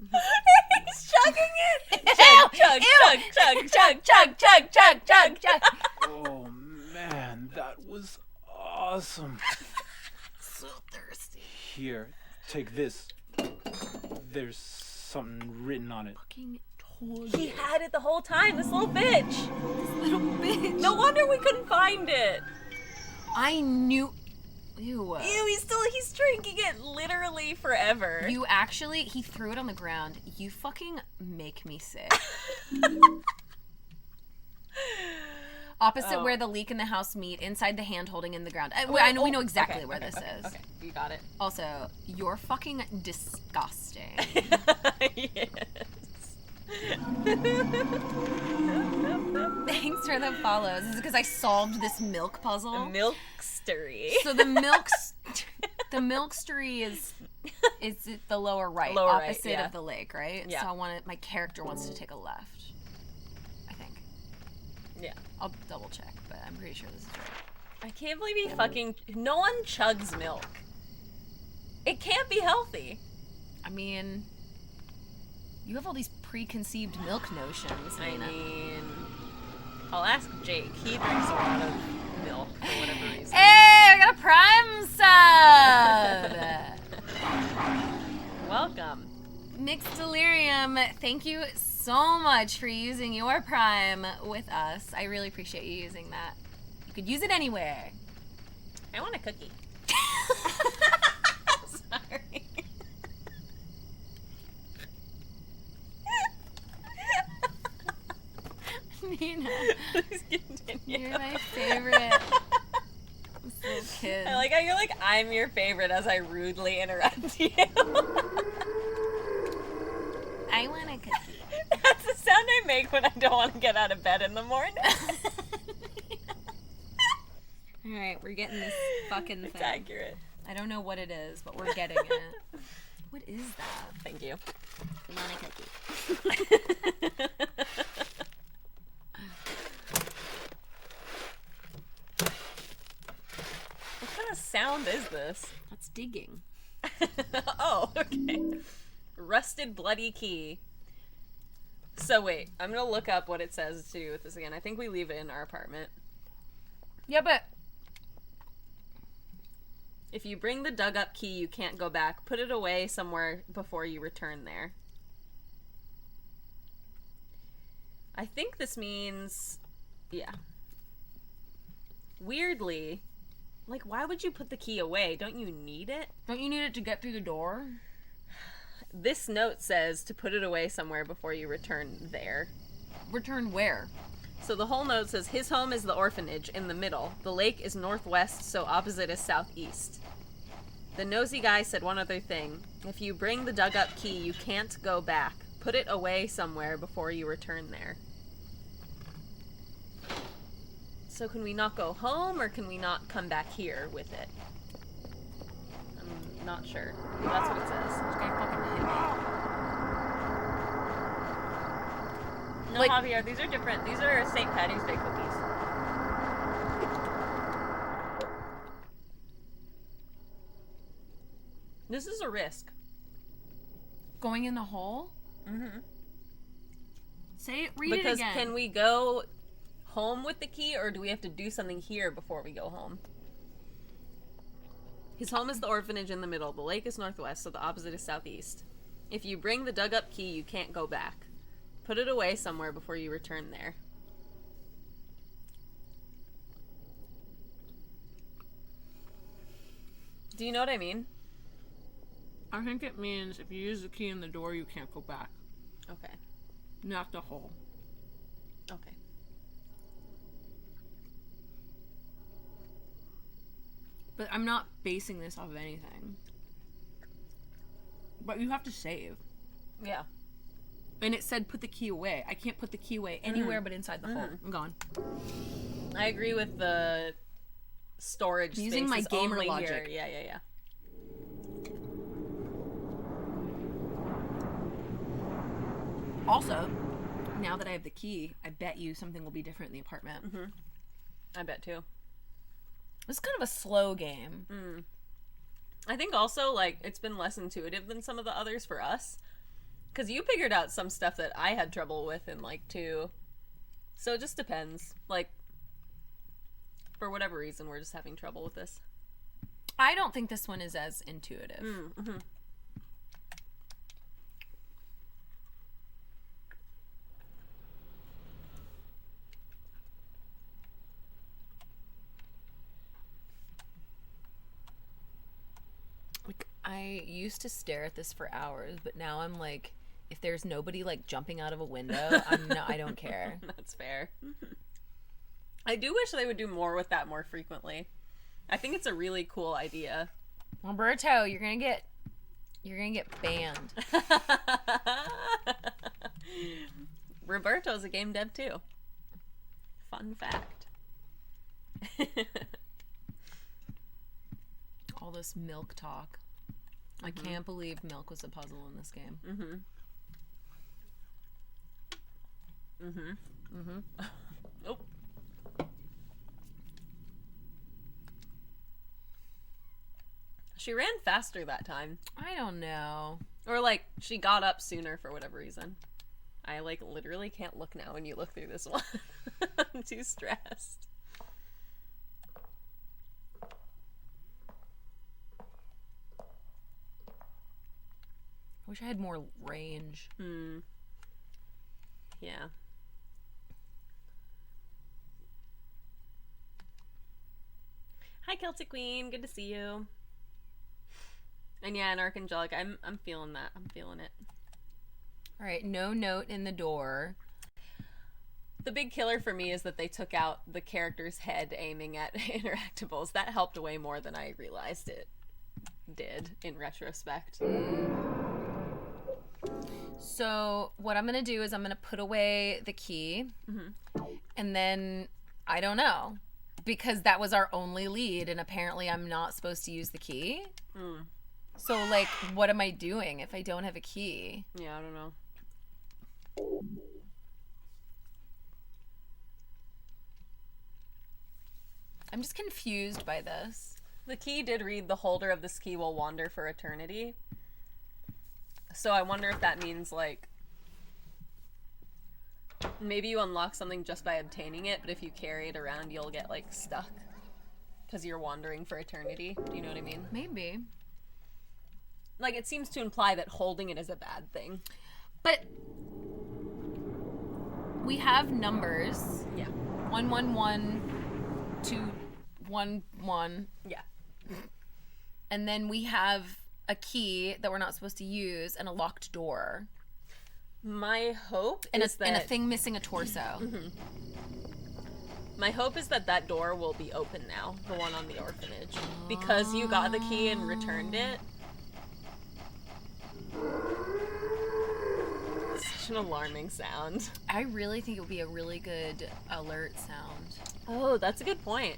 He's chugging it. Chug, chug. Oh man, that was awesome. So thirsty. Here, take this. There's something written on it. Fucking told He you. had it the whole time, this little bitch. This little bitch. No wonder we couldn't find it. I knew. Ew. Ew, he's drinking it literally forever. You actually, he threw it on the ground. You fucking make me sick. Opposite Oh. where the leak and the house meet, inside the hand holding in the ground. I know we know exactly where this is. Okay, you got it. Also, you're fucking disgusting. Yes. Thanks for the follows. This is because I solved this milk puzzle. Milkstery. So the milkstery is the lower right, Lower right, opposite yeah. of the lake, right? Yeah. So my character wants to take a left. I think. Yeah. I'll double check, but I'm pretty sure this is right. I can't believe he fucking... No one chugs milk. It can't be healthy. I mean, you have all these preconceived milk notions, I Nina. mean... I'll ask Jake. He drinks a lot of milk for whatever reason. Hey, we got a Prime sub! Welcome. Mixed Delirium, thank you so much for using your Prime with us. I really appreciate you using that. You could use it anywhere. I want a cookie. Sorry. Nina, Please continue. you're my favorite. This little kid. I like how you're like, I'm your favorite as I rudely interrupt you. I want a cookie. That's the sound I make when I don't want to get out of bed in the morning. All right, we're getting this fucking thing. It's accurate. I don't know what it is, but we're getting it. What is that? Thank you. I want a cookie. What kind of sound is this? That's digging. Oh, okay. Rusted bloody key. So wait, I'm gonna look up what it says to do with this again. I think we leave it in our apartment. Yeah, but If you bring the dug up key, you can't go back. Put it away somewhere before you return there. I think this means, yeah. Weirdly, like, why would you put the key away? Don't you need it? don't you need it to get through the door? This note says to put it away somewhere before you return there. Return where? So the whole note says his home is the orphanage in the middle. The lake is northwest, so opposite is southeast. The nosy guy said one other thing. If you bring the dug up key, you can't go back. Put it away somewhere before you return there. So can we not go home, or can we not come back here with it? I'm not sure. That's what it says. This guy fucking hit me. No, Like- Javier, these are different. These are St. Patty's Day cookies. This is a risk. Going in the hole? Mm-hmm. Say it, read Because it again. can we go home with the key, or do we have to do something here before we go home? His home is the orphanage in the middle. The lake is northwest, so the opposite is southeast. If you bring the dug up key, you can't go back. Put it away somewhere before you return there. Do you know what I mean? I think it means if you use the key in the door, you can't go back. Okay. Not the hole. Okay. But I'm not basing this off of anything. But you have to save. Yeah. And it said put the key away. I can't put the key away anywhere but inside the hole. I'm gone. I agree with the storage Using space my is gamer only logic. Here. Yeah. Also, now that I have the key, I bet you something will be different in the apartment. I bet too. It's kind of a slow game. I think also, like, it's been less intuitive than some of the others for us. Because you figured out some stuff that I had trouble with in, like, 2. So it just depends. Like, for whatever reason, we're just having trouble with this. I don't think this one is as intuitive. Like, I used to stare at this for hours, but now I'm like, if there's nobody like jumping out of a window, I don't care. That's fair. I do wish they would do more with that more frequently. I think it's a really cool idea. Roberto, you're gonna get banned. Roberto's a game dev too. Fun fact. All this milk talk. I can't believe milk was a puzzle in this game. Oh. She ran faster that time. I don't know. Or, like, she got up sooner for whatever reason. I, like, literally can't look now when you look through this one. I'm too stressed. I wish I had more range. Yeah. Hi, Celtic Queen. Good to see you. And yeah, and Archangelic, I'm feeling that. I'm feeling it. All right, no note in the door. The big killer for me is that they took out the character's head aiming at interactables. That helped way more than I realized it did in retrospect. So what I'm gonna do is I'm gonna put away the key, and then I don't know, because that was our only lead, and apparently I'm not supposed to use the key. So like, what am I doing if I don't have a key? Yeah, I don't know. I'm just confused by this. The key did read, the holder of this key will wander for eternity. So I wonder if that means, like, maybe you unlock something just by obtaining it, but if you carry it around, you'll get, like, stuck. Because you're wandering for eternity. Do you know what I mean? Maybe. Like, it seems to imply that holding it is a bad thing. But we have numbers. Yeah. 111, 211. Yeah. And then we have a key that we're not supposed to use and a locked door. My hope And, is that... and a thing missing a torso. My hope is that that door will be open now, the one on the orphanage. Because you got the key and returned it. Such an alarming sound. I really think it would be a really good alert sound. Oh, that's a good point.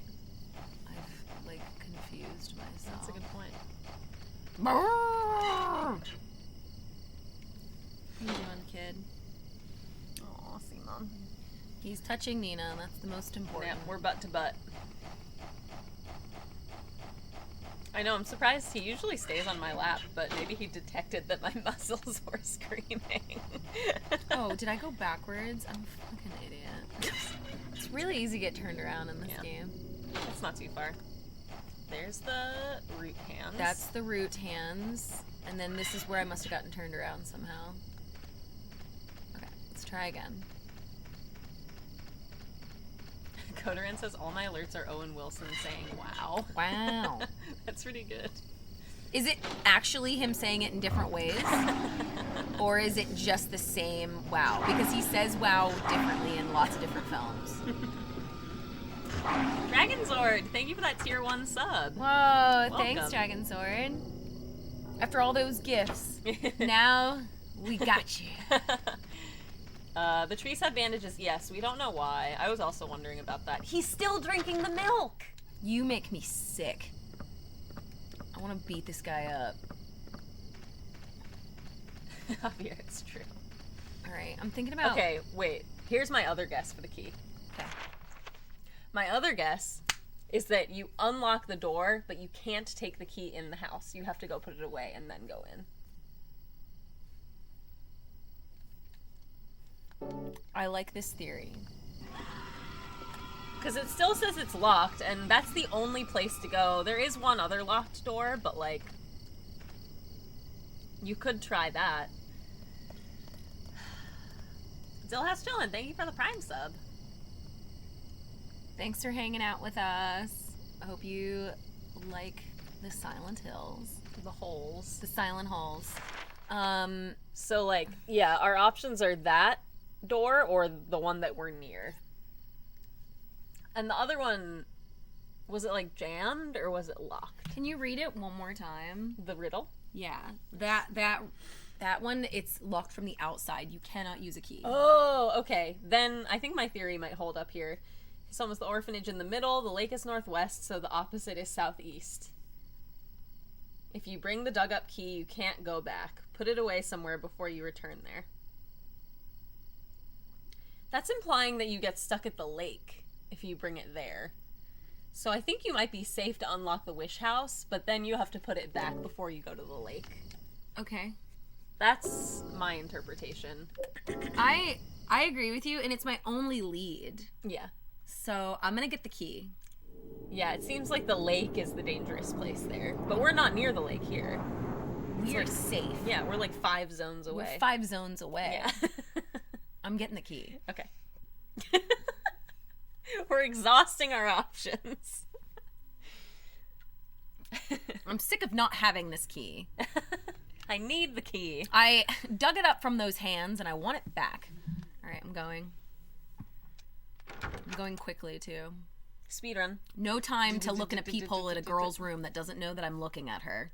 I've, like, confused myself. That's a good point. How you doing, kid? Aw, Simon. He's touching Nina, and that's the most important. Yeah, we're butt to butt. I know, I'm surprised he usually stays on my lap, but maybe he detected that my muscles were screaming. Oh, did I go backwards? I'm a fucking idiot. It's really easy to get turned around in this game. That's not too far. There's the root hands. That's the root hands. And then this is where I must have gotten turned around somehow. Okay, let's try again. Coderin says all my alerts are Owen Wilson saying wow. Wow. That's pretty good. Is it actually him saying it in different ways? Or is it just the same wow? Because he says wow differently in lots of different films. Dragonzord, thank you for that tier 1 sub. Whoa, thanks, Welcome. Dragon Sword. After all those gifts, now we got you. The trees have bandages. Yes, we don't know why. I was also wondering about that. He's still drinking the milk. You make me sick. I want to beat this guy up. Javier, it's true. All right, I'm thinking about... Okay, wait. Here's my other guess for the key. Okay. My other guess is that you unlock the door, but you can't take the key in the house. You have to go put it away and then go in. I like this theory. Because it still says it's locked, and that's the only place to go. There is one other locked door, but, like, you could try that. Zillhouse Chillin', thank you for the Prime sub. Thanks for hanging out with us. I hope you like the Silent Hills. The holes. The Silent Halls. So, like, yeah, our options are that door or the one that we're near. And the other one, was it, like, jammed or was it locked? Can you read it one more time? The riddle? Yeah. That one, it's locked from the outside. You cannot use a key. Oh, okay. Then I think my theory might hold up here. This one was the orphanage in the middle, the lake is northwest, so the opposite is southeast. If you bring the dug up key, you can't go back. Put it away somewhere before you return there. That's implying that you get stuck at the lake if you bring it there. So I think you might be safe to unlock the wish house, but then you have to put it back before you go to the lake. Okay. That's my interpretation. I agree with you, and it's my only lead. Yeah. So I'm gonna get the key. Yeah, it seems like the lake is the dangerous place there. But we're not near the lake here. We are safe. Yeah, we're like 5 zones away. We're 5 zones away. Yeah. I'm getting the key. Okay. We're exhausting our options. I'm sick of not having this key. I need the key. I dug it up from those hands, and I want it back. All right, I'm going. going quickly too. Speed run. No time to look in a peephole at a girl's room that doesn't know that I'm looking at her.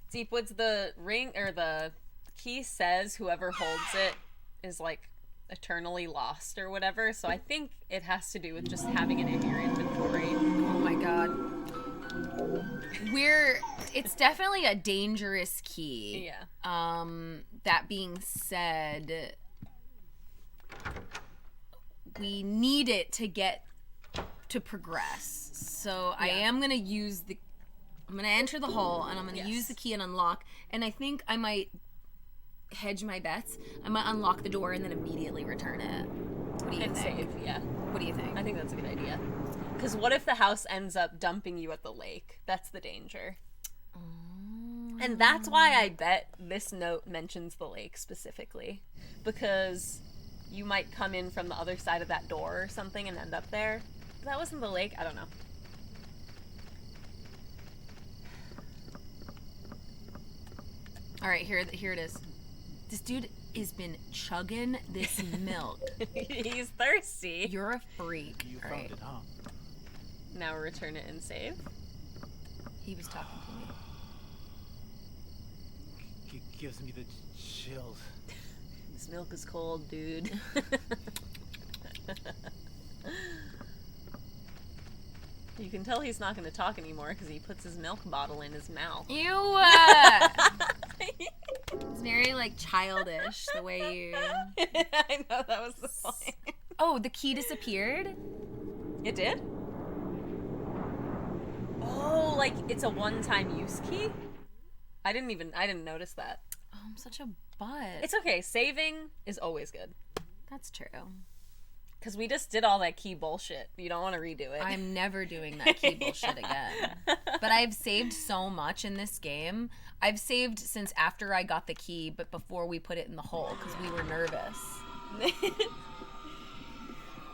Deepwood's the ring or the key says whoever holds it is like eternally lost or whatever. So I think it has to do with just having it in your inventory. Oh my god. It's definitely a dangerous key. Yeah. That being said, we need it to get to progress. So I am gonna I'm gonna enter the hole and I'm gonna use the key and unlock. And I think I might hedge my bets. I might unlock the door and then immediately return it. What do you think? Save, yeah. What do you think? I think that's a good idea. Because what if the house ends up dumping you at the lake? That's the danger. And that's why I bet this note mentions the lake specifically. Because you might come in from the other side of that door or something and end up there. If that wasn't the lake, I don't know. All right, here it is. This dude has been chugging this milk. He's thirsty. You're a freak. You All found right. it, huh? Now return it and save. He was talking to me. Gives me the chills. This milk is cold, dude. You can tell he's not going to talk anymore because he puts his milk bottle in his mouth. Ew! It's very, like, childish, the way you... I know, that was the point. Oh, the key disappeared? It did? Oh, like, it's a one-time use key? I didn't notice that. Oh, I'm such a butt. It's okay. Saving is always good. That's true. Because we just did all that key bullshit. You don't want to redo it. I'm never doing that key bullshit again. But I've saved so much in this game. I've saved since after I got the key, but before we put it in the hole, because we were nervous.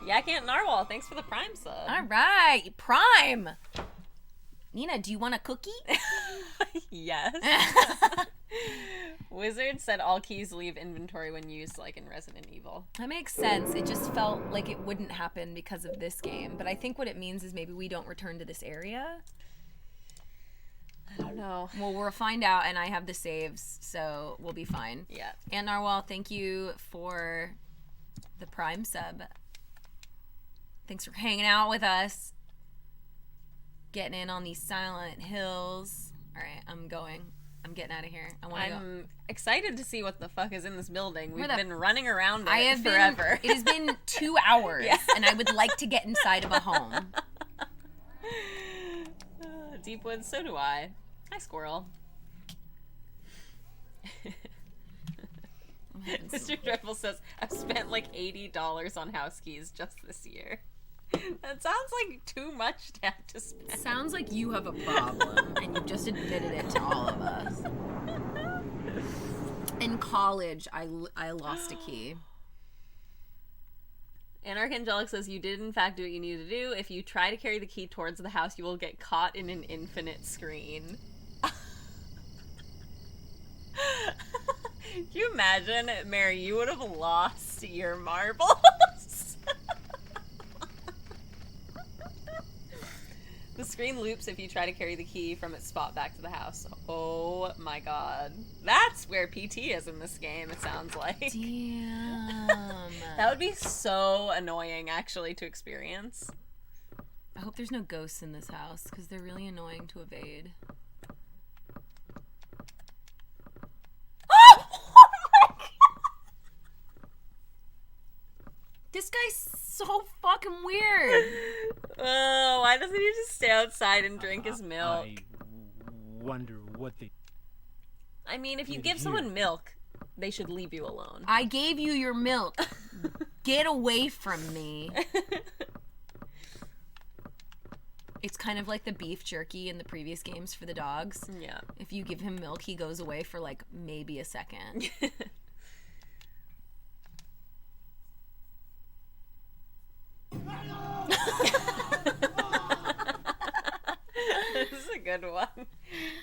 Yak Ant Narwhal, thanks for the Prime sub. All right, Prime! Nina, do you want a cookie? Yes. Wizard said all keys leave inventory when used, like in Resident Evil. That makes sense. It just felt like it wouldn't happen because of this game. But I think what it means is maybe we don't return to this area. I don't know. Well, we'll find out, and I have the saves, so we'll be fine. Yeah. And Narwhal, thank you for the Prime sub. Thanks for hanging out with us. Getting in on these silent hills. All right, I'm going. I'm getting out of here. I'm excited to see what the fuck is in this building. We've the- been running around it I have forever. It has been 2 hours, Yeah. and I would like to get inside of a home. Deepwood, so do I. Hi, squirrel. Mr. Dreadful says, I've spent like $80 on house keys just this year. That sounds like too much to have to spend. Sounds like you have a problem, and you've just admitted it to all of us. In college, I lost a key. Anarch Angelic says, you did in fact do what you needed to do. If you try to carry the key towards the house, you will get caught in an infinite screen. Can you imagine, Mary, you would have lost your marbles. The screen loops if you try to carry the key from its spot back to the house. Oh my god. That's where PT is in this game, it sounds like. Damn. That would be so annoying, actually, to experience. I hope there's no ghosts in this house, because they're really annoying to evade. This guy's so fucking weird. Oh, why doesn't he just stay outside and drink his milk? I wonder what they... I mean, if you Did give you- someone milk, they should leave you alone. I gave you your milk. Get away from me. It's kind of like the beef jerky in the previous games for the dogs. Yeah. If you give him milk, he goes away for like maybe a second. This is a good one.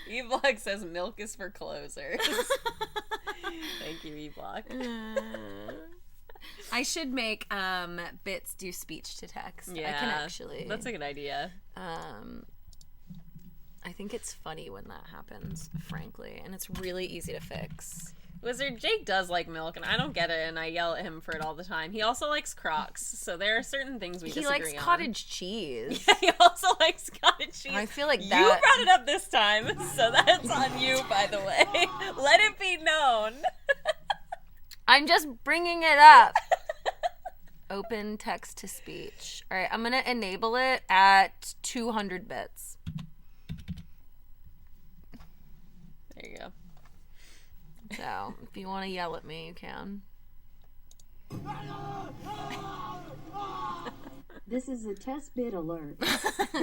E-Vlog says milk is for closers. Thank you, E-Block. I should make Bits do speech to text. Yeah, I can actually. That's a good idea. I think it's funny when that happens, frankly, and it's really easy to fix. Wizard Jake does like milk, and I don't get it, and I yell at him for it all the time. He also likes Crocs, so there are certain things we disagree on. He likes cottage cheese. Yeah, he also likes cottage cheese. I feel like You that... brought it up this time, so that's on you, by the way. Let it be known. I'm just bringing it up. Open text to speech. All right, I'm going to enable it at 200 bits. There you go. So, if you want to yell at me, you can. This is a test bit alert. All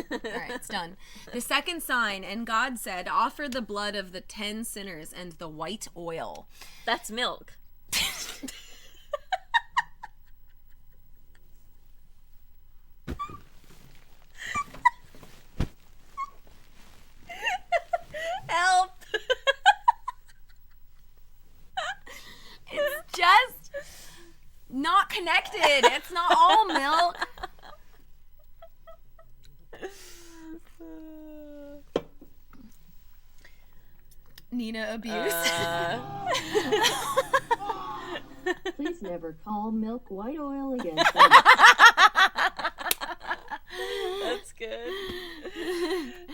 right, it's done. The second sign, and God said, offer the blood of the 10 sinners and the white oil. That's milk. Help! It's just not connected. It's not all milk. Nina abuse. Please never call milk white oil again. That's good.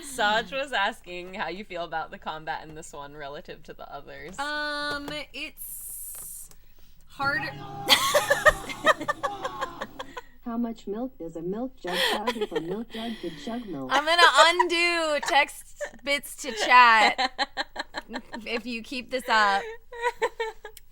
Saj was asking how you feel about the combat in this one relative to the others. It's hard. How much milk does a milk jug chug if a milk jug could chug milk? I'm gonna undo text Bits to chat if you keep this up.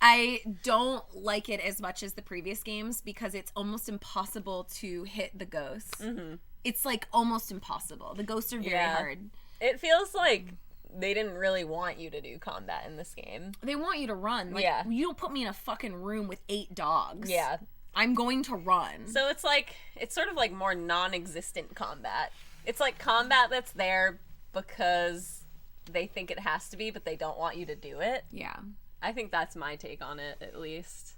I don't like it as much as the previous games because it's almost impossible to hit the ghosts. Mm-hmm. It's like almost impossible. The ghosts are very hard. It feels like they didn't really want you to do combat in this game. They want you to run. Like, you don't put me in a fucking room with 8 dogs. Yeah. I'm going to run. So it's like, it's sort of like more non-existent combat. It's like combat that's there because they think it has to be, but they don't want you to do it. Yeah. I think that's my take on it, at least.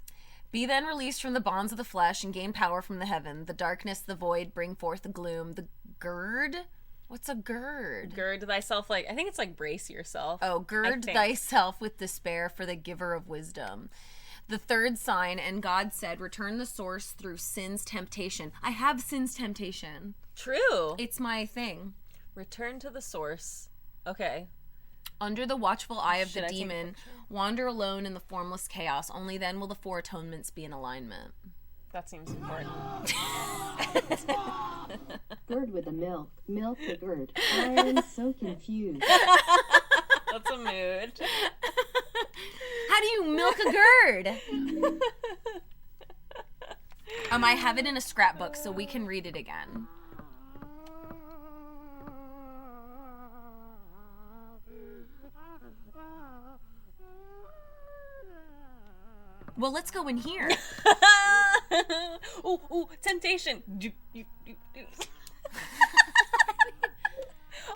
Be then released from the bonds of the flesh and gain power from the heaven. The darkness, the void, bring forth the gloom. The gird? What's a gird? Gird thyself, like, I think it's like brace yourself. Oh, gird thyself with despair for the giver of wisdom. The third sign, and God said, return the source through sin's temptation. I have sin's temptation. True. It's my thing. Return to the source. Okay. Under the watchful eye of the demon, wander alone in the formless chaos. Only then will the 4 atonements be in alignment. That seems important. Gird with the milk. Milk the gird. I am so confused. That's a mood. How do you milk a gird? I have it in a scrapbook so we can read it again. Well, let's go in here. Ooh, temptation.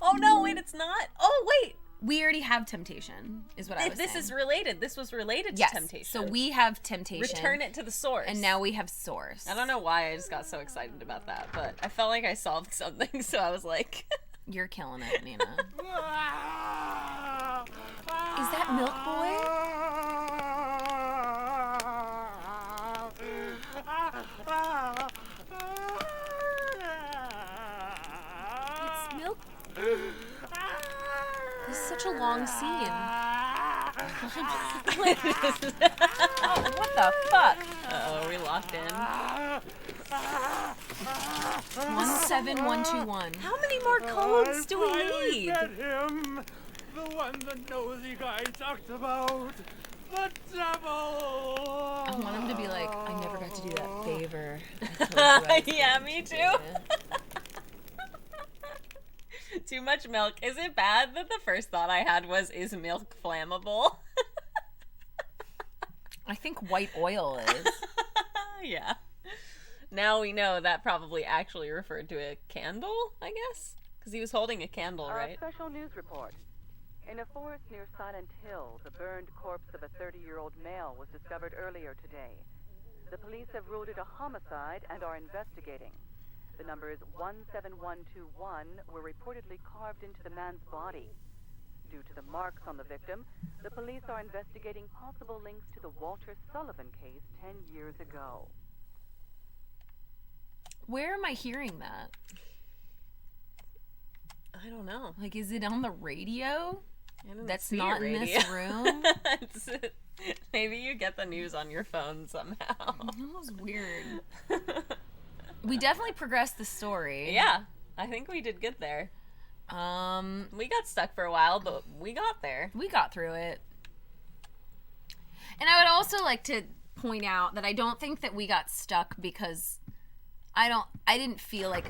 Oh no, wait, it's not. Oh wait. We already have temptation, is what I was saying. This is related. This was related to temptation. So we have temptation. Return it to the source. And now we have source. I don't know why I just got so excited about that, but I felt like I solved something, so I was like... You're killing it, Nina. Is that Milk Boy? It's Milk. This is such a long scene. Oh, what the fuck? Uh-oh, are we locked in? 17121. How many more codes do we need? Get him! The one the nosy guy talked about! The devil! I want him to be like, I never got to do that favor. Yeah, me too. Too much milk. Is it bad that the first thought I had was, is milk flammable? I think white oil is. Yeah. Now we know that probably actually referred to a candle, I guess? Because he was holding a candle, right? Special news report. In a forest near Silent Hill, the burned corpse of a 30-year-old male was discovered earlier today. The police have ruled it a homicide and are investigating. The numbers 17121 were reportedly carved into the man's body. Due to the marks on the victim, the police are investigating possible links to the Walter Sullivan case 10 years ago. Where am I hearing that? I don't know. Like, is it on the radio? I didn't That's see not a in radio. this room? Maybe you get the news on your phone somehow. That was weird. We definitely progressed the story. Yeah, I think we did good there. We got stuck for a while, but we got there. We got through it. And I would also like to point out that I don't think that we got stuck because I didn't feel like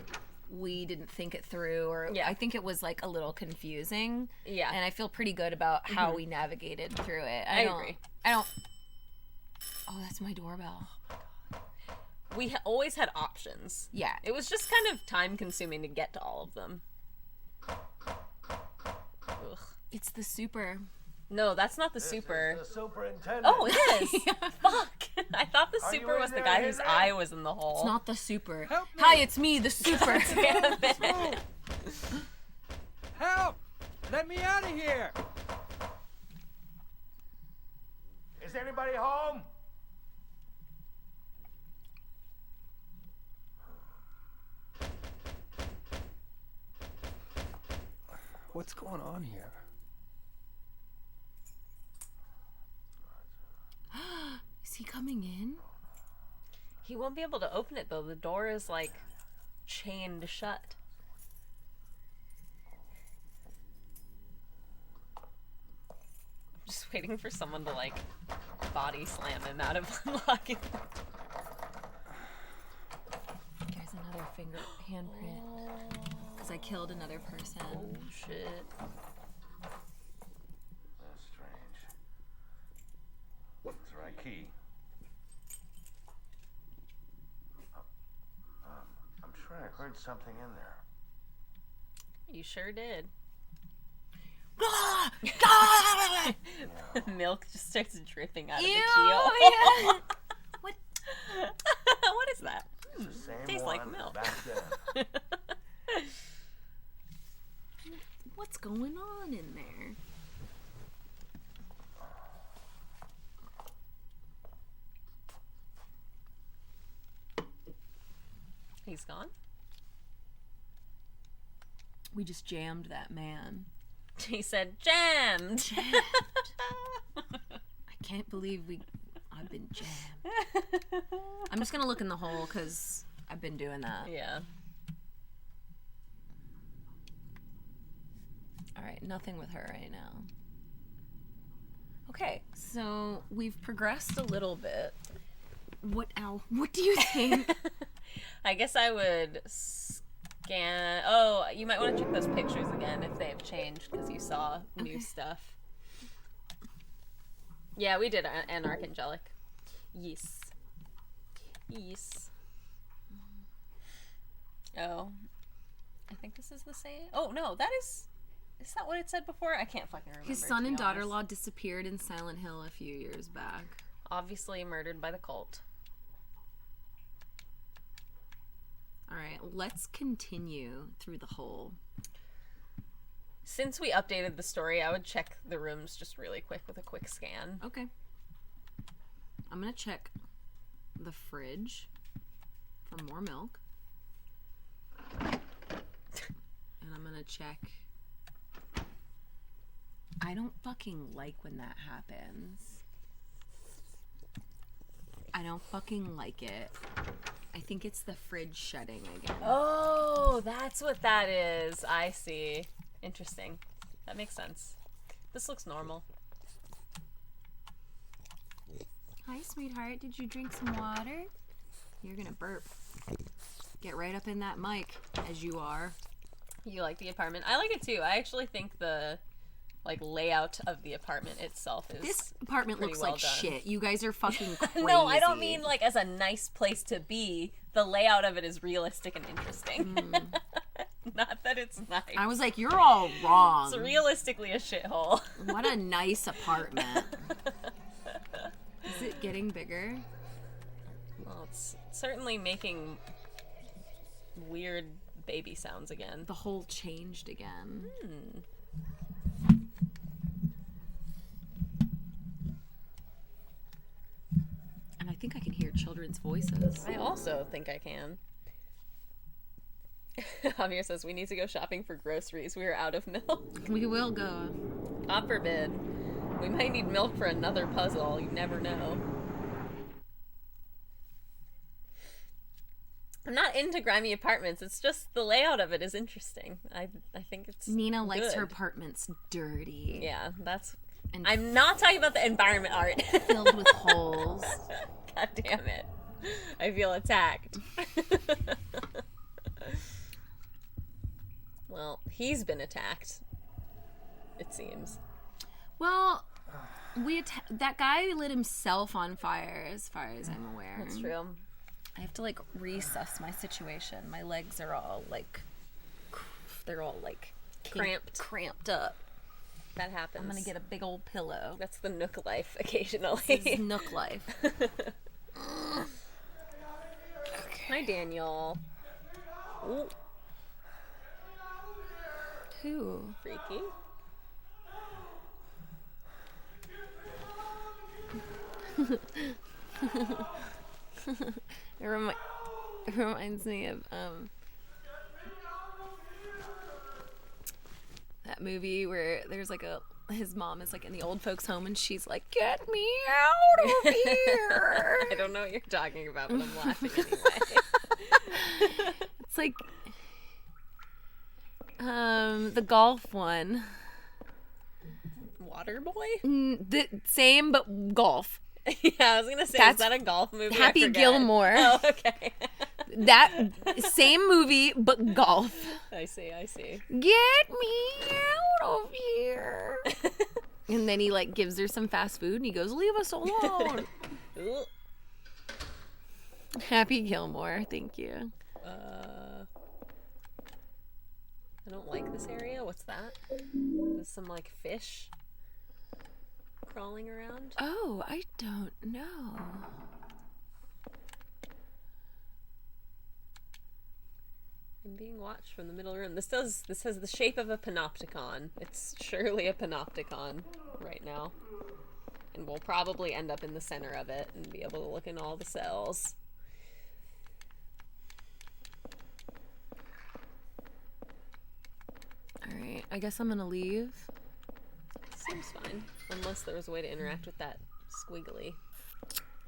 we didn't think it through, or Yeah. I think it was like a little confusing. Yeah. And I feel pretty good about how we navigated through it. I agree. Oh, that's my doorbell. We always had options. Yeah. It was just kind of time consuming to get to all of them. Ugh. It's the super. No, that's not the super. The superintendent. Oh, it is. Fuck. I thought the Are you super in was the there, guy whose Henry? eye was in the hole. It's not the super. Help me. Hi, it's me, the super. Damn it. Help! Let me out of here! Is anybody home? What's going on here? Is he coming in? He won't be able to open it though. The door is like chained shut. I'm just waiting for someone to like body slam him out of unlocking. There's another handprint. Because I killed another person. Oh shit. That's strange. That's the right key. I'm sure I heard something in there. You sure did. Ah! Milk just starts dripping out of Ew, the keel. yeah. What? What is that? It's the same Tastes one like milk. back then. What's going on in there? He's gone? We just jammed that man. He said, jammed! I can't believe I've been jammed. I'm just gonna look in the hole because I've been doing that. Yeah. Alright, nothing with her right now. Okay, so we've progressed a little bit. What do you think? I guess I would scan... Oh, you might want to check those pictures again if they have changed because you saw new stuff. Yeah, we did an Archangelic. Yes. Yes. Oh. I think this is the same. Oh, no, that is... Is that what it said before? I can't fucking remember. His son and daughter-in-law disappeared in Silent Hill a few years back. Obviously murdered by the cult. Alright, let's continue through the hole. Since we updated the story, I would check the rooms just really quick with a quick scan. Okay. I'm gonna check the fridge for more milk. And I'm gonna check... I don't fucking like when that happens. I don't fucking like it. I think it's the fridge shutting again. Oh, that's what that is. I see. Interesting. That makes sense. This looks normal. Hi, sweetheart. Did you drink some water? You're gonna burp. Get right up in that mic, as you are. You like the apartment? I like it too. I actually think the layout of the apartment itself is This apartment pretty looks well like done. shit. You guys are fucking crazy. No, I don't mean like as a nice place to be. The layout of it is realistic and interesting. Not that It's nice. I was like, you're all wrong. It's realistically a shithole. What a nice apartment. Is it getting bigger? Well, it's certainly making weird baby sounds again. The hole changed again. And I think I can hear children's voices. I also think I can. Javier says we need to go shopping for groceries. We are out of milk. We will go. God forbid. We might need milk for another puzzle. You never know. I'm not into grimy apartments. It's just the layout of it is interesting. I think it's Nina likes her good. apartments dirty. Yeah, that's... And I'm not talking about the environment art. filled with holes. God damn it. I feel attacked. Well, he's been attacked. It seems. Well, that guy lit himself on fire, as far as I'm aware. That's true. I have to like resuss my situation. My legs are all like, they're all like cramped up. That happens. I'm gonna get a big old pillow. That's the Nook life occasionally. This is Nook life. Hi, Daniel. Ooh, Who? freaky. It reminds me of that movie where there's like his mom is like in the old folks home and she's like, "Get me out of here." I don't know what you're talking about, but I'm laughing anyway. It's like the golf one. Waterboy? The same but golf. Yeah, I was gonna say, That's is that a golf movie? Happy I forget. Gilmore. Oh, okay. That same movie but golf. I see. Get me out of here. And then he like gives her some fast food and he goes, "Leave us alone." Ooh. Happy Gilmore, thank you. I don't like this area. What's that? There's some like fish crawling around. Oh, I don't know. I'm being watched from the middle room. This has the shape of a panopticon. It's surely a panopticon right now. And we'll probably end up in the center of it and be able to look in all the cells. Alright, I guess I'm gonna leave. Seems fine. Unless there was a way to interact with that squiggly.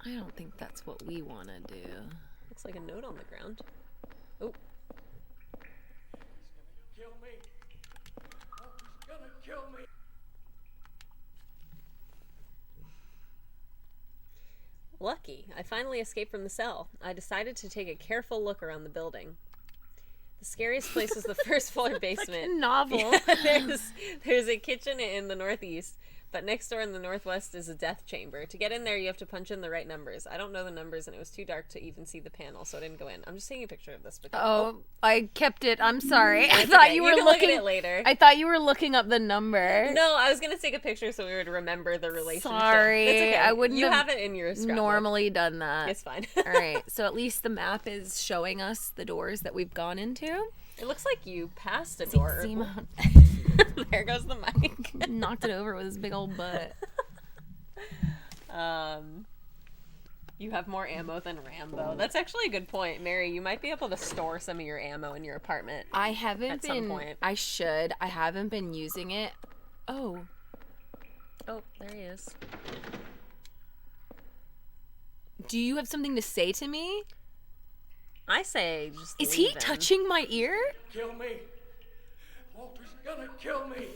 I don't think that's what we wanna do. Looks like a note on the ground. Oh. Kill me. Oh, he's gonna kill me. Lucky. I finally escaped from the cell. I decided to take a careful look around the building. The scariest place was the first floor basement. Novel. Yeah, there's a kitchen in the northeast, but next door in the northwest is a death chamber. To get in there, you have to punch in the right numbers. I don't know the numbers, and it was too dark to even see the panel, so I didn't go in. I'm just taking a picture of this. Because, Oh, I kept it. I'm sorry. I It's thought okay. you were can looking look at it later. I thought you were looking up the number. No, I was gonna take a picture so we would remember the relationship. Sorry, It's okay. I wouldn't You have have it in your scrapbook. normally done that. It's fine. All right, so at least the map is showing us the doors that we've gone into. It looks like you passed a door. Zima There goes the mic. knocked it over with his big old butt. You have more ammo than Rambo. That's actually a good point, Mary. You might be able to store some of your ammo in your apartment. I haven't At been. some point. I should. I haven't been using it. Oh, Oh, there he is. do you have something to say to me? I say just Is leave he him. touching my ear? Kill me. Walter's gonna kill me.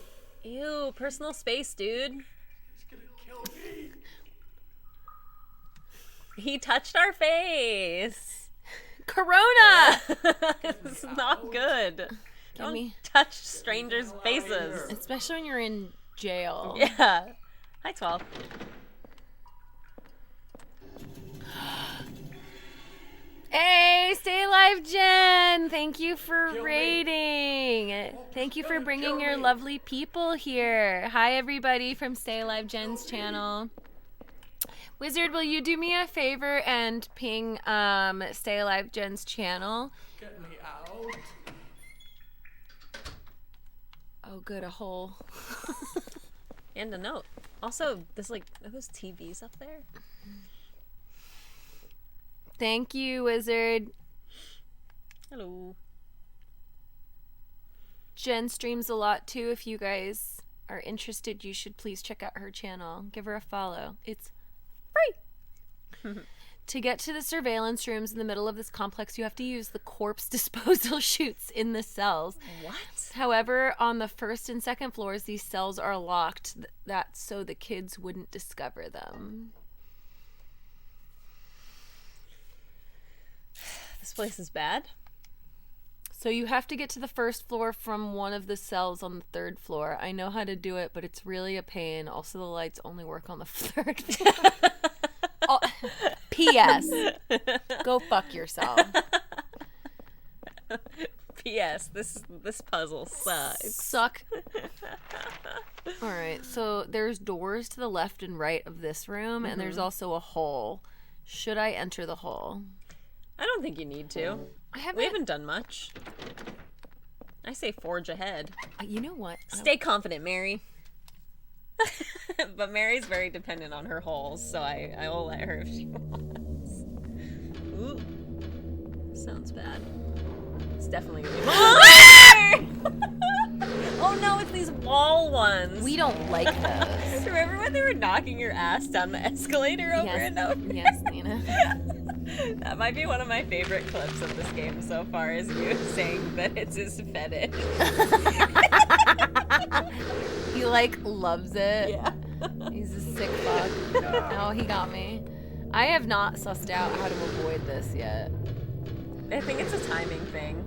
Ew, personal space, dude. He's gonna kill me. He touched our face. Corona. It's not good. Don't me- touch strangers' faces. Especially when you're in jail. Yeah. Hi, 12. Hey, Stay Alive Jen! Thank you for raiding. Thank you for bringing your lovely people here. Hi, everybody from Stay Alive Jen's channel. Wizard, will you do me a favor and ping Stay Alive Jen's channel? Get me out. Oh, good, a hole. And a note. Also, there's like, are those TVs up there? Thank you, Wizard. Hello. Jen streams a lot too. If you guys are interested, you should please check out her channel. Give her a follow. It's free. To get to the surveillance rooms in the middle of this complex, you have to use the corpse disposal chutes in the cells. What? However, on the first and second floors, these cells are locked. That's so the kids wouldn't discover them. This place is bad. So you have to get to the first floor from one of the cells on the third floor. I know how to do it, but it's really a pain. Also, the lights only work on the third floor. Oh, P.S. Go fuck yourself. P.S. This puzzle sucks. Suck. All right, so there's doors to the left and right of this room, and there's also a hole. Should I enter the hole? I don't think you need to. We haven't done much. I say forge ahead. You know what? Stay confident, Mary. But Mary's very dependent on her holes, so I will let her if she wants. Ooh. Sounds bad. It's definitely gonna be Oh no, it's these wall ones. We don't like those. Remember when they were knocking your ass down the escalator over and over? Yes, Nina. That might be one of my favorite clips of this game so far, is you saying that it's his fetish. He like loves it. Yeah. He's a sick fuck. Oh, he got me. I have not sussed out how to avoid this yet. I think it's a timing thing.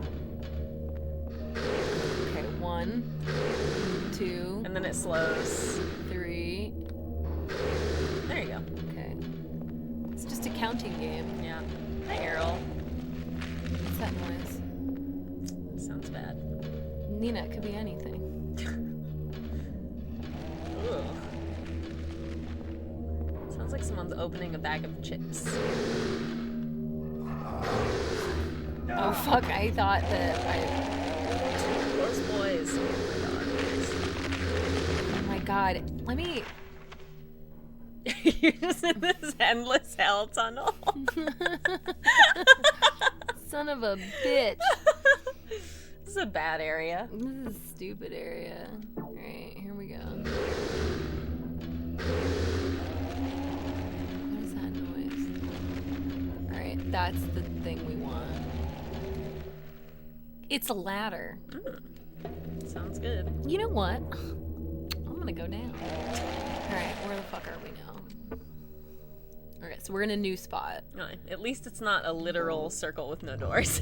Okay, 1, 2, And then it slows. 3. There you go. Okay. It's just a counting game. Yeah. Hi, Errol. What's that noise? Sounds bad. Nina, it could be anything. Ugh. Sounds like someone's opening a bag of chips. Oh fuck, I thought that Those boys. Oh my god. Let me... You're just in this endless hell tunnel. Son of a bitch. This is a bad area. This is a stupid area. Alright, here we go. What is that noise? Alright, that's the thing we want. It's a ladder. Sounds good. You know what? I'm gonna go down. Alright, where the fuck are we now? Alright, so we're in a new spot. No, at least it's not a literal circle with no doors.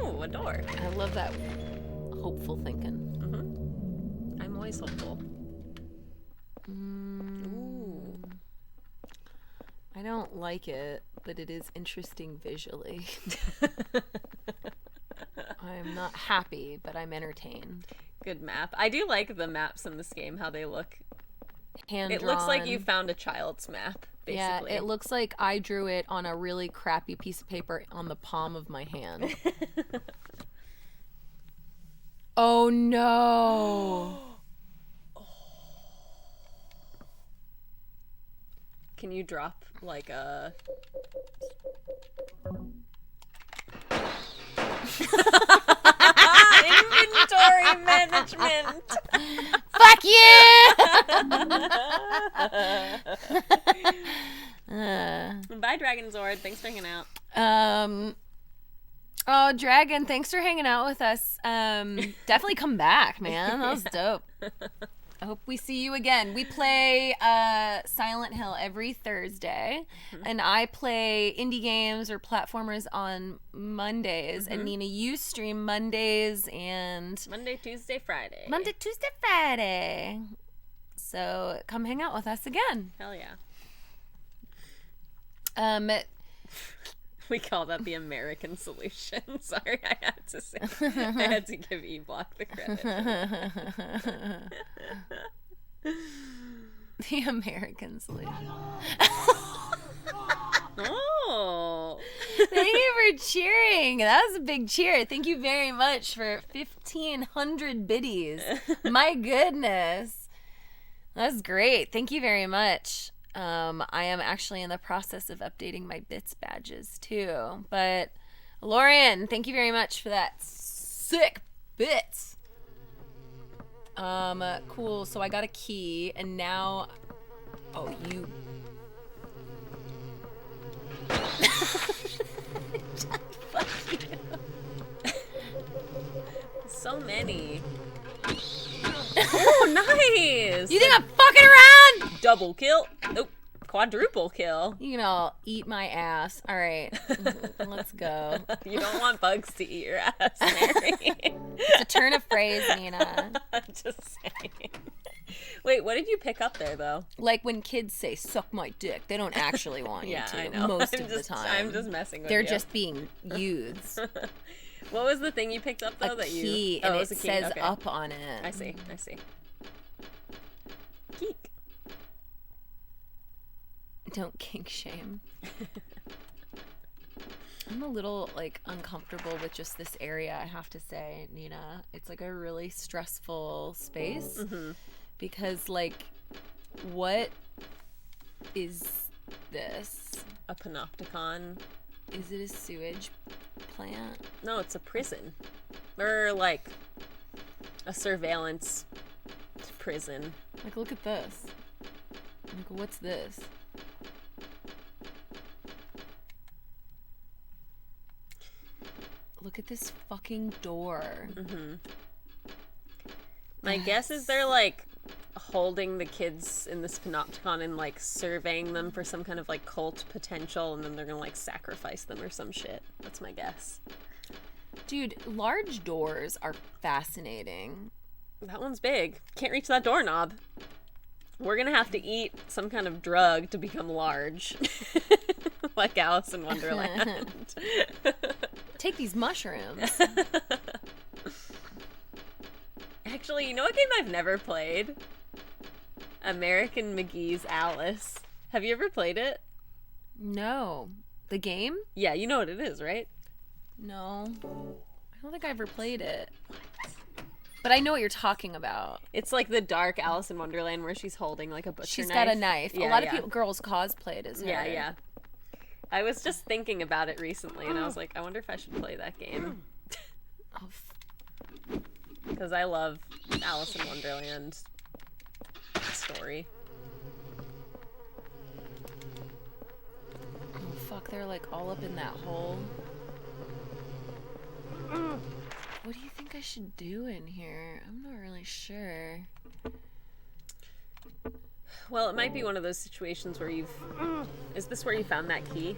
Ooh, a door. I love that hopeful thinking. I'm always hopeful. Ooh. I don't like it, but it is interesting visually. I'm not happy, but I'm entertained. Good map. I do like the maps in this game, how they look. Hand It looks like you found a child's map, basically. Yeah, it looks like I drew it on a really crappy piece of paper on the palm of my hand. Oh no! Can you drop like a... Inventory management! Fuck you! Bye, Dragon Zord. Thanks for hanging out. Oh, Dragon, thanks for hanging out with us. Definitely come back, man. That was dope. I hope we see you again. We play Silent Hill every Thursday, and I play indie games or platformers on Mondays. And Nina, you stream Mondays and Monday, Tuesday, Friday. Monday, Tuesday, Friday. So come hang out with us again. Hell yeah. We call that the American solution. Sorry, I had to say. I had to give E-Block the credit. The American solution. Oh. Thank you for cheering. That was a big cheer. Thank you very much for 1,500 biddies. My goodness. That's great. Thank you very much. I am actually in the process of updating my bits badges too. But Lauren, thank you very much for that sick bits. Cool. So I got a key and now, oh, you. Fuck you. So many. Oh, nice. You think I'm fucking around? Double kill. Oh, quadruple kill. You can all eat my ass. All right, let's go. You don't want bugs to eat your ass, Mary. It's a turn of phrase, Nina. Just saying. Wait, what did you pick up there, though? Like when kids say "suck my dick," they don't actually want Yeah, you to. I know. Most I'm of just, the time, I'm just messing with they're you. just being youths. What was the thing you picked up, though, A that you... key, Oh, and it it was a key. says Okay. up on it. I see. Geek. Don't kink shame. I'm a little like uncomfortable with just this area, I have to say, Nina. It's like a really stressful space because like what is this? A panopticon. Is it a sewage plant? No, it's a prison. Or like a surveillance prison. Like look at this. Like what's this? Look at this fucking door. My guess is they're like holding the kids in this panopticon and like surveying them for some kind of like cult potential, and then they're gonna like sacrifice them or some shit. That's my guess. Dude, large doors are fascinating. That one's big. Can't reach that doorknob. We're gonna have to eat some kind of drug to become large. Like Alice in Wonderland. Take these mushrooms. Actually, you know what game I've never played? American McGee's Alice. Have you ever played it? No. The game? Yeah, you know what it is, right? No. I don't think I ever played it. But I know what you're talking about. It's like the dark Alice in Wonderland where she's holding like a butcher She's knife. got a knife. Yeah, a lot yeah. of people, girls cosplay it as her. Yeah, yeah. I was just thinking about it recently, and I was like, I wonder if I should play that game. Oh, Because I love Alice in Wonderland story. oh, fuck, they're like all up in that hole. What do you think I should do in here? I'm not really sure. Well, it might be one of those situations where you've... Is this where you found that key?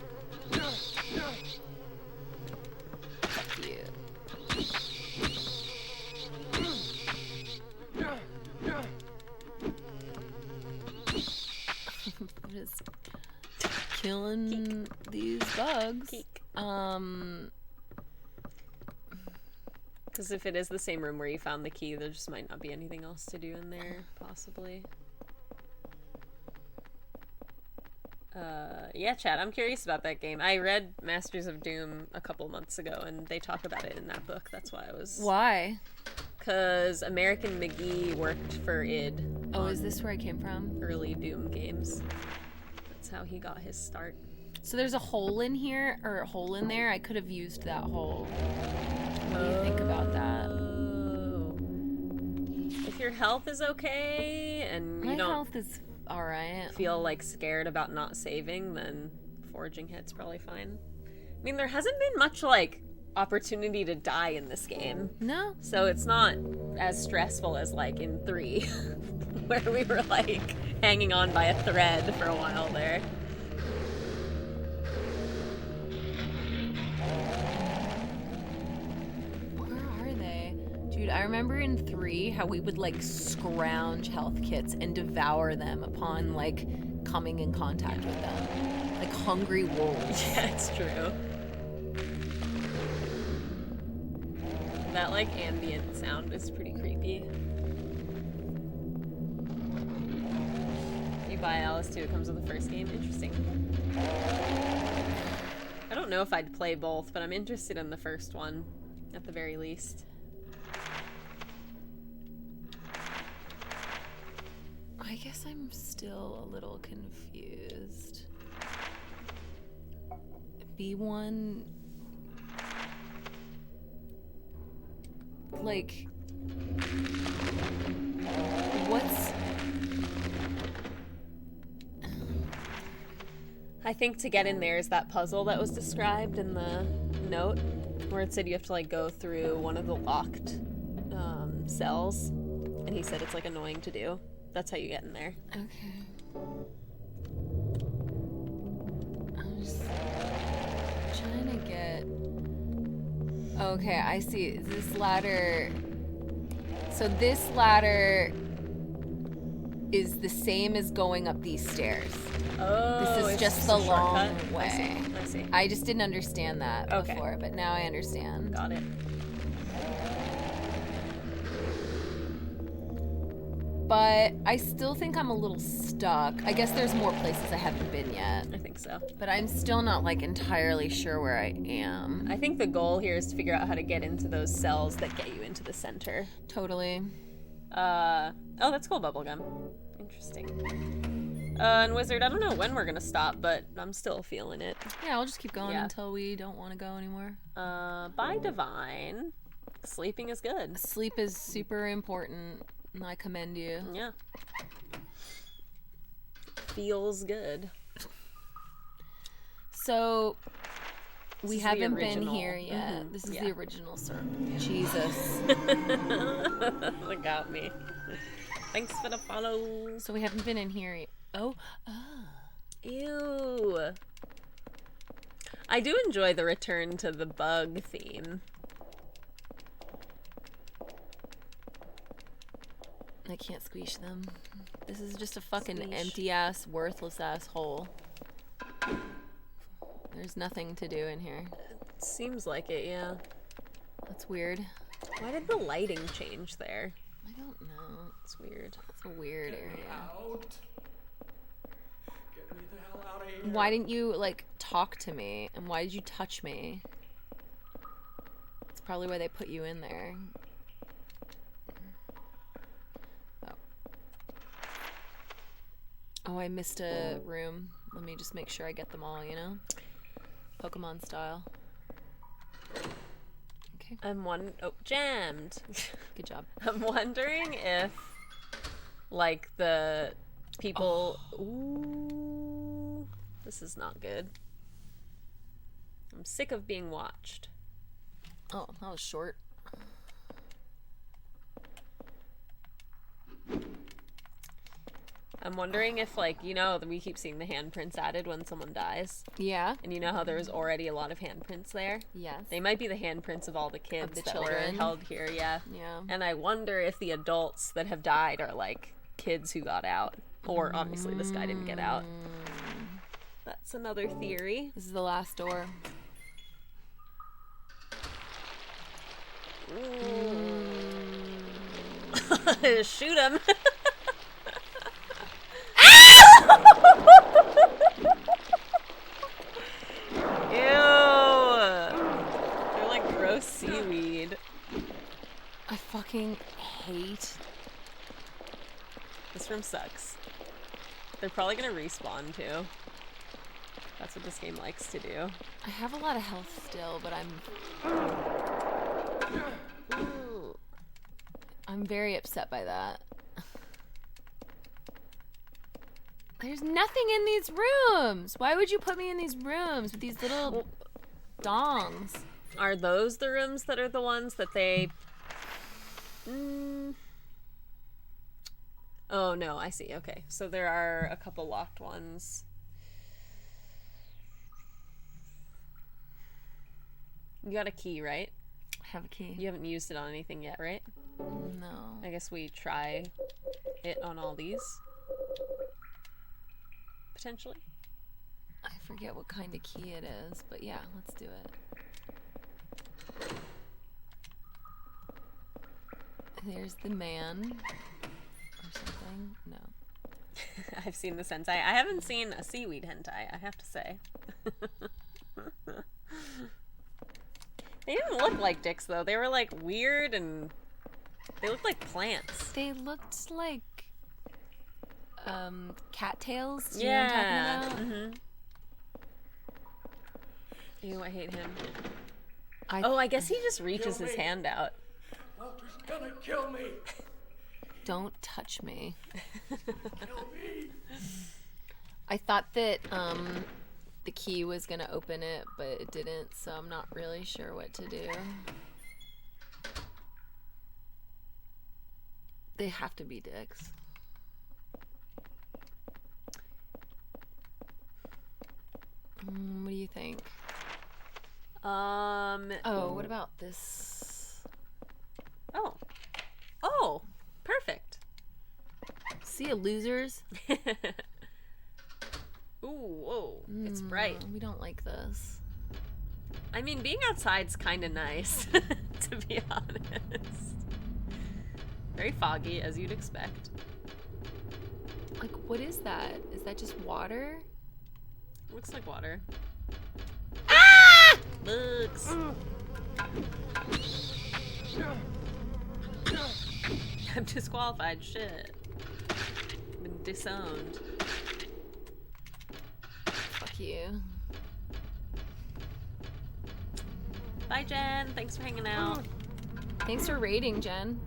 Fuck you. I'm just killing these bugs. Keek. Because if it is the same room where you found the key, there just might not be anything else to do in there, possibly. Yeah, Chad, I'm curious about that game. I read Masters of Doom a couple months ago, and they talk about it in that book. That's why I was... Why? Because American McGee worked for id. Oh, is this where I came from? Early Doom games. That's how he got his start. So there's a hole in here, or a hole in there. I could have used that hole. What do you think about that? Oh. If your health is okay, and you My don't health is alright. feel like scared about not saving, then foraging hit's probably fine. I mean, there hasn't been much like opportunity to die in this game, No. so it's not as stressful as like in 3 where we were like hanging on by a thread for a while there. Where are they? Dude, I remember in 3 how we would like scrounge health kits and devour them upon like coming in contact with them. Like hungry wolves. Yeah, it's true. That like ambient sound is pretty creepy. You buy Alice 2, it comes with the first game. Interesting. I don't know if I'd play both, but I'm interested in the first one at the very least. I guess I'm still a little confused. B1, like, what's... I think to get in there is that puzzle that was described in the note, where it said you have to like go through one of the locked cells, and he said it's like annoying to do. That's how you get in there. Okay. I'm just trying to get... Okay, I see. This ladder... So this ladder is the same as going up these stairs. Oh, This is it's just the a long shortcut? way. I see. I just didn't understand that Okay. before, but now I understand. Got it. But I still think I'm a little stuck. I guess there's more places I haven't been yet. I think so. But I'm still not like entirely sure where I am. I think the goal here is to figure out how to get into those cells that get you into the center. Totally. Oh, that's cool, bubblegum. Interesting. And Wizard, I don't know when we're gonna stop, but I'm still feeling it. Yeah, I'll just keep going Yeah. until we don't want to go anymore. By Divine, sleeping is good. Sleep is super important, and I commend you. Yeah. Feels good. So, we This is the haven't been original. here yet. Mhm. This is Yeah. the original, sir. Jesus. Look at me. Thanks for the follow. So we haven't been in here yet. Oh. Ew. I do enjoy the return to the bug theme. I can't squeeze them. This is just a fucking Squeeze. empty-ass, worthless-ass hole. There's nothing to do in here. Seems like it, yeah. That's weird. Why did the lighting change there? I don't know. It's weird. It's a weird area. Out. Get me the hell out of here. Why didn't you, like, talk to me? And why did you touch me? That's probably why they put you in there. Oh. Oh, I missed a room. Let me just make sure I get them all, you know? Pokemon style. Okay, Oh, jammed. good job. I'm wondering if, like, the people... Ooh, this is not good. I'm sick of being watched. Oh, that was short. I'm wondering if, like, you know, we keep seeing the handprints added when someone dies. Yeah? And you know how there's already a lot of handprints there? Yes. They might be the handprints of all the kids the that children. were held here, yeah. Yeah. And I wonder if the adults that have died are, like, kids who got out. Or, obviously, this guy didn't get out. That's another theory. This is the last door. Shoot him. Ew. They're like gross seaweed. I fucking hate... This room sucks. They're probably gonna respawn too. That's what this game likes to do. I have a lot of health still, but I'm very upset by that. There's nothing in these rooms. Why would you put me in these rooms with these little dongs? Are those the rooms that are the ones that they... Oh, no, I see. Okay. So there are a couple locked ones. You got a key, right? I have a key. You haven't used it on anything yet, right? No. I guess we try it on all these. Potentially. I forget what kind of key it is, but yeah, let's do it. There's the man. Or something. No. I've seen the hentai. I haven't seen a seaweed hentai, I have to say. They didn't look like dicks, though. They were, like, weird and... They looked like plants. They looked like... cattails. Do Yeah. You know what I'm talking about? Mm-hmm. Ew, I hate him. I guess he just reaches his hand out. Walter's gonna kill me. Don't touch me. Kill me. I thought that the key was gonna open it, but it didn't, so I'm not really sure what to do. They have to be dicks. What do you think? Oh, what about this? Oh, perfect. See ya, losers. Ooh, whoa, it's bright. We don't like this. I mean, being outside's kind of nice, to be honest. Very foggy, as you'd expect. Like, what is that? Is that just water? Looks like water. Ah! Bugs. I'm disqualified. Shit. Been disowned. Fuck you. Bye, Jen. Thanks for hanging out. Thanks for raiding, Jen.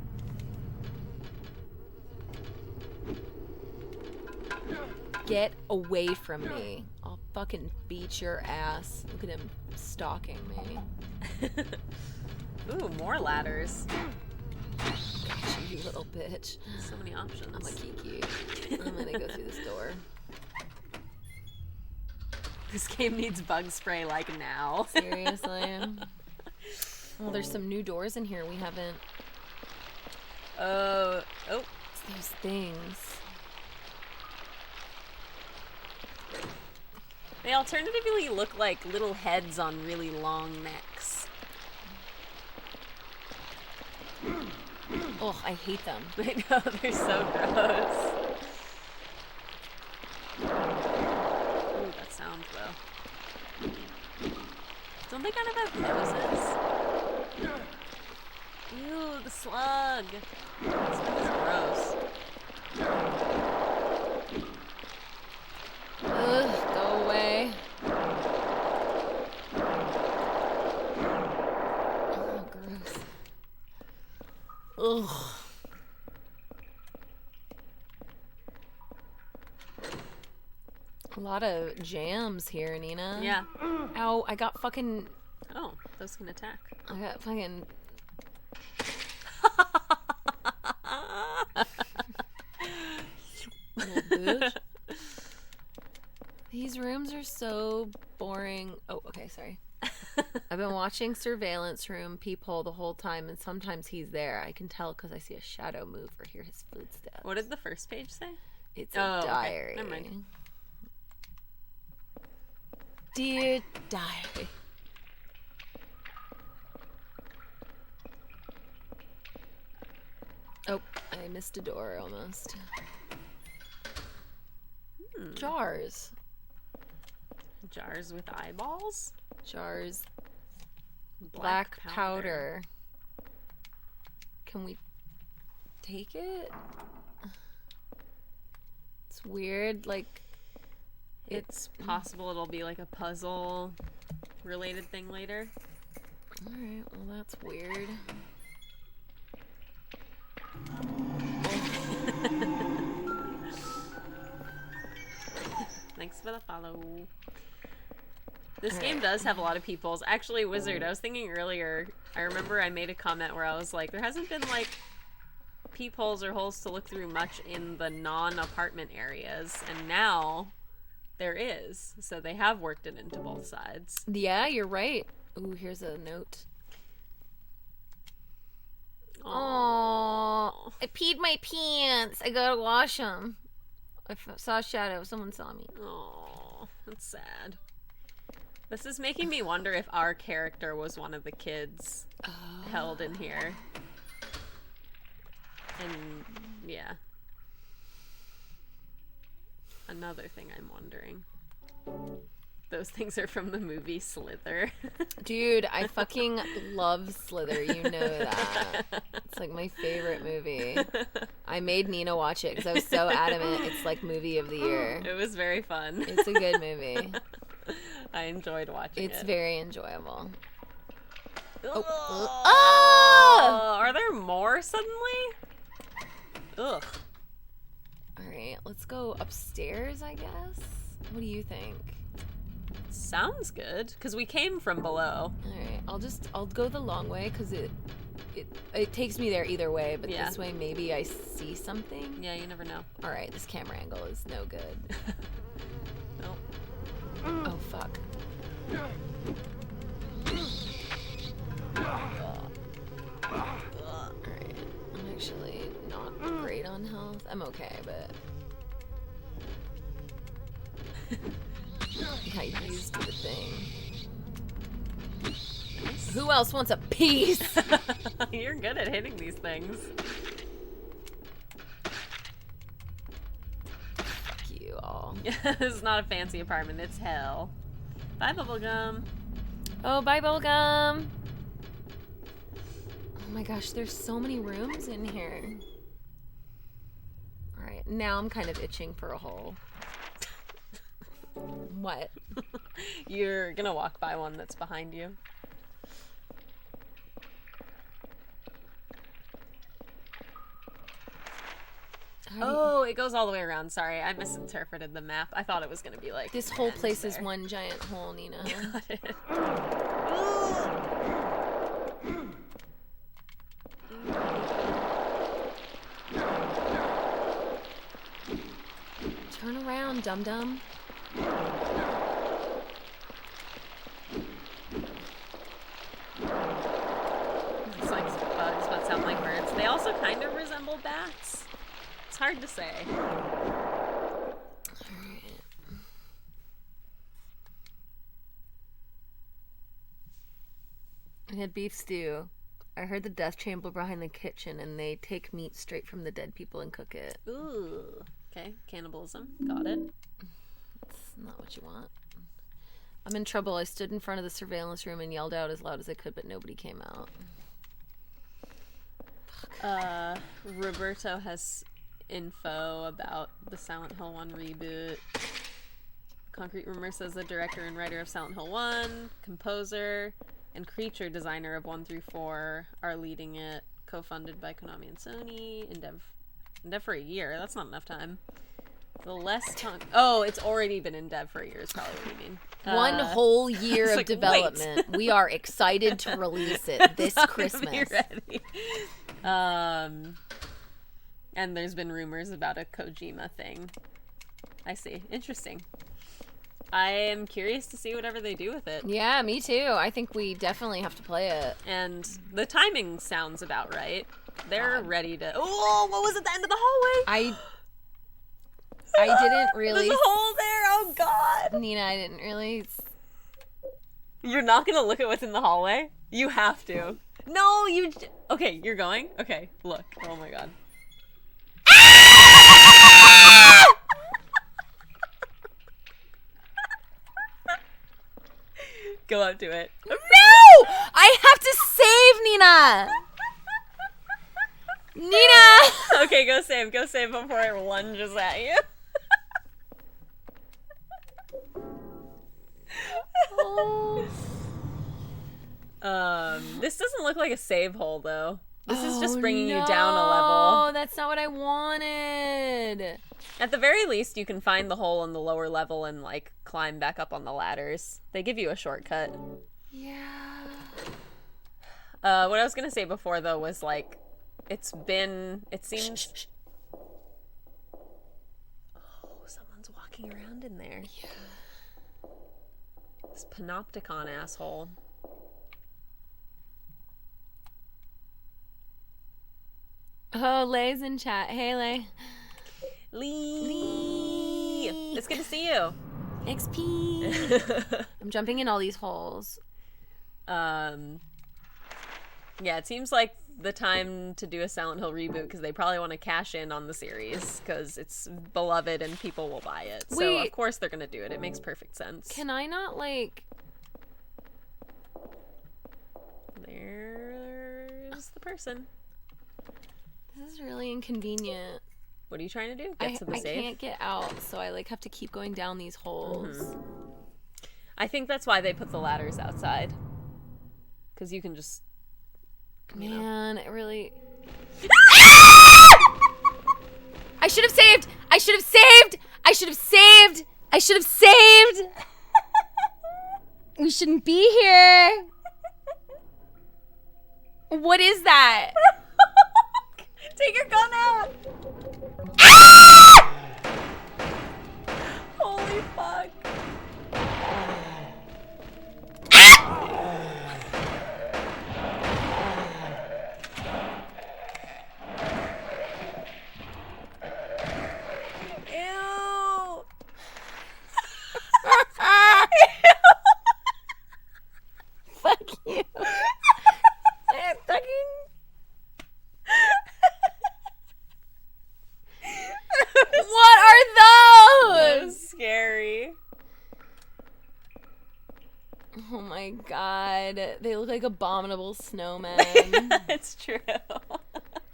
Get away from me. I'll fucking beat your ass. Look at him stalking me. Ooh, more ladders. Gotcha, you little bitch. So many options. I'm a kiki. I'm gonna go through this door. This game needs bug spray like now. Seriously. Well, there's some new doors in here we haven't. Oh. It's those things. They alternatively look like little heads on really long necks. Oh, I hate them. I know, they're so gross. Ooh, that sound though. Don't they kind of have noses? Ew, the slug. This one is gross. Ugh, go away. Oh, gross. Ugh. A lot of jams here, Nina. Yeah. Ow, I got fucking... Oh, those can attack. I got fucking... Little bitch. These rooms are so boring. Oh, okay, sorry. I've been watching Surveillance Room Peephole the whole time, and sometimes he's there. I can tell because I see a shadow move or hear his footsteps. What did the first page say? It's a diary. Okay. Never mind. Dear diary. Oh, I missed a door almost. Jars. Jars with eyeballs? Jars. Black powder. Can we take it? It's weird, like... It's possible it'll be like a puzzle related thing later. Alright, well that's weird. Thanks for the follow. This game does have a lot of peepholes. Actually, Wizard, I was thinking earlier, I remember I made a comment where I was like, there hasn't been like peepholes or holes to look through much in the non-apartment areas, and now there is. So they have worked it into both sides. Yeah, you're right. Ooh, here's a note. Aww. I peed my pants. I gotta wash them. I saw a shadow. Someone saw me. Oh, that's sad. This is making me wonder if our character was one of the kids held in here. And, yeah. Another thing I'm wondering. Those things are from the movie Slither. Dude, I fucking love Slither. You know that. It's like my favorite movie. I made Nina watch it because I was so adamant it's like movie of the year. It was very fun. It's a good movie. I enjoyed watching it. It's very enjoyable. Oh! Are there more suddenly? Ugh. Alright, let's go upstairs, I guess. What do you think? Sounds good, because we came from below. Alright, I'll go the long way because it takes me there either way, but this way maybe I see something. Yeah, you never know. Alright, this camera angle is no good. Nope. Oh, fuck. Alright, I'm actually not great on health. I'm okay, but... I used the thing. Who else wants a piece? You're good at hitting these things. Fuck you all. This is not a fancy apartment, it's hell. Bye, bubblegum. Oh, bye, bubblegum. Oh my gosh, there's so many rooms in here. Alright, now I'm kind of itching for a hole. What? You're gonna walk by one that's behind you. Oh, it goes all the way around. Sorry, I misinterpreted the map. I thought it was gonna be like... This whole place is one giant hole, Nina. Got it. Turn around, dum-dum. It's like bugs, but sound like birds. They also kind of resemble bats. It's hard to say. I had beef stew. I heard the death chamber behind the kitchen, and they take meat straight from the dead people and cook it. Ooh. Okay, cannibalism. Got it. That's not what you want. I'm in trouble. I stood in front of the surveillance room and yelled out as loud as I could, but nobody came out. Roberto has info about the Silent Hill 1 reboot. Concrete Rumor says the director and writer of Silent Hill 1, composer, and creature designer of 1 through 4 are leading it, co-funded by Konami and Sony. In dev for a year. That's not enough time. The less time. Oh, it's already been in dev for a year is probably what you mean. One whole year of like, development. We are excited to release it this Christmas. Be ready. And there's been rumors about a Kojima thing. I see. Interesting. I am curious to see whatever they do with it. Yeah, me too. I think we definitely have to play it. And the timing sounds about right. They're ready to... Oh, what was at the end of the hallway? I didn't really... There's a hole there. Oh, God. Nina, I didn't really... You're not going to look at what's in the hallway? You have to. No, you... Okay, you're going? Okay, look. Oh, my God. Go up to it. No! I have to save Nina! Nina! Okay, go save before it lunges at you. This doesn't look like a save hole though. This is just bringing you down a level. Oh, that's not what I wanted. At the very least, you can find the hole in the lower level and like climb back up on the ladders. They give you a shortcut. Yeah. What I was gonna say before though was like, it seems. Oh, someone's walking around in there. Yeah. This panopticon asshole. Oh, Lay's in chat. Hey, Lay. Lee. It's good to see you. XP. I'm jumping in all these holes. Yeah, it seems like the time to do a Silent Hill reboot because they probably want to cash in on the series because it's beloved and people will buy it. So Wait. of course they're gonna do it. It makes perfect sense. Can I not, like... There's the person. This is really inconvenient. What are you trying to do? Get to the I safe? can't get out, so I, like, have to keep going down these holes. I think that's why they put the ladders outside. Because you can just... Man, it really... I should have saved! I should have saved! I should have saved! I should have saved! We shouldn't be here. What is that? Take your gun out! Holy fuck. Ew. Fuck you. Fucking... What are That those? was scary. Oh my god. They look like abominable snowmen. It's true.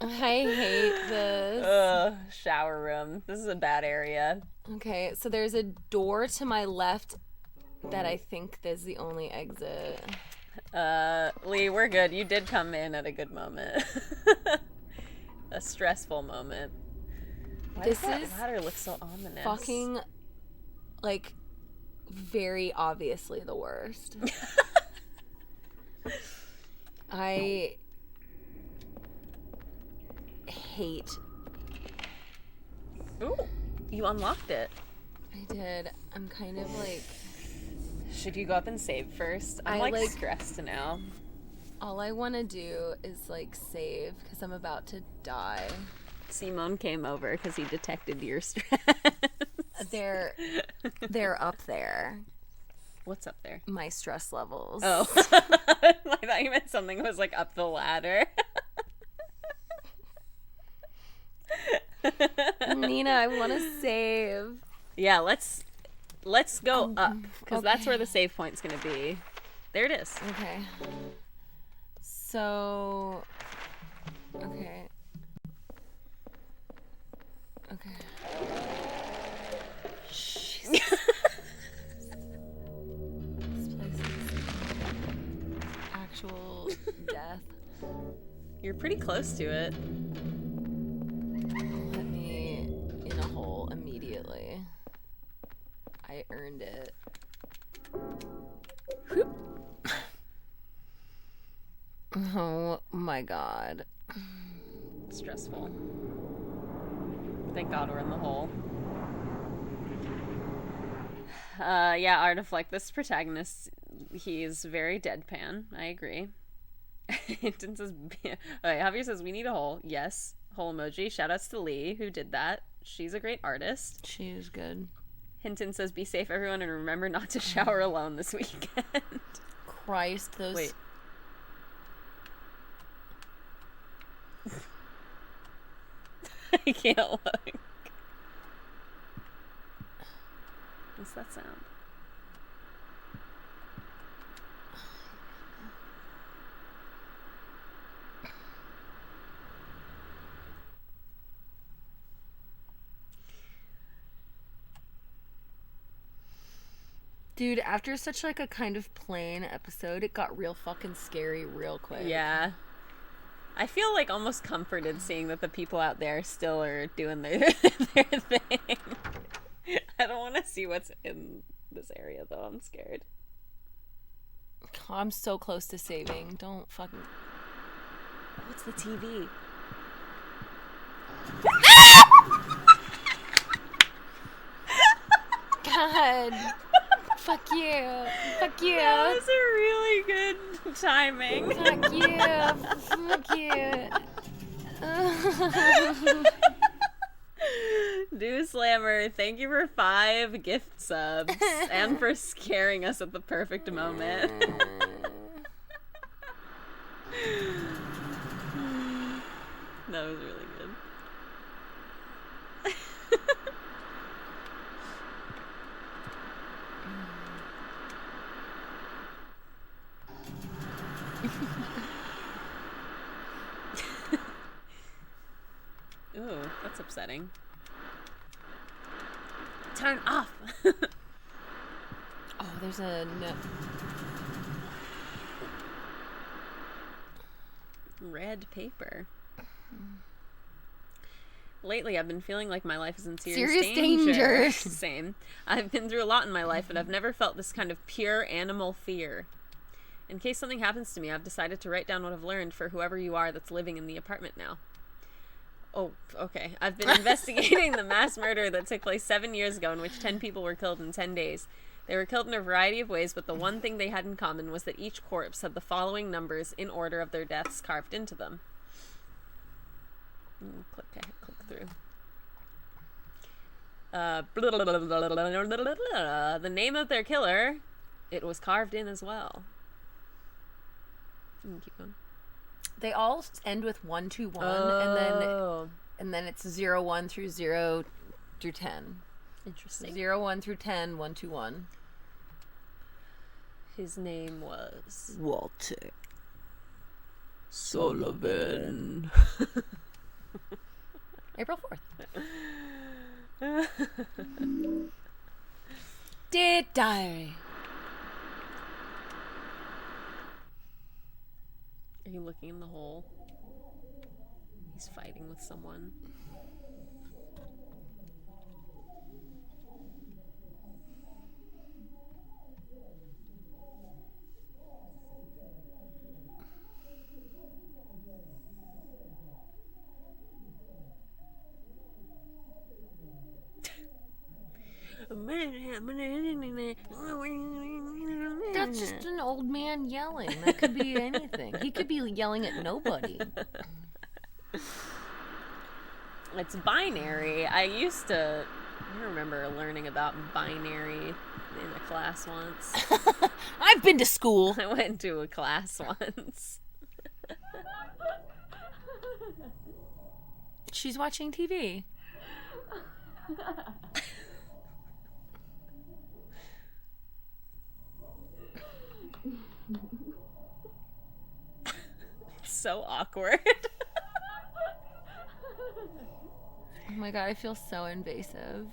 I hate this. Ugh, shower room. This is a bad area. Okay, so there's a door to my left that I think is the only exit. Lee, we're good. You did come in at a good moment. A stressful moment. Why This does that is ladder look so ominous? Fucking, like, very obviously the worst. I hate. Ooh, you unlocked it. I did. I'm kind of like... Should you go up and save first? I'm I, like stressed now. All I want to do is, like, save, because I'm about to die. Simone came over because he detected your stress. They're up there. What's up there? My stress levels. Oh. I thought you meant something was like up the ladder. Nina, I want to save. Yeah, let's go up because that's where the save point's gonna be. There it is. Okay. So. Okay. Okay. Jesus. This place is actual death. You're pretty close to it. Let me in a hole immediately. I earned it. Whoop. Oh my god. Stressful. Thank God we're in the hole. Yeah, Artiflect, this protagonist, he's very deadpan. I agree. Hinton says, okay, Javier says, we need a hole. Yes. Hole emoji. Shoutouts to Lee, who did that. She's a great artist. She is good. Hinton says, be safe, everyone, and remember not to shower alone this weekend. Christ, those... Wait. I can't look. What's that sound? Dude, after such like a kind of plain episode, it got real fucking scary real quick. Yeah. I feel like almost comforted seeing that the people out there still are doing their thing. I don't want to see what's in this area though. I'm scared. I'm so close to saving. Don't fucking... What's the TV? God. Fuck you. Fuck you. That was a really good timing. Fuck you. Fuck you. Do Slammer, thank you for 5 gift subs and for scaring us at the perfect moment. That was really good. Ooh, that's upsetting. Turn off! Oh, there's a no. Red paper. Lately, I've been feeling like my life is in serious danger. Same. I've been through a lot in my life, but I've never felt this kind of pure animal fear. In case something happens to me, I've decided to write down what I've learned for whoever you are that's living in the apartment now. Oh, okay. I've been investigating the mass murder that took place 7 years ago in which 10 people were killed in 10 days. They were killed in a variety of ways, but the one thing they had in common was that each corpse had the following numbers in order of their deaths carved into them. Click through. The name of their killer, it was carved in as well. Keep going. They all end with 1 2 1, and then it's 0 1 through 0 through 10. Interesting. 0 1 through 10, 1 2 1. His name was Walter Sullivan. April 4th. Dear Diary. Are you looking in the hole? He's fighting with someone. That's just an old man yelling. That could be anything. He could be yelling at nobody. It's binary. I remember learning about binary in a class once. I've been to school. I went to a class once. She's watching TV. So awkward. Oh my god, I feel so invasive.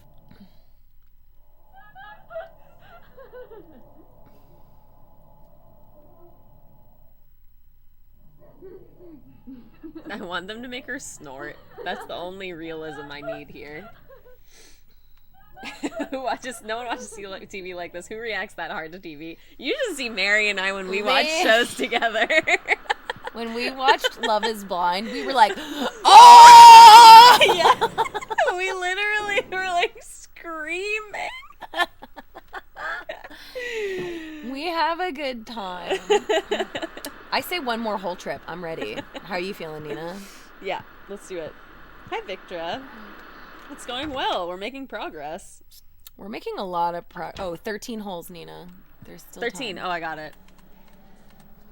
I want them to make her snort. That's the only realism I need here. No one watches TV like this. Who reacts that hard to TV? You just see Mary and I when we watch shows together. When we watched Love is Blind, we were like, oh! Yeah. We literally were like screaming. We have a good time. I say one more whole trip. I'm ready. How are you feeling, Nina? Yeah, let's do it. Hi, Victra. It's going well. We're making progress. We're making a lot of 13 holes, Nina. There's still 13. time. Oh, I got it.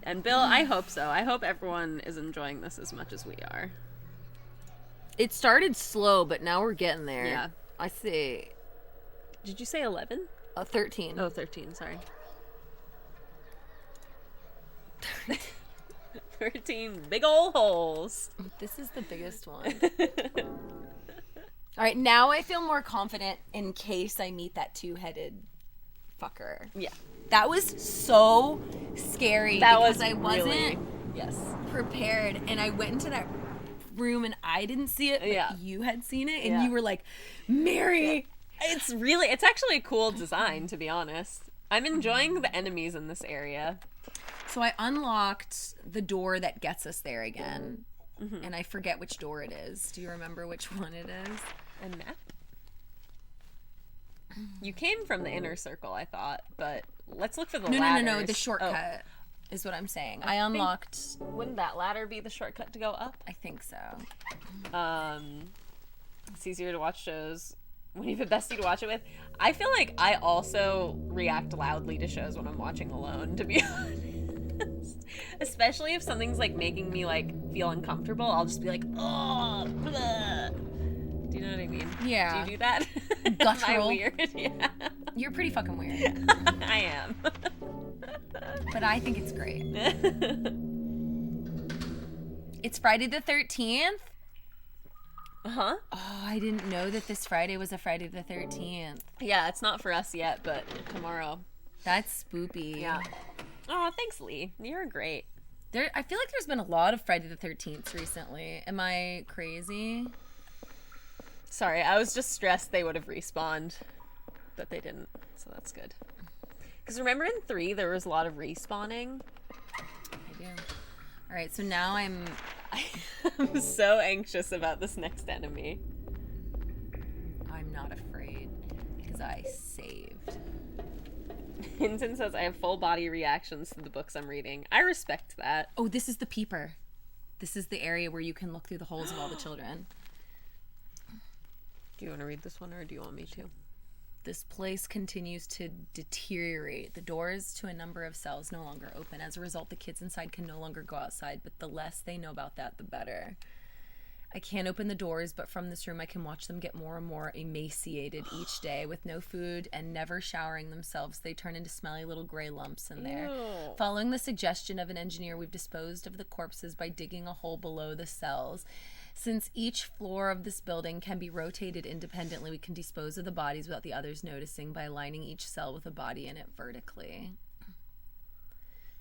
And Bill, I hope so. I hope everyone is enjoying this as much as we are. It started slow, but now we're getting there. Yeah. I see. Did you say 11? 13. Oh, 13. Sorry. 13 big ol' holes. This is the biggest one. All right, now I feel more confident in case I meet that two-headed fucker. Yeah. That was so scary because I wasn't prepared, and I went into that room and I didn't see it, but you had seen it, and you were like, Mary. It's actually a cool design, to be honest. I'm enjoying the enemies in this area. So I unlocked the door that gets us there again, and I forget which door it is. Do you remember which one it is? A map? You came from the inner circle, I thought, but let's look for the ladders. No, the shortcut is what I'm saying. I unlocked... Wouldn't that ladder be the shortcut to go up? I think so. It's easier to watch shows when you have a bestie to watch it with. I feel like I also react loudly to shows when I'm watching alone, to be honest. Especially if something's like making me like feel uncomfortable, I'll just be like, oh, blah. Do you know what I mean? Yeah. Do you do that? Guttural. Am I weird? Yeah. You're pretty fucking weird. I am. But I think it's great. It's Friday the 13th? Uh-huh. Oh, I didn't know that this Friday was a Friday the 13th. Yeah, it's not for us yet, but tomorrow. That's spoopy. Yeah. Oh, thanks, Lee. You're great. I feel like there's been a lot of Friday the 13th recently. Am I crazy? Sorry, I was just stressed they would have respawned, but they didn't, so that's good. Because remember in 3, there was a lot of respawning? I do. All right, so now I'm so anxious about this next enemy. I'm not afraid because I saved. Hinton says I have full body reactions to the books I'm reading. I respect that. Oh, this is the peeper. This is the area where you can look through the holes of all the children. Do you want to read this one or do you want me to? This place continues to deteriorate. The doors to a number of cells no longer open. As a result, the kids inside can no longer go outside, but the less they know about that, the better. I can't open the doors, but from this room I can watch them get more and more emaciated each day. With no food and never showering themselves, they turn into smelly little gray lumps in there. Ew. Following the suggestion of an engineer, we've disposed of the corpses by digging a hole below the cells. Since each floor of this building can be rotated independently, we can dispose of the bodies without the others noticing by aligning each cell with a body in it vertically.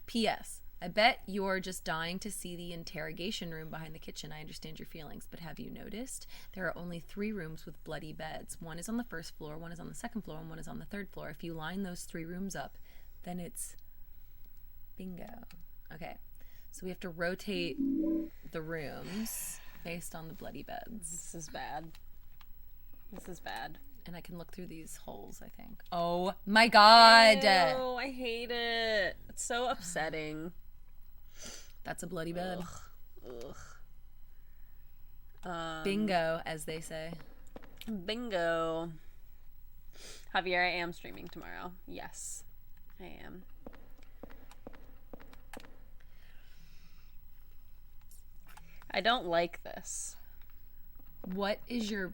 P.S. I bet you're just dying to see the interrogation room behind the kitchen. I understand your feelings, but have you noticed? There are only 3 rooms with bloody beds. One is on the 1st floor, one is on the 2nd floor, and one is on the 3rd floor. If you line those 3 rooms up, then it's bingo. Okay, so we have to rotate the rooms based on the bloody beds. This is bad. This is bad. And I can look through these holes, I think. Oh my god! Ew, I hate it. It's so upsetting. That's a bloody bed. Ugh. Bingo, as they say. Bingo. Javier, I am streaming tomorrow. Yes, I am. I don't like this. What is your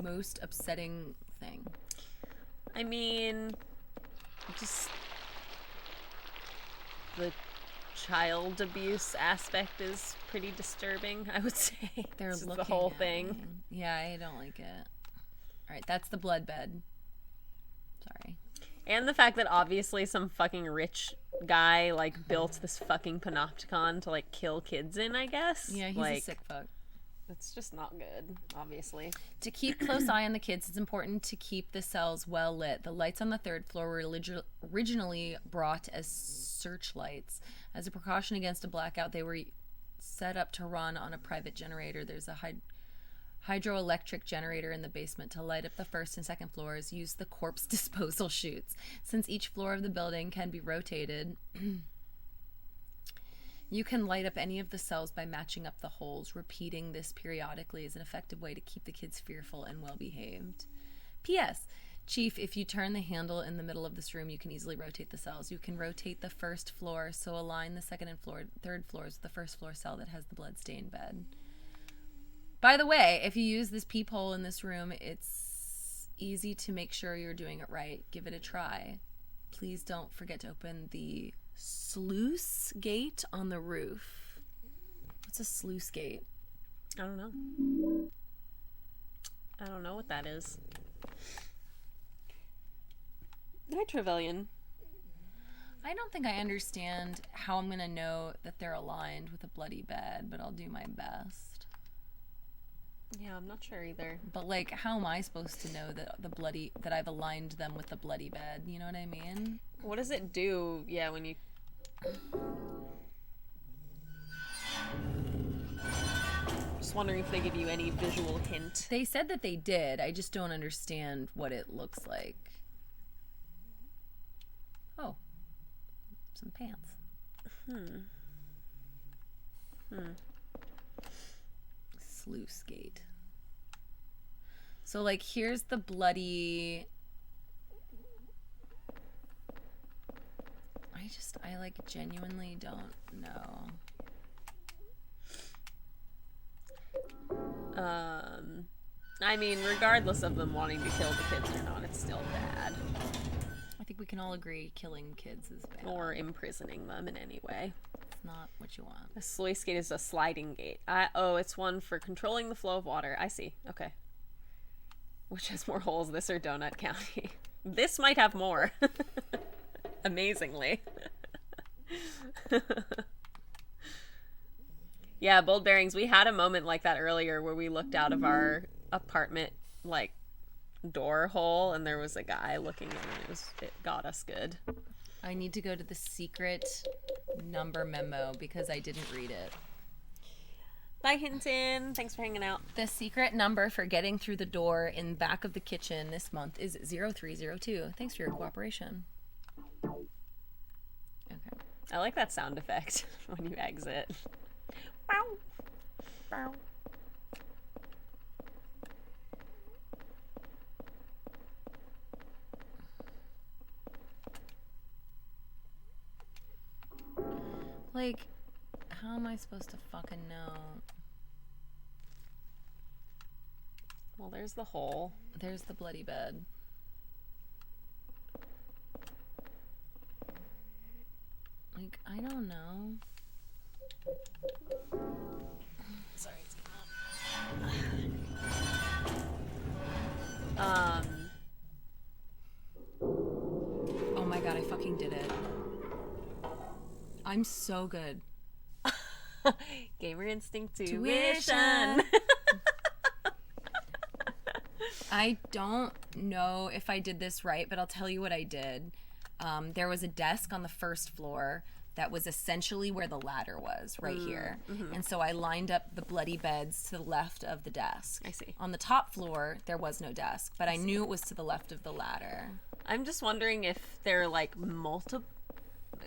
most upsetting thing? I mean, just the child abuse aspect is pretty disturbing, I would say. They're Just looking the whole at thing. me. Yeah, I don't like it. All right, that's the blood bed. Sorry. And the fact that obviously some fucking rich guy like built this fucking panopticon to like kill kids in, I guess. Yeah, he's like, a sick fuck. It's just not good, obviously. To keep close eye on the kids, it's important to keep the cells well lit. The lights on the 3rd floor were originally brought as searchlights. As a precaution against a blackout, they were set up to run on a private generator. There's a hydroelectric generator in the basement to light up the 1st and 2nd floors. Use the corpse disposal chutes. Since each floor of the building can be rotated, you can light up any of the cells by matching up the holes. Repeating this periodically is an effective way to keep the kids fearful and well behaved. P.S. Chief, if you turn the handle in the middle of this room, you can easily rotate the cells. You can rotate the 1st floor, so align the 2nd and 3rd floors with the 1st floor cell that has the blood-stained bed. By the way, if you use this peephole in this room, it's easy to make sure you're doing it right. Give it a try. Please don't forget to open the sluice gate on the roof. What's a sluice gate? I don't know. I don't know what that is. Hi, Trevelyan. I don't think I understand how I'm going to know that they're aligned with a bloody bed, but I'll do my best. Yeah, I'm not sure either. But like, how am I supposed to know that I've aligned them with the bloody bed? You know what I mean? What does it do? Yeah, when you... Just wondering if they give you any visual hint. They said that they did. I just don't understand what it looks like. Oh. Some pants. Sluice gate. So, like, here's the bloody... I like, genuinely don't know. I mean, regardless of them wanting to kill the kids or not, it's still bad. I think we can all agree killing kids is bad. Or imprisoning them in any way. It's not what you want. A sluice gate is a sliding gate. Oh, it's one for controlling the flow of water. I see. Okay. Which has more holes, this or Donut County? This might have more. Amazingly. Yeah, bold bearings. We had a moment like that earlier where we looked out of our apartment, like, door hole, and there was a guy looking in, and it got us good. I need to go to the secret number memo because I didn't read it. Bye, Hinton. Thanks for hanging out. The secret number for getting through the door in back of the kitchen this month is 0302. Thanks for your cooperation. Okay. I like that sound effect when you exit. Bow. Bow. Like, how am I supposed to fucking know? Well, there's the hole. There's the bloody bed. Like, I don't know. Sorry, it's Oh my god, I fucking did it. I'm so good. Gamer instinct tuition. I don't know if I did this right, but I'll tell you what I did. There was a desk on the first floor that was essentially where the ladder was, right here. Mm-hmm. And so I lined up the bloody beds to the left of the desk. I see. On the top floor, there was no desk, but I knew it was to the left of the ladder. I'm just wondering if there are, like, multiple...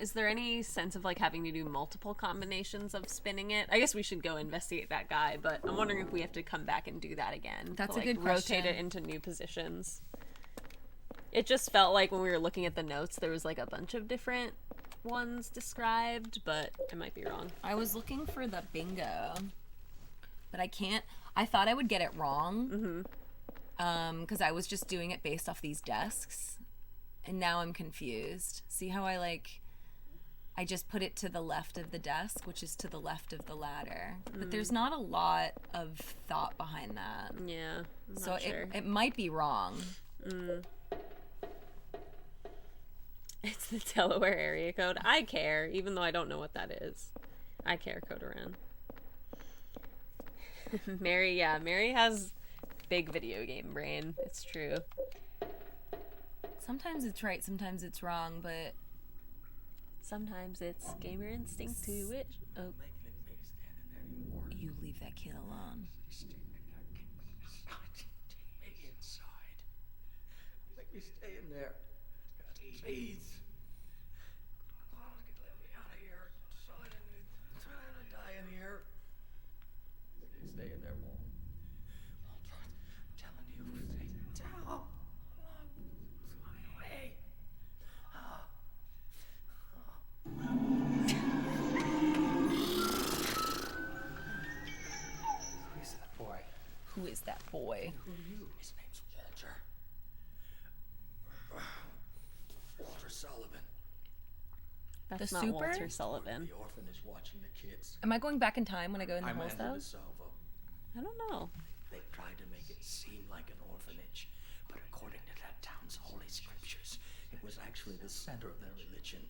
Is there any sense of, like, having to do multiple combinations of spinning it? I guess we should go investigate that guy, but I'm wondering if we have to come back and do that again. That's to, a good question. Rotate it into new positions. It just felt like when we were looking at the notes, there was, like, a bunch of different ones described, but I might be wrong. I was looking for the bingo, but I can't. I thought I would get it wrong, because I was just doing it based off these desks, and now I'm confused. See how I just put it to the left of the desk, which is to the left of the ladder. But there's not a lot of thought behind that. Yeah, I'm so not sure. it might be wrong. It's the Delaware area code. I care, even though I don't know what that is. I care, Codoran. Mary has big video game brain. It's true. Sometimes it's right, sometimes it's wrong, but... Sometimes it's gamer instinct to it. Oh. You leave that kid alone. Make me stay in there. Please. Come on, let me out of here. I'm trying to die in here. Stay in there, Walt. Walter, I'm telling you, stay down. Away. Who is that boy? Who is that boy? Who are you? His name's Walter. Walter Sullivan. That's the not super? Walter Sullivan. The orphanage watching the kids. Am I going back in time when I go in the I'm holes, Andrew though? DeSalvo. I don't know. They tried to make it seem like an orphanage, but according to that town's holy scriptures, it was actually the center of their religion.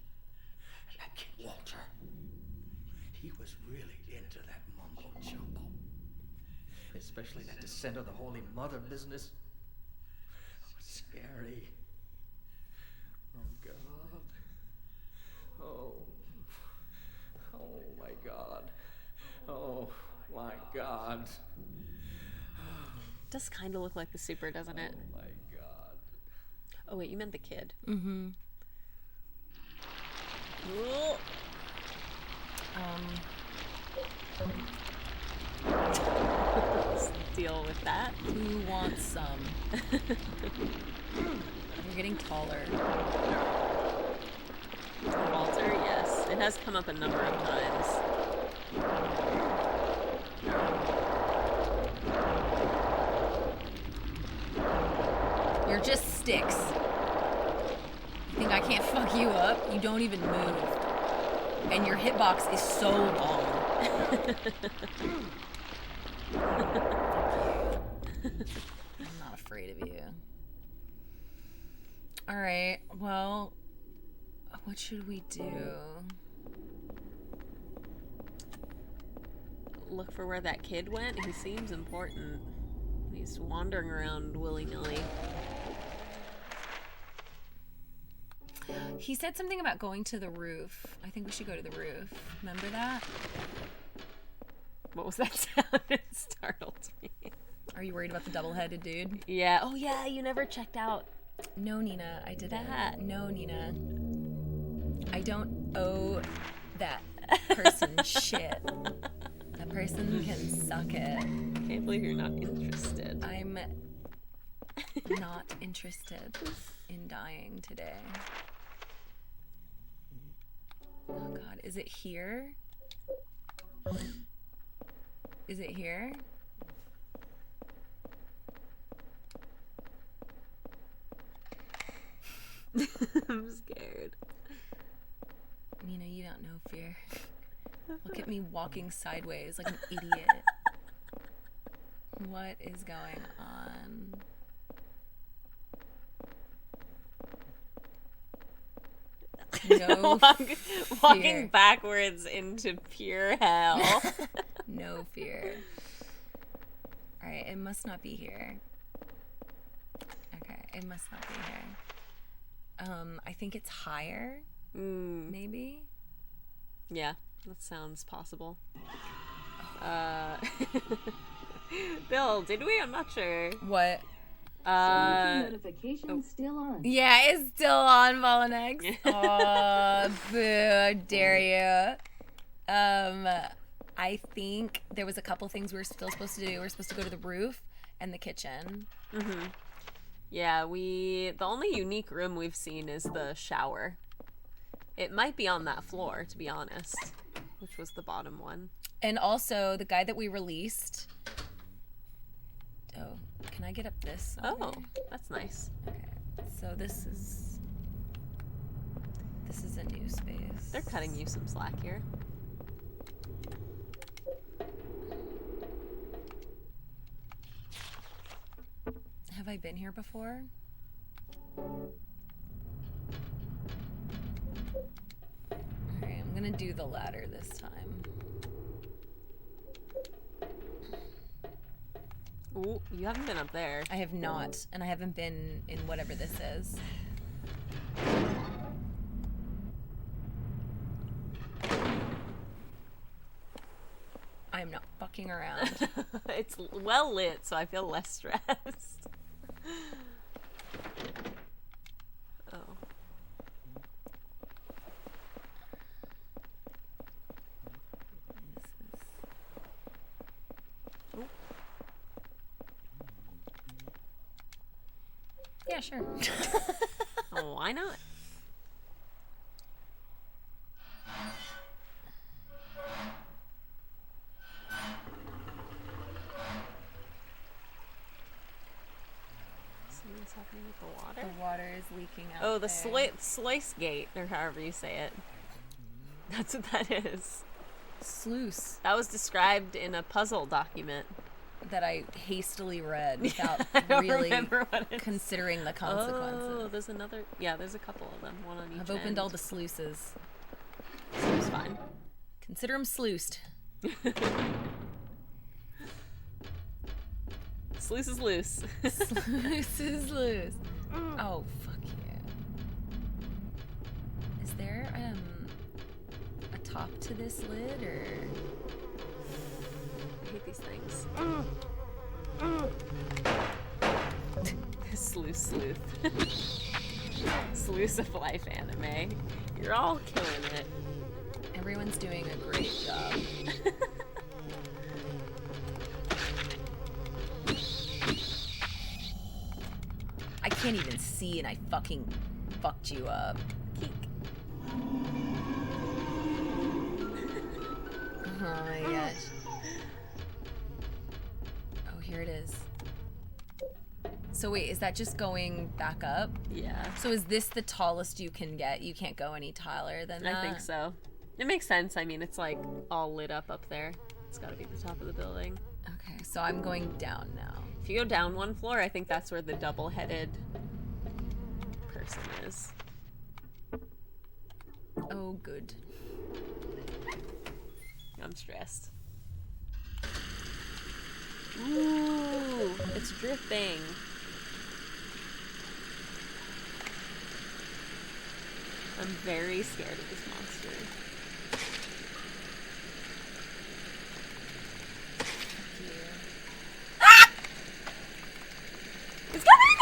And that kid Walter, he was really into that mumbo jumbo. Especially that descent of the Holy Mother business. It was scary. Oh, God. Oh, my God. Oh, my God. Does kind of look like the super, doesn't it? Oh, my God. Oh, wait, you meant the kid. Mm-hmm. Ooh. deal with that. Who wants some? You're getting taller. Walter, yes. It has come up a number of times. You're just sticks. You think I can't fuck you up? You don't even move. And your hitbox is so long. I'm not afraid of you. Alright, well, what should we do? Look for where that kid went. He seems important. He's wandering around willy-nilly. He said something about going to the roof. I think we should go to the roof. Remember that? What was that sound? It startled me. Are you worried about the double-headed dude? Yeah. Oh, yeah, you never checked out. No, Nina, I did that. No, Nina. I don't owe that person shit. That person can suck it. I can't believe you're not interested. I'm not interested in dying today. Oh god, is it here? Is it here? I'm scared. Nina, you don't know fear. Look at me walking sideways like an idiot. What is going on? No walking backwards into pure hell. No fear. Alright, it must not be here. Okay, it must not be here. I think it's higher. Maybe? Yeah, that sounds possible. Bill, did we? I'm not sure. What? Notification still on. Yeah, it's still on, Volonex. Oh, boo, how dare you. I think there was a couple things we were still supposed to do. We were supposed to go to the roof and the kitchen. Mm-hmm. Yeah, the only unique room we've seen is the shower. It might be on that floor, to be honest, which was the bottom one. And also, the guy that we released... Oh, can I get up this? Oh, that's nice. Okay, so this is a new space. They're cutting you some slack here. Have I been here before? Alright, I'm gonna do the ladder this time. Ooh, you haven't been up there. I have not, and I haven't been in whatever this is. I am not fucking around. It's well lit, so I feel less stressed. Oh. Yeah, sure. Oh, why not? See what's happening with the water? The water is leaking out. Oh, the there. sluice gate, or however you say it. That's what that is. Sluice. That was described in a puzzle document that I hastily read without I don't really remember what it is. considering the consequences. Oh, there's another. Yeah, there's a couple of them. One on each I've opened end. all the sluices. Seems fine. Consider them sluiced. Sluice is loose. Sluice is loose. Oh, fuck you. Is there a top to this lid, or? I hate these things. Sleuth. Sleuth of life anime. You're all killing it. Everyone's doing a great job. I can't even see, and I fucking fucked you up. Keek. Oh my gosh. Oh, here it is. So wait, is that just going back up? Yeah. So is this the tallest you can get? You can't go any taller than that? I think so. It makes sense. I mean, it's like all lit up there. It's got to be the top of the building. Okay, so I'm going down now. If you go down one floor, I think that's where the double-headed person is. Oh, good. I'm stressed. Ooh, it's dripping. I'm very scared of this monster. It's coming!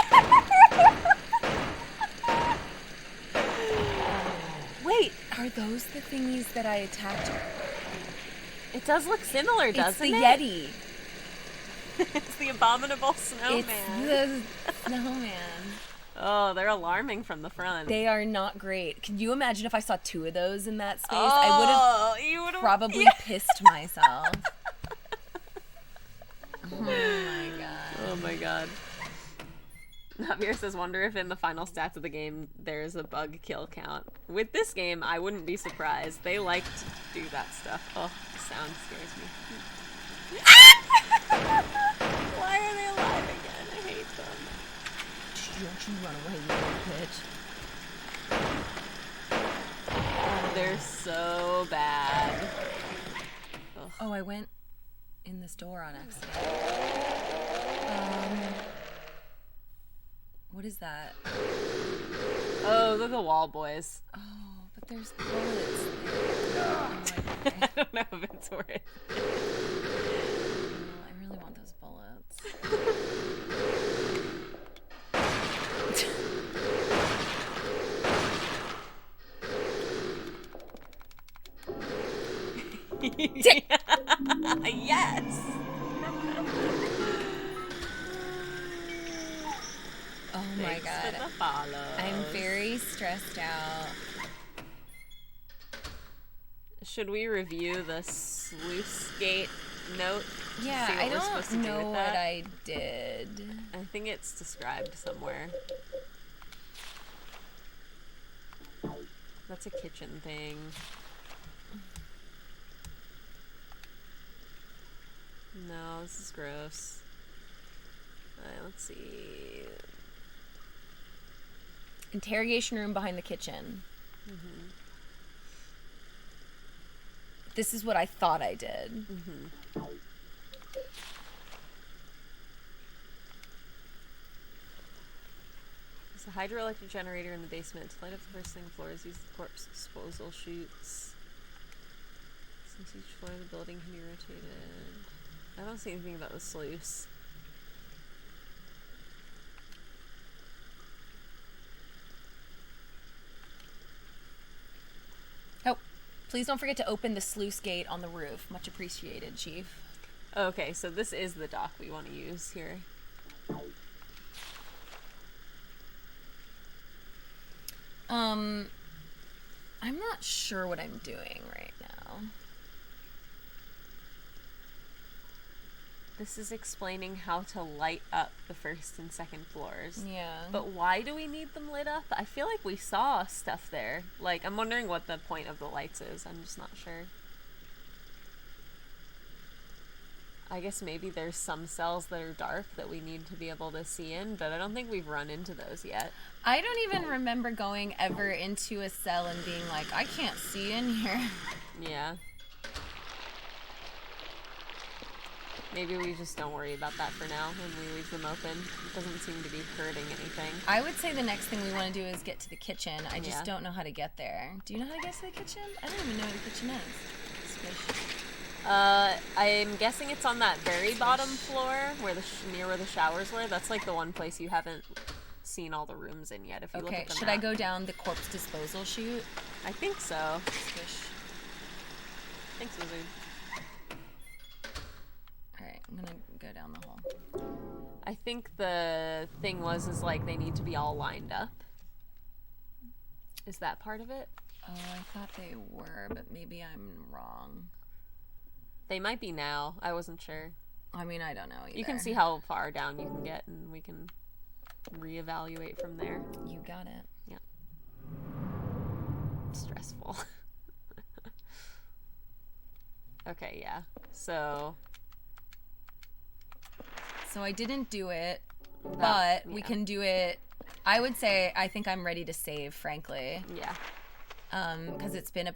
Wait, are those the thingies that I attacked her? It does look similar, doesn't it? It's the Yeti. It's the abominable snowman. It's the snowman. Oh, they're alarming from the front. They are not great. Can you imagine if I saw 2 of those in that space? Oh, I would have probably pissed myself. Oh my god. Oh my god. Javier says, wonder if in the final stats of the game there's a bug kill count. With this game, I wouldn't be surprised. They like to do that stuff. Oh, the sound scares me. Why are they alive again? I hate them. Don't you run away, you little bitch. They're so bad. Ugh. Oh, I went in this door on accident. What is that? Oh, they're the wall boys. Oh, but there's bullets. I don't know if it's worth it. Oh, I really want those bullets. Yes! Oh my god. For the follows. I'm very stressed out. Should we review the sluice gate note? Yeah, See what I we're supposed to don't do know with what that? I did. I think it's described somewhere. That's a kitchen thing. No, this is gross. Alright, let's see. Interrogation room behind the kitchen. Mm-hmm. This is what I thought I did. Mm-hmm. There's a hydroelectric generator in the basement. To light up the first thing floors, use the corpse disposal chutes. Since each floor of the building can be rotated. I don't see anything about the sluice. Oh, please don't forget to open the sluice gate on the roof. Much appreciated, Chief. Okay, so this is the dock we want to use here. I'm not sure what I'm doing right now. This is explaining how to light up the first and second floors. Yeah. But why do we need them lit up? I feel like we saw stuff there. Like, I'm wondering what the point of the lights is. I'm just not sure. I guess maybe there's some cells that are dark that we need to be able to see in, but I don't think we've run into those yet. I don't even remember going ever into a cell and being like, I can't see in here. Yeah. Maybe we just don't worry about that for now and we leave them open. It doesn't seem to be hurting anything. I would say the next thing we want to do is get to the kitchen. I just Yeah. don't know how to get there. Do you know how to get to the kitchen? I don't even know where the kitchen is. Squish. I'm guessing it's on that very bottom floor where near where the showers were. That's like the one place you haven't seen all the rooms in yet. If you look Okay, at the should map. I go down the corpse disposal chute? I think so. Squish. Thanks, Wizard. Alright, I'm gonna go down the hall. I think the thing is like they need to be all lined up. Is that part of it? Oh, I thought they were, but maybe I'm wrong. They might be now. I wasn't sure. I mean, I don't know either. You can see how far down you can get, and we can reevaluate from there. You got it. Yeah. Stressful. Okay, yeah. So I didn't do it, but we can do it. I would say I think I'm ready to save, frankly. Yeah. Because it's been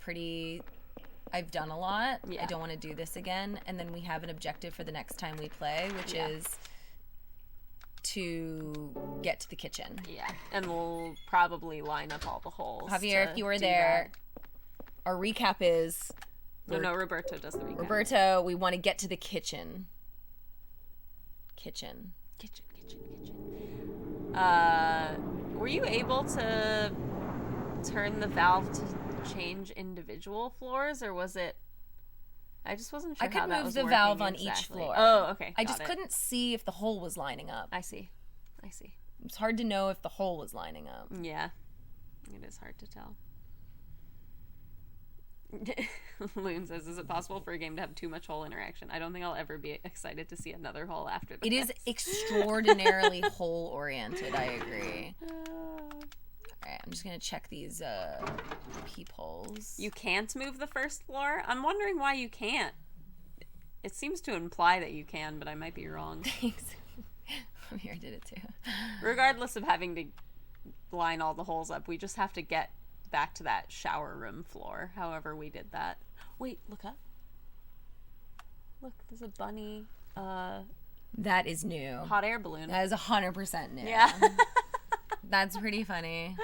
I've done a lot. Yeah. I don't want to do this again. And then we have an objective for the next time we play, which is to get to the kitchen. Yeah. And we'll probably line up all the holes. Javier, if you were there, our recap is... No, Roberto does the recap. Roberto, we want to get to the kitchen. Kitchen. Were you able to turn the valve to change individual floors, or was it... I just wasn't sure I could how that move was the working valve on exactly. each floor. Oh, okay. I just couldn't see if the hole was lining up. I see. It's hard to know if the hole was lining up. Yeah. It is hard to tell. Loon says, is it possible for a game to have too much hole interaction? I don't think I'll ever be excited to see another hole after this. It is extraordinarily hole-oriented, I agree. Alright, I'm just gonna check these peepholes. You can't move the first floor? I'm wondering why you can't. It seems to imply that you can, but I might be wrong. Thanks. Here, I did it too. Regardless of having to line all the holes up, we just have to get back to that shower room floor, however we did that. Wait, look up. Look, there's a bunny. That is new. Hot air balloon. That is 100% new. Yeah. That's pretty funny.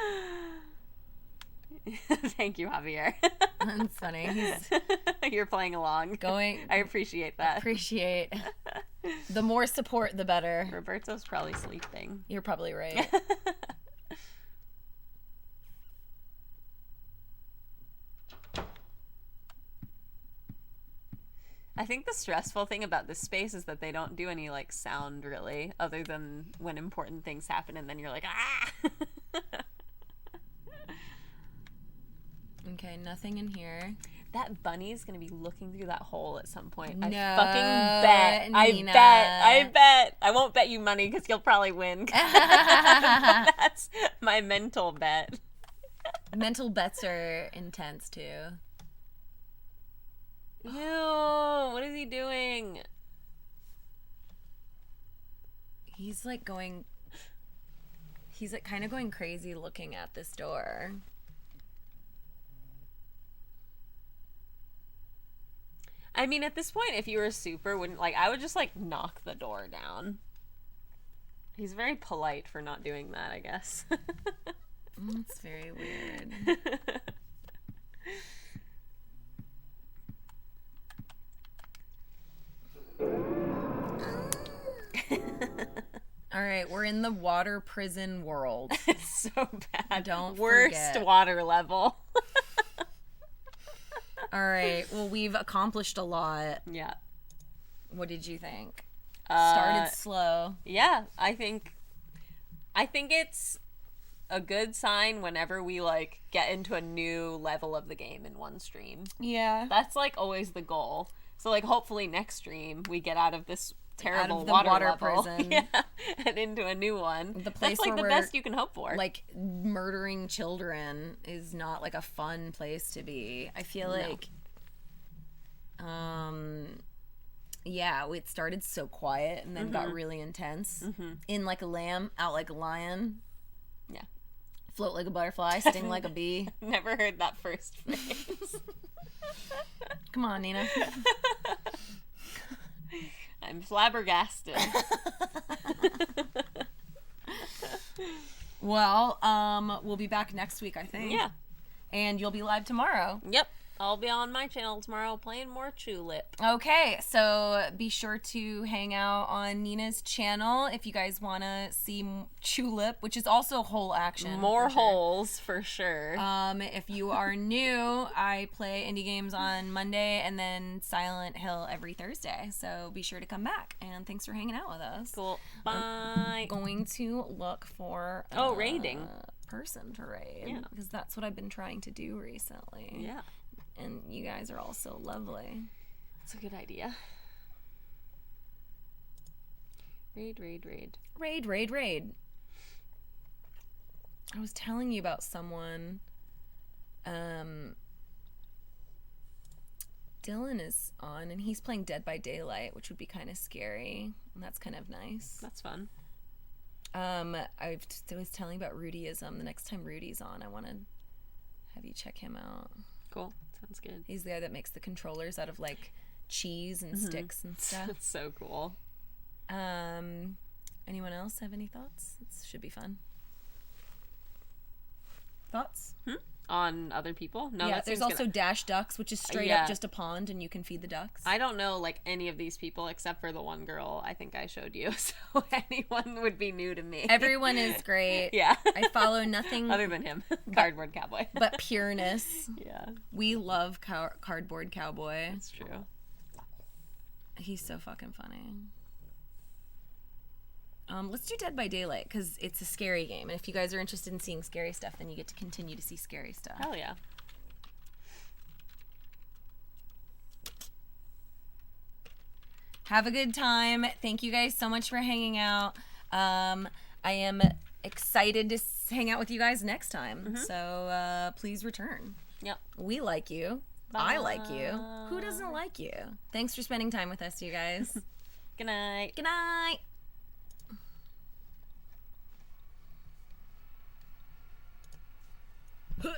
Thank you, Javier. That's funny. You're playing along. I appreciate that. Appreciate. The more support, the better. Roberto's probably sleeping. You're probably right. I think the stressful thing about this space is that they don't do any like sound really, other than when important things happen and then you're like, ah! Okay, nothing in here. That bunny's gonna be looking through that hole at some point. No, I fucking bet. Nina. I bet. I won't bet you money because you'll probably win. That's my mental bet. Mental bets are intense too. Ew, what is he doing? He's like kind of going crazy looking at this door. I mean, at this point, if you were super, I would just like knock the door down. He's very polite for not doing that, I guess. It's very weird. All right, we're in the water prison world. It's so bad. Don't Worst forget. Water level. All right, well, we've accomplished a lot. Yeah. What did you think? Started slow. Yeah, I think it's a good sign whenever we like get into a new level of the game in one stream. Yeah. That's like always the goal. So like hopefully next stream we get out of this terrible out of the water level. prison. Yeah, and into a new one. The place That's like where the best you can hope for. Like murdering children is not like a fun place to be. I feel like yeah, it started so quiet and then got really intense. In like a lamb, out like a lion. Yeah. Float like a butterfly, sting like a bee. Never heard that first phrase. Come on, Nina. I'm flabbergasted. Well, we'll be back next week, I think. Yeah. And you'll be live tomorrow. Yep. I'll be on my channel tomorrow playing more Tulip. Okay, so be sure to hang out on Nina's channel if you guys want to see Tulip, which is also whole action. More holes for sure. If you are new, I play indie games on Monday and then Silent Hill every Thursday. So be sure to come back. And thanks for hanging out with us. Cool. Bye. I'm going to look for raiding. Person to raid. Yeah. Because that's what I've been trying to do recently. Yeah. And you guys are all so lovely. That's a good idea. Raid. Raid. I was telling you about someone. Dylan is on, and he's playing Dead by Daylight, which would be kind of scary. And that's kind of nice. That's fun. I was telling about Rudyism. The next time Rudy's on, I want to have you check him out. Cool. Sounds good. He's the guy that makes the controllers out of like cheese and sticks and stuff. That's so cool. Anyone else have any thoughts? It should be fun. Thoughts? On other people? No, yeah, there's also Dash Ducks, which is straight up just a pond and you can feed the ducks. I don't know like any of these people except for the one girl I think I showed you. So anyone would be new to me. Everyone is great. Yeah. I follow nothing other than him. Cardboard Cowboy. But pureness. Yeah. We love Cardboard Cowboy. That's true. He's so fucking funny. Let's do Dead by Daylight because it's a scary game, and if you guys are interested in seeing scary stuff, then you get to continue to see scary stuff. Hell yeah. Have a good time. Thank you guys so much for hanging out. I am excited to hang out with you guys next time. So please return. Yep. We like you. Bye. I like you. Who doesn't like you? Thanks for spending time with us, you guys. Good night. Good night. Huh.